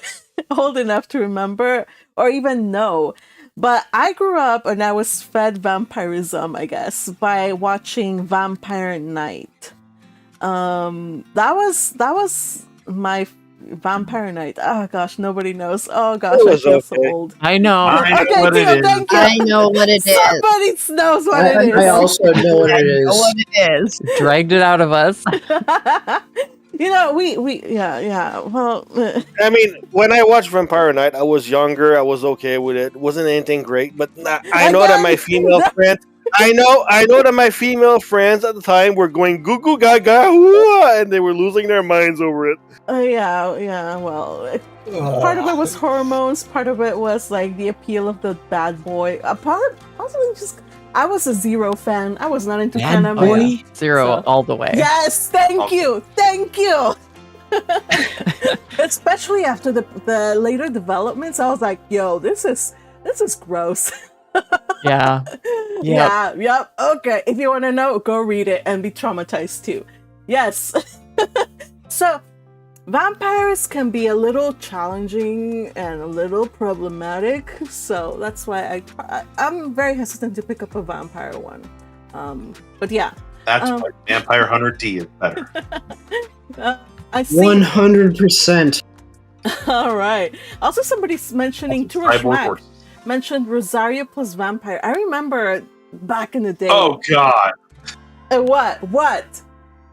[SPEAKER 1] old enough to remember or even know, but I grew up and I was fed vampirism, I guess, by watching Vampire Night. That was my Vampire Night. Oh gosh, nobody knows. Oh gosh, I feel so old.
[SPEAKER 5] I know.
[SPEAKER 3] I know
[SPEAKER 1] Okay,
[SPEAKER 3] what it
[SPEAKER 1] Theo,
[SPEAKER 3] is.
[SPEAKER 1] thank you.
[SPEAKER 4] I know what it is.
[SPEAKER 1] Somebody knows what it is.
[SPEAKER 2] I also know what it
[SPEAKER 4] I know
[SPEAKER 2] is.
[SPEAKER 4] what it is.
[SPEAKER 5] Dragged it out of us.
[SPEAKER 1] Well,
[SPEAKER 6] when I watched Vampire Night, I was younger. I was okay with it. Wasn't anything great, but I know that my female friends. I know that my female friends at the time were going goo goo gaga, and they were losing their minds over it.
[SPEAKER 1] Well, part of it was hormones, part of it was like the appeal of the bad boy. Possibly just I was a Zero fan. I was not into anime.
[SPEAKER 5] Zero all the way.
[SPEAKER 1] Yes, thank you. Especially after the later developments, I was like, "Yo, this is gross."
[SPEAKER 5] Yeah.
[SPEAKER 1] Yep. Okay, if you want to know, go read it and be traumatized too. Yes. So, vampires can be a little challenging and a little problematic, so that's why I'm very hesitant to pick up a vampire one. But yeah.
[SPEAKER 3] That's why Vampire Hunter D is better.
[SPEAKER 1] I see.
[SPEAKER 2] 100%.
[SPEAKER 1] All right. Also, somebody's mentioning Turoshmak mentioned Rosario plus Vampire. I remember back in the day.
[SPEAKER 3] Oh God.
[SPEAKER 1] What?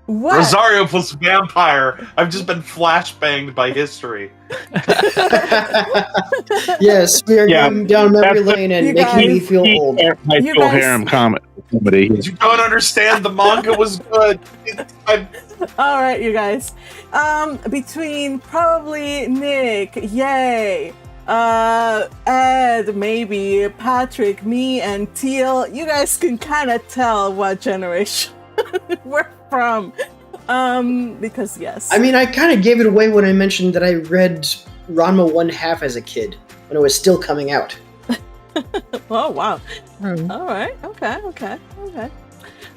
[SPEAKER 3] Rosario plus Vampire. I've just been flashbanged by history.
[SPEAKER 2] Yes, we are going down memory lane and making me feel old.
[SPEAKER 9] High school harem comedy.
[SPEAKER 3] You don't understand. The manga was good.
[SPEAKER 1] All right, you guys. Between probably Nick, yay, Ed, maybe Patrick, me, and Teal, you guys can kind of tell what generation we're from. Because yes.
[SPEAKER 2] I mean, I kind of gave it away when I mentioned that I read Ranma 1/2 as a kid when it was still coming out.
[SPEAKER 1] Oh wow. All right. Okay.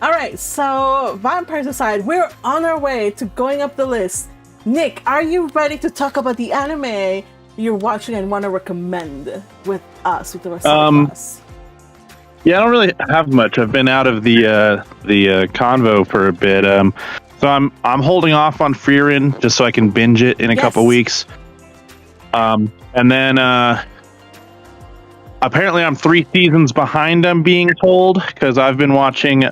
[SPEAKER 1] All right. So vampires aside, we're on our way to going up the list. Nick, are you ready to talk about the anime you're watching and want to recommend with us, with the rest of the class?
[SPEAKER 9] Yeah, I don't really have much. I've been out of the convo for a bit. So I'm holding off on Frieren just so I can binge it in a couple weeks. And then apparently I'm 3 seasons behind, I'm being told, because I've been watching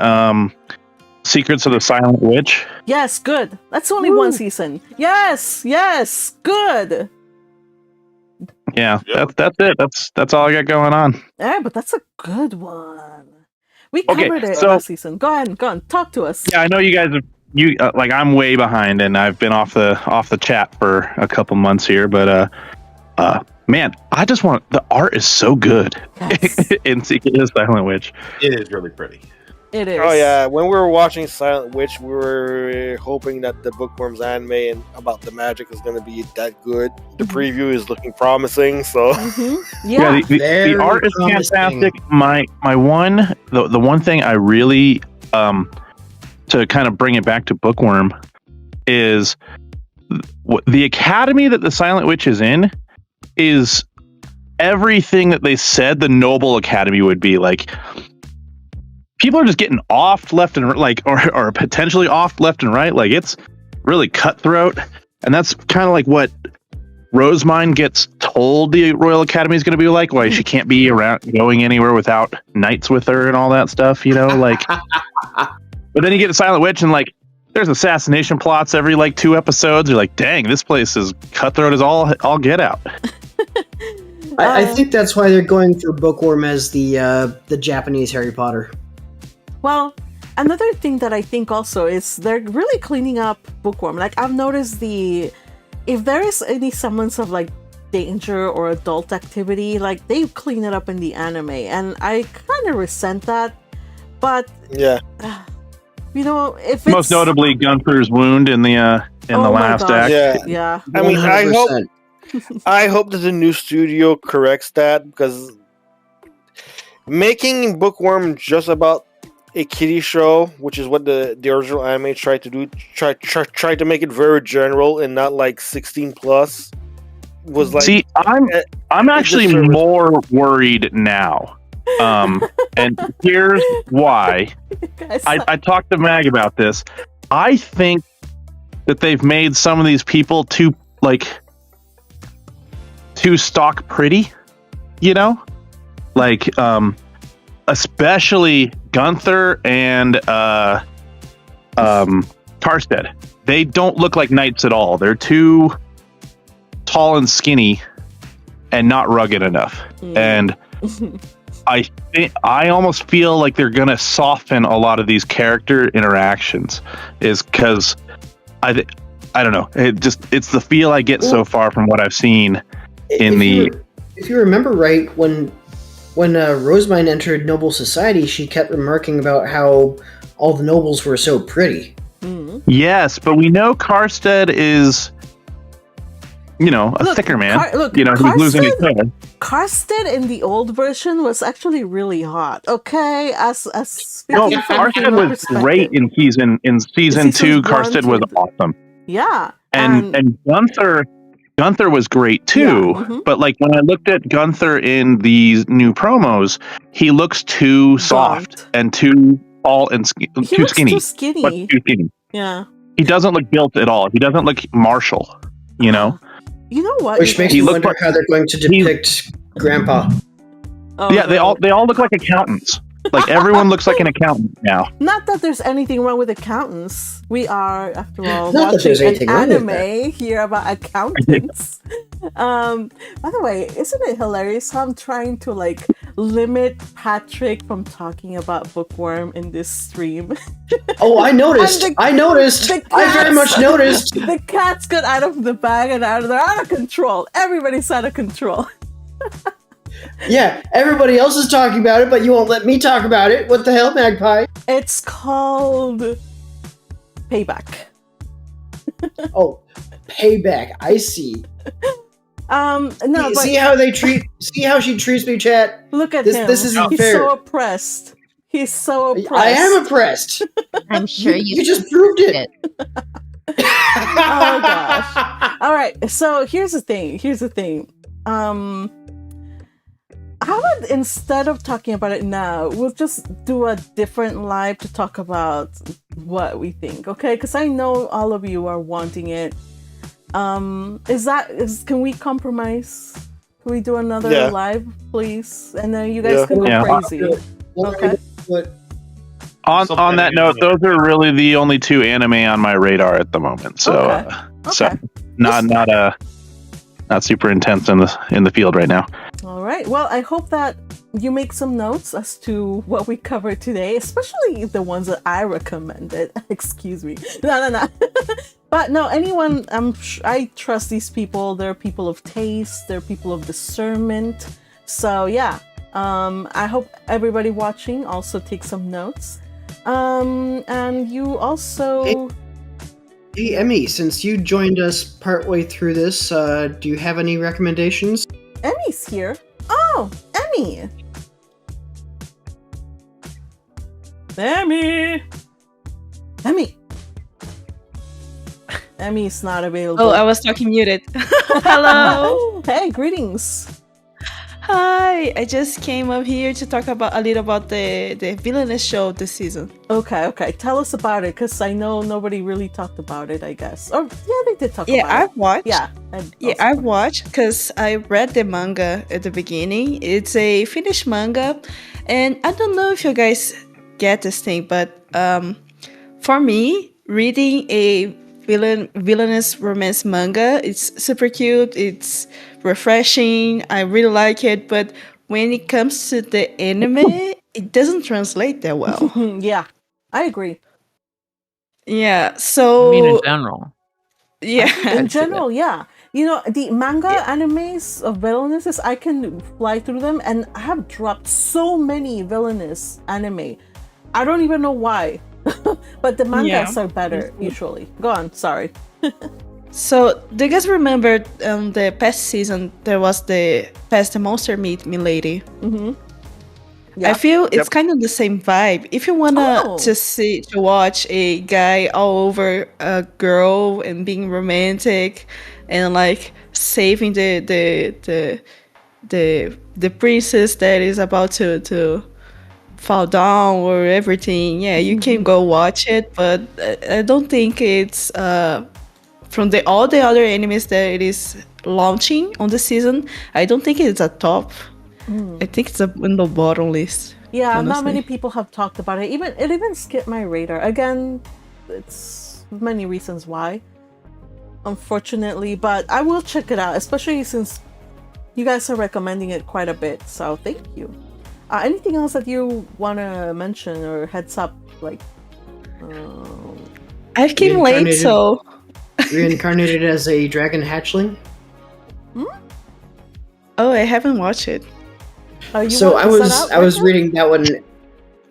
[SPEAKER 9] Secrets of the Silent Witch.
[SPEAKER 1] Yes, good. That's only one season. Yes, good.
[SPEAKER 9] Yeah, that's it. That's all I got going on.
[SPEAKER 1] Yeah, but that's a good one. We covered it last season. Go on. Talk to us.
[SPEAKER 9] Yeah, I know you guys have you like I'm way behind, and I've been off the chat for a couple months here. But man, I just want the art is so good in Secret of the Silent Witch.
[SPEAKER 3] It is really pretty.
[SPEAKER 1] It is.
[SPEAKER 6] Oh yeah, when we were watching Silent Witch, we were hoping that the Bookworms anime and about the magic is going to be that good. The preview is looking promising, so
[SPEAKER 1] Yeah.
[SPEAKER 9] The art is fantastic. My one the one thing I really to kind of bring it back to Bookworm is the academy that the Silent Witch is in is everything that they said the Noble Academy would be. Like, people are just getting offed left and like, or potentially offed left and right. Like, it's really cutthroat, and that's kind of like what Rosemine gets told the Royal Academy is going to be like. Why she can't be around going anywhere without knights with her and all that stuff. You know, like. But then you get to Silent Witch, and like, there's assassination plots every like 2 episodes. You're like, dang, this place is cutthroat as all get out.
[SPEAKER 2] I think that's why they're going through Bookworm as the Japanese Harry Potter.
[SPEAKER 1] Well, another thing that I think also is they're really cleaning up Bookworm. Like, I've noticed if there is any semblance of like danger or adult activity, like they clean it up in the anime, and I kind of resent that. But
[SPEAKER 6] yeah,
[SPEAKER 1] you know, if it's
[SPEAKER 9] Most notably Gunther's wound in the last act.
[SPEAKER 1] Yeah.
[SPEAKER 6] I mean,
[SPEAKER 2] 100%.
[SPEAKER 6] I hope that the new studio corrects that, because making Bookworm just about a kiddie show, which is what the original anime tried to do, tried to make it very general and not like 16 plus, was like.
[SPEAKER 9] See, I'm actually more worried now, and here's why. I talked to Mag about this. I think that they've made some of these people too stock pretty, you know, like especially Gunther and Karstead. They don't look like knights at all. They're too tall and skinny and not rugged enough. And I almost feel like they're gonna soften a lot of these character interactions, is because I don't know. It's the feel I get so far from what I've seen in
[SPEAKER 2] If you remember right, when Rosemine entered Noble Society, she kept remarking about how all the nobles were so pretty.
[SPEAKER 9] Yes, but we know Karstead is, you know, a thicker man. He's losing his head.
[SPEAKER 1] Karstead in the old version was actually really hot. Okay, as
[SPEAKER 9] No,
[SPEAKER 1] speaking from
[SPEAKER 9] Karstead
[SPEAKER 1] female
[SPEAKER 9] was
[SPEAKER 1] perspective.
[SPEAKER 9] great in season 2. Karstead was awesome.
[SPEAKER 1] Yeah,
[SPEAKER 9] and Gunther was great too, but like when I looked at Gunther in these new promos, he looks too soft and too tall and too skinny.
[SPEAKER 1] Too skinny.
[SPEAKER 9] But too skinny.
[SPEAKER 1] Yeah.
[SPEAKER 9] He doesn't look built at all. He doesn't look martial, you know?
[SPEAKER 1] You know what?
[SPEAKER 2] Which makes me wonder how they're going to depict Grandpa.
[SPEAKER 9] Yeah, they all look like accountants. Like, everyone looks like an accountant now.
[SPEAKER 1] Not that there's anything wrong with accountants. We are, after all,
[SPEAKER 2] Not that there's
[SPEAKER 1] watching an
[SPEAKER 2] anything wrong with
[SPEAKER 1] anime here about accountants. By the way, isn't it hilarious how I'm trying to like limit Patrick from talking about Bookworm in this stream?
[SPEAKER 2] Oh, I noticed. I very much noticed.
[SPEAKER 1] The cats got out of the bag and they're out of control. Everybody's out of control.
[SPEAKER 2] Yeah, everybody else is talking about it, but you won't let me talk about it. What the hell, Magpie?
[SPEAKER 1] It's called Payback.
[SPEAKER 2] Oh, Payback. I see.
[SPEAKER 1] No, but
[SPEAKER 2] see how she treats me, chat.
[SPEAKER 1] Look at
[SPEAKER 2] this.
[SPEAKER 1] him.
[SPEAKER 2] This isn't
[SPEAKER 1] He's
[SPEAKER 2] fair.
[SPEAKER 1] so oppressed. He's so oppressed.
[SPEAKER 2] I am oppressed.
[SPEAKER 4] I'm sure
[SPEAKER 2] you just proved it.
[SPEAKER 1] Oh gosh. All right. So here's the thing. How about instead of talking about it now, we'll just do a different live to talk about what we think, okay? Because I know all of you are wanting it. Can we compromise? Can we do another live, please? And then you guys can go crazy. Okay.
[SPEAKER 9] On that note, those are really the only 2 anime on my radar at the moment. So, so not super intense in the field right now.
[SPEAKER 1] All right. Well, I hope that you make some notes as to what we covered today, especially the ones that I recommended. Excuse me. No. But no, anyone, I trust these people. They're people of taste. They're people of discernment. So yeah, I hope everybody watching also takes some notes. And you also...
[SPEAKER 2] Hey, Emmy, since you joined us partway through this, do you have any recommendations?
[SPEAKER 1] Emmy's here. Oh, Emmy! Emmy! Emmy's not available.
[SPEAKER 11] Oh, I was talking muted. Hello.
[SPEAKER 1] Hey, greetings.
[SPEAKER 11] Hi. I just came up here to talk about a little about the villainous show this season.
[SPEAKER 1] Okay. Tell us about it, because I know nobody really talked about it, I guess. Or, yeah, they did talk about it.
[SPEAKER 11] Yeah, I've watched.
[SPEAKER 1] Yeah,
[SPEAKER 11] I've watched because I read the manga at the beginning. It's a finished manga. And I don't know if you guys get this thing, but for me, reading a villainous romance manga, it's super cute, it's refreshing, I really like it, but when it comes to the anime, it doesn't translate that well.
[SPEAKER 1] Yeah, I agree.
[SPEAKER 11] Yeah, so...
[SPEAKER 5] I mean, in general.
[SPEAKER 11] Yeah.
[SPEAKER 1] In general, yeah. You know, the manga animes of villainous, I can fly through them, and I have dropped so many villainous anime. I don't even know why. But the mangas are better, usually. Go on, sorry.
[SPEAKER 11] So, do you guys remember the past season, there was the Past Monster Meet Milady?
[SPEAKER 1] Mm-hmm.
[SPEAKER 11] Yeah. I feel it's kind of the same vibe. If you wanna to watch a guy all over a girl and being romantic and like saving the princess that is about to fall down or everything, yeah, you can go watch it. But I don't think it's from all the other animes that it is launching on the season. I don't think it's a top. I think it's in the bottom list.
[SPEAKER 1] Yeah,
[SPEAKER 11] honestly.
[SPEAKER 1] not many people have talked about it. It even skipped my radar. Again, it's many reasons why, unfortunately, but I will check it out, especially since you guys are recommending it quite a bit. So thank you. Anything else that you want to mention or heads up? Like,
[SPEAKER 11] I came late, so
[SPEAKER 2] reincarnated as a dragon hatchling.
[SPEAKER 11] Oh, I haven't watched it.
[SPEAKER 2] So I was reading that one.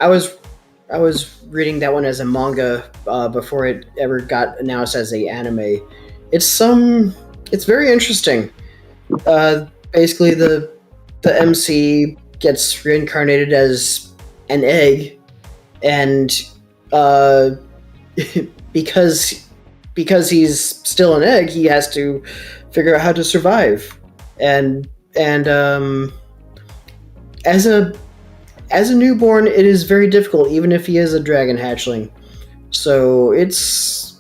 [SPEAKER 2] I was reading that one as a manga before it ever got announced as a anime. It's very interesting. Basically, the MC gets reincarnated as an egg, and because he's still an egg, he has to figure out how to survive, and as a newborn, it is very difficult, even if he is a dragon hatchling. So it's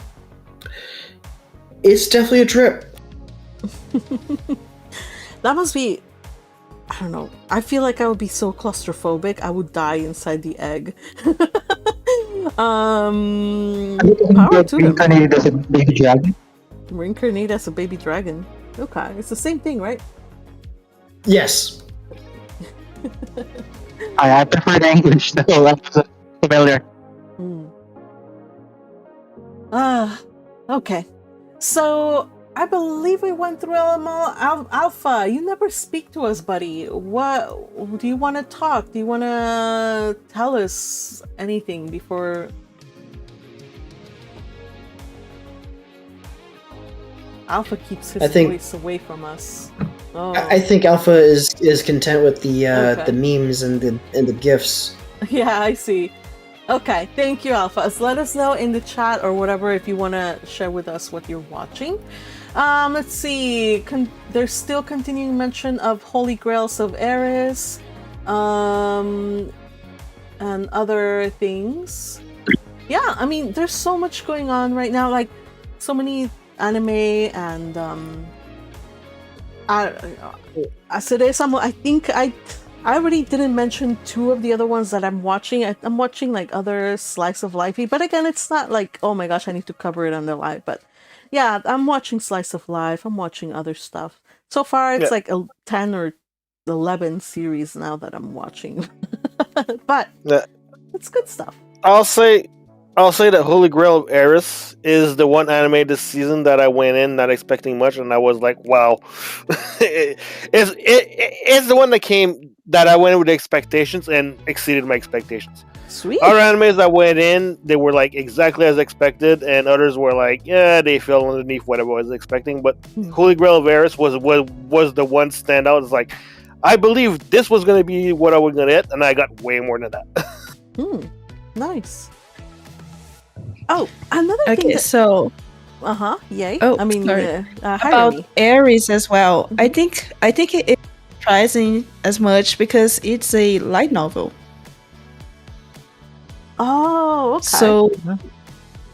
[SPEAKER 2] definitely a trip.
[SPEAKER 1] That must be, I don't know. I feel like I would be so claustrophobic. I would die inside the egg. Power to them.
[SPEAKER 7] Reincarnated as a baby dragon.
[SPEAKER 1] Reincarnated as a baby dragon. Okay, it's the same thing, right?
[SPEAKER 2] Yes.
[SPEAKER 7] I prefer the English, though. That's familiar.
[SPEAKER 1] Okay. So I believe we went through them all. Alpha, you never speak to us, buddy. What do you want to talk? Do you want to tell us anything before? Alpha keeps his voice away from us. Oh.
[SPEAKER 2] I think Alpha is content with the memes and the gifs.
[SPEAKER 1] Yeah, I see. Okay, thank you, Alpha. Let us know in the chat or whatever if you want to share with us what you're watching. Let's see. There's still continuing mention of Holy Grails of Eris, and other things. Yeah, I mean, there's so much going on right now. Like, so many anime and as it is, I think I already didn't mention two of the other ones that I'm watching. I'm watching like other slice of lifey, but again, it's not like, oh my gosh, I need to cover it on the live. But yeah, I'm watching slice of life. I'm watching other stuff. So far, it's like 10 or 11 series now that I'm watching. But
[SPEAKER 6] Yeah.
[SPEAKER 1] it's good stuff.
[SPEAKER 6] I'll say that Holy Grail of Eris is the one anime this season that I went in not expecting much, and I was like, wow. It's the one that I went in with expectations and exceeded my expectations.
[SPEAKER 1] Sweet.
[SPEAKER 6] Other animes that went in, they were like exactly as expected, and others were like, yeah, they fell underneath what I was expecting. But Holy Grail of Eris was the one standout. It's like, I believe this was going to be what I was going to get, and I got way more than that.
[SPEAKER 1] Nice. Oh, another thing.
[SPEAKER 11] Okay, so
[SPEAKER 1] yay.
[SPEAKER 11] Oh,
[SPEAKER 1] I mean,
[SPEAKER 11] sorry.
[SPEAKER 1] about
[SPEAKER 11] About Aries as well. I think it's surprising as much because it's a light novel.
[SPEAKER 1] Oh, okay.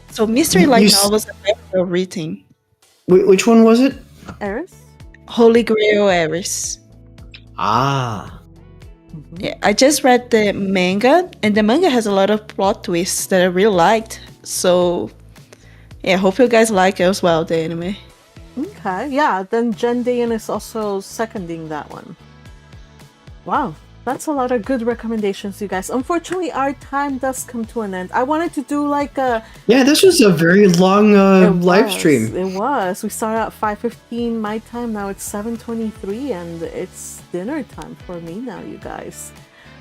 [SPEAKER 11] So mystery light
[SPEAKER 2] You s-
[SPEAKER 11] novels are very well written.
[SPEAKER 2] Which one was it?
[SPEAKER 1] Eris?
[SPEAKER 11] Holy Grail Aries.
[SPEAKER 2] Ah.
[SPEAKER 11] Yeah, I just read the manga, and the manga has a lot of plot twists that I really liked. So, yeah, hope you guys like it as well, the anime.
[SPEAKER 1] Okay, yeah, then Jen Dayan is also seconding that one. Wow, that's a lot of good recommendations, you guys. Unfortunately, our time does come to an end. I wanted to do like a...
[SPEAKER 2] Yeah, this was a very long live stream.
[SPEAKER 1] It was. We started at 5:15 my time. Now it's 7:23, and it's dinner time for me now, you guys.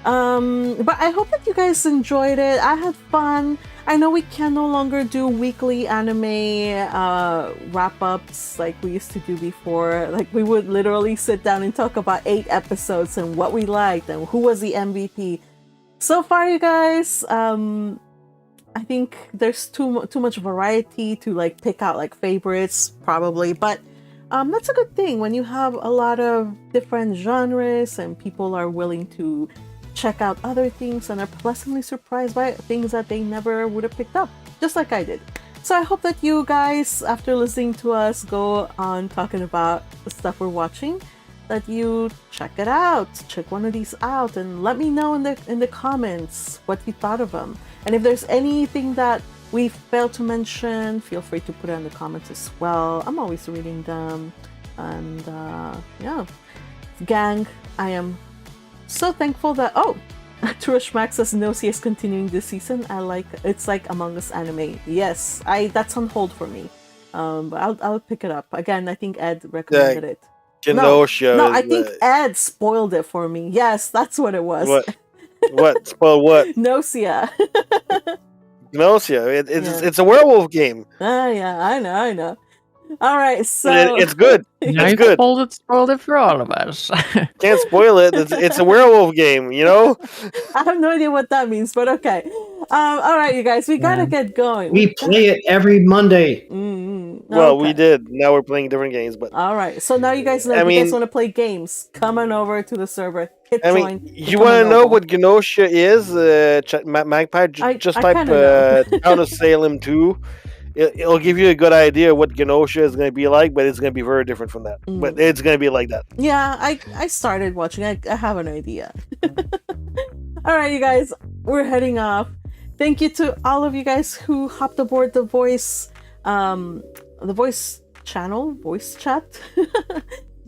[SPEAKER 1] But I hope that you guys enjoyed it. I had fun. I know we can no longer do weekly anime wrap-ups like we used to do before. Like, we would literally sit down and talk about 8 episodes and what we liked and who was the MVP. So far, you guys, I think there's too much variety to like pick out like favorites probably, but that's a good thing when you have a lot of different genres and people are willing to check out other things and are pleasantly surprised by things that they never would have picked up, just like I did. So I hope that you guys, after listening to us go on talking about the stuff we're watching, that you check it out, check one of these out, and let me know in the comments what you thought of them. And if there's anything that we failed to mention, feel free to put it in the comments as well. I'm always reading them. And yeah, gang, I am so thankful that Turish Max says Nosy is continuing this season. It's like Among Us anime. Yes, that's on hold for me. But I'll pick it up again. I think Ed recommended it.
[SPEAKER 6] Genosha.
[SPEAKER 1] No, I think Ed spoiled it for me. Yes, that's what it was.
[SPEAKER 6] What? Spoil what?
[SPEAKER 1] Nosia.
[SPEAKER 6] Gnosia. It's a werewolf game.
[SPEAKER 1] Yeah, I know. All right, so
[SPEAKER 6] it's good.
[SPEAKER 5] It's
[SPEAKER 6] good.
[SPEAKER 5] Spoiled it for all of us.
[SPEAKER 6] Can't spoil it. It's a werewolf game, you know?
[SPEAKER 1] I have no idea what that means, but okay. All right, you guys, we gotta get going.
[SPEAKER 2] We play it every Monday.
[SPEAKER 6] Well, we did. Now we're playing different games, but
[SPEAKER 1] all right. So now you guys know if you guys want to play games, come on over to the server. Hit join.
[SPEAKER 6] You want to know what Genosha is? Magpie, just type Town of Salem 2. It'll give you a good idea what Genosha is going to be like, but it's going to be very different from that. But it's going to be like that.
[SPEAKER 1] Yeah, I started watching. I have an idea. All right, you guys, we're heading off. Thank you to all of you guys who hopped aboard the voice channel, voice chat,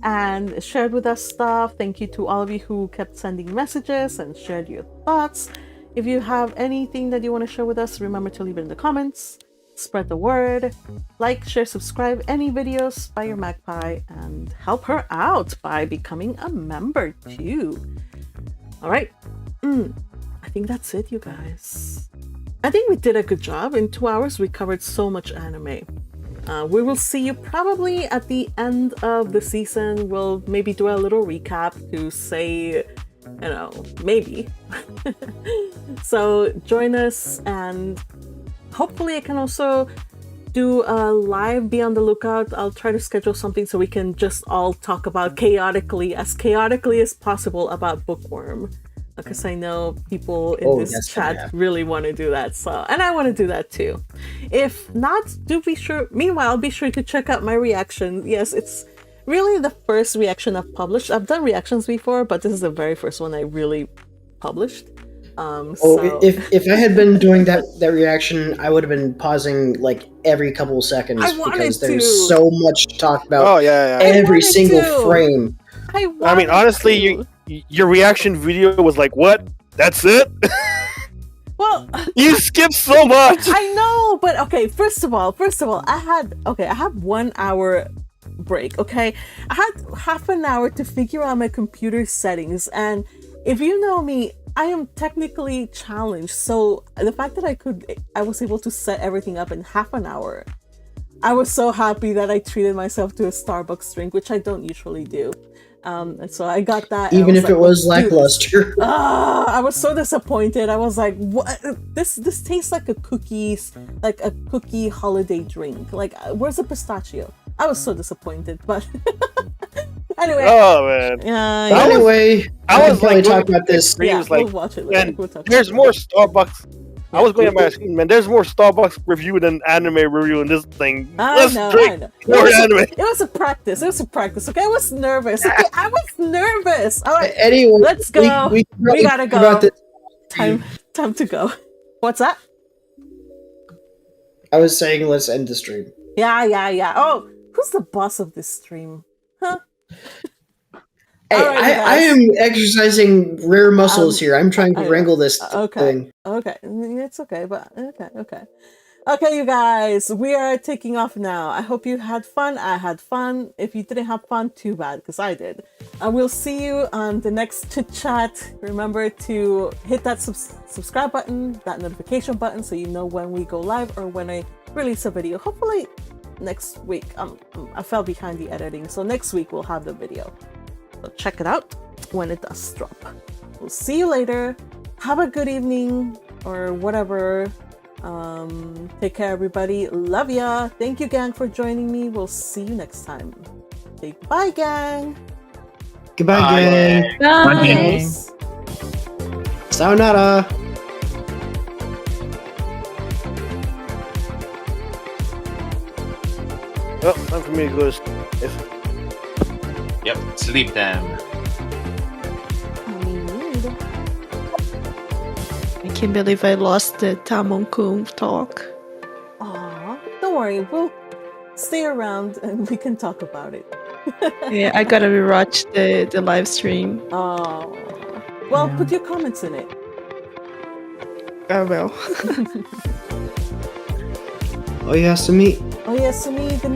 [SPEAKER 1] and shared with us stuff. Thank you to all of you who kept sending messages and shared your thoughts. If you have anything that you want to share with us, remember to leave it in the comments. Spread the word, like, share, subscribe any videos by your Magpie, and help her out by becoming a member too. All right, I think that's it, you guys. I think we did a good job. In 2 hours, we covered so much anime. We will see you probably at the end of the season. We'll maybe do a little recap to say, maybe. So join us, and hopefully I can also do a live. Be on the lookout. I'll try to schedule something so we can just all talk about chaotically as possible about Bookworm, because I know people in this chat really want to do that. So, and I want to do that too. If not, be sure to check out my reaction. Yes, it's really the first reaction I've published. I've done reactions before, but this is the very first one I really published.
[SPEAKER 2] If I had been doing that reaction, I would have been pausing like every couple seconds because there's so much to talk about.
[SPEAKER 6] Oh yeah.
[SPEAKER 2] Every single frame.
[SPEAKER 6] I mean, honestly, your reaction video was like, "What? That's it?"
[SPEAKER 1] Well,
[SPEAKER 6] you skipped so much.
[SPEAKER 1] I know, but okay. First of all, I had 1 hour break. Okay, I had half an hour to figure out my computer settings, and if you know me, I am technically challenged. So the fact that I was able to set everything up in half an hour. I was so happy that I treated myself to a Starbucks drink, which I don't usually do. And so I got that.
[SPEAKER 2] Even if it was lackluster.
[SPEAKER 1] I was so disappointed. I was like, "What? This tastes like a cookie holiday drink. Like, where's the pistachio?" I was so disappointed. But anyway.
[SPEAKER 6] Oh man.
[SPEAKER 2] Anyway,
[SPEAKER 6] I was like
[SPEAKER 2] talking about this.
[SPEAKER 1] Yeah,
[SPEAKER 6] like,
[SPEAKER 1] we'll watch it later.
[SPEAKER 6] And there's more Starbucks. I was going to my screen, man. There's more Starbucks review than anime review in this thing. Let's drink more anime.
[SPEAKER 1] It was a practice. Okay, I was nervous. Okay, I was nervous. All right.
[SPEAKER 2] Anyway,
[SPEAKER 1] let's go. We gotta go. Time to go. What's that?
[SPEAKER 2] I was saying let's end the stream.
[SPEAKER 1] Yeah. Oh, who's the boss of this stream? Huh?
[SPEAKER 2] Hey, I am exercising rare muscles here. I'm trying to wrangle this thing.
[SPEAKER 1] Okay, it's okay, but okay, you guys, we are taking off now. I hope you had fun. I had fun. If you didn't have fun, too bad, because I did. And we'll see you on the next Chit Chat. Remember to hit that subscribe button, that notification button, so you know when we go live or when I release a video. Hopefully next week. I fell behind the editing, so next week we'll have the video. So check it out when it does drop. We'll see you later. Have a good evening or whatever. Take care, everybody. Love ya. Thank you, gang, for joining me. We'll see you next time. Okay, bye, gang.
[SPEAKER 2] Goodbye, gang.
[SPEAKER 1] Bye. Gang.
[SPEAKER 2] Sayonara.
[SPEAKER 6] Well, time for me to go to sleep.
[SPEAKER 3] Yep, sleep time.
[SPEAKER 11] I can't believe I lost the Tamon-kun talk.
[SPEAKER 1] Aw, don't worry. We'll stay around and we can talk about it.
[SPEAKER 11] Yeah, I gotta rewatch the live stream.
[SPEAKER 1] Oh, well, put your comments in it.
[SPEAKER 11] I will.
[SPEAKER 2] Oh, yeah, Sumi.
[SPEAKER 1] Good night.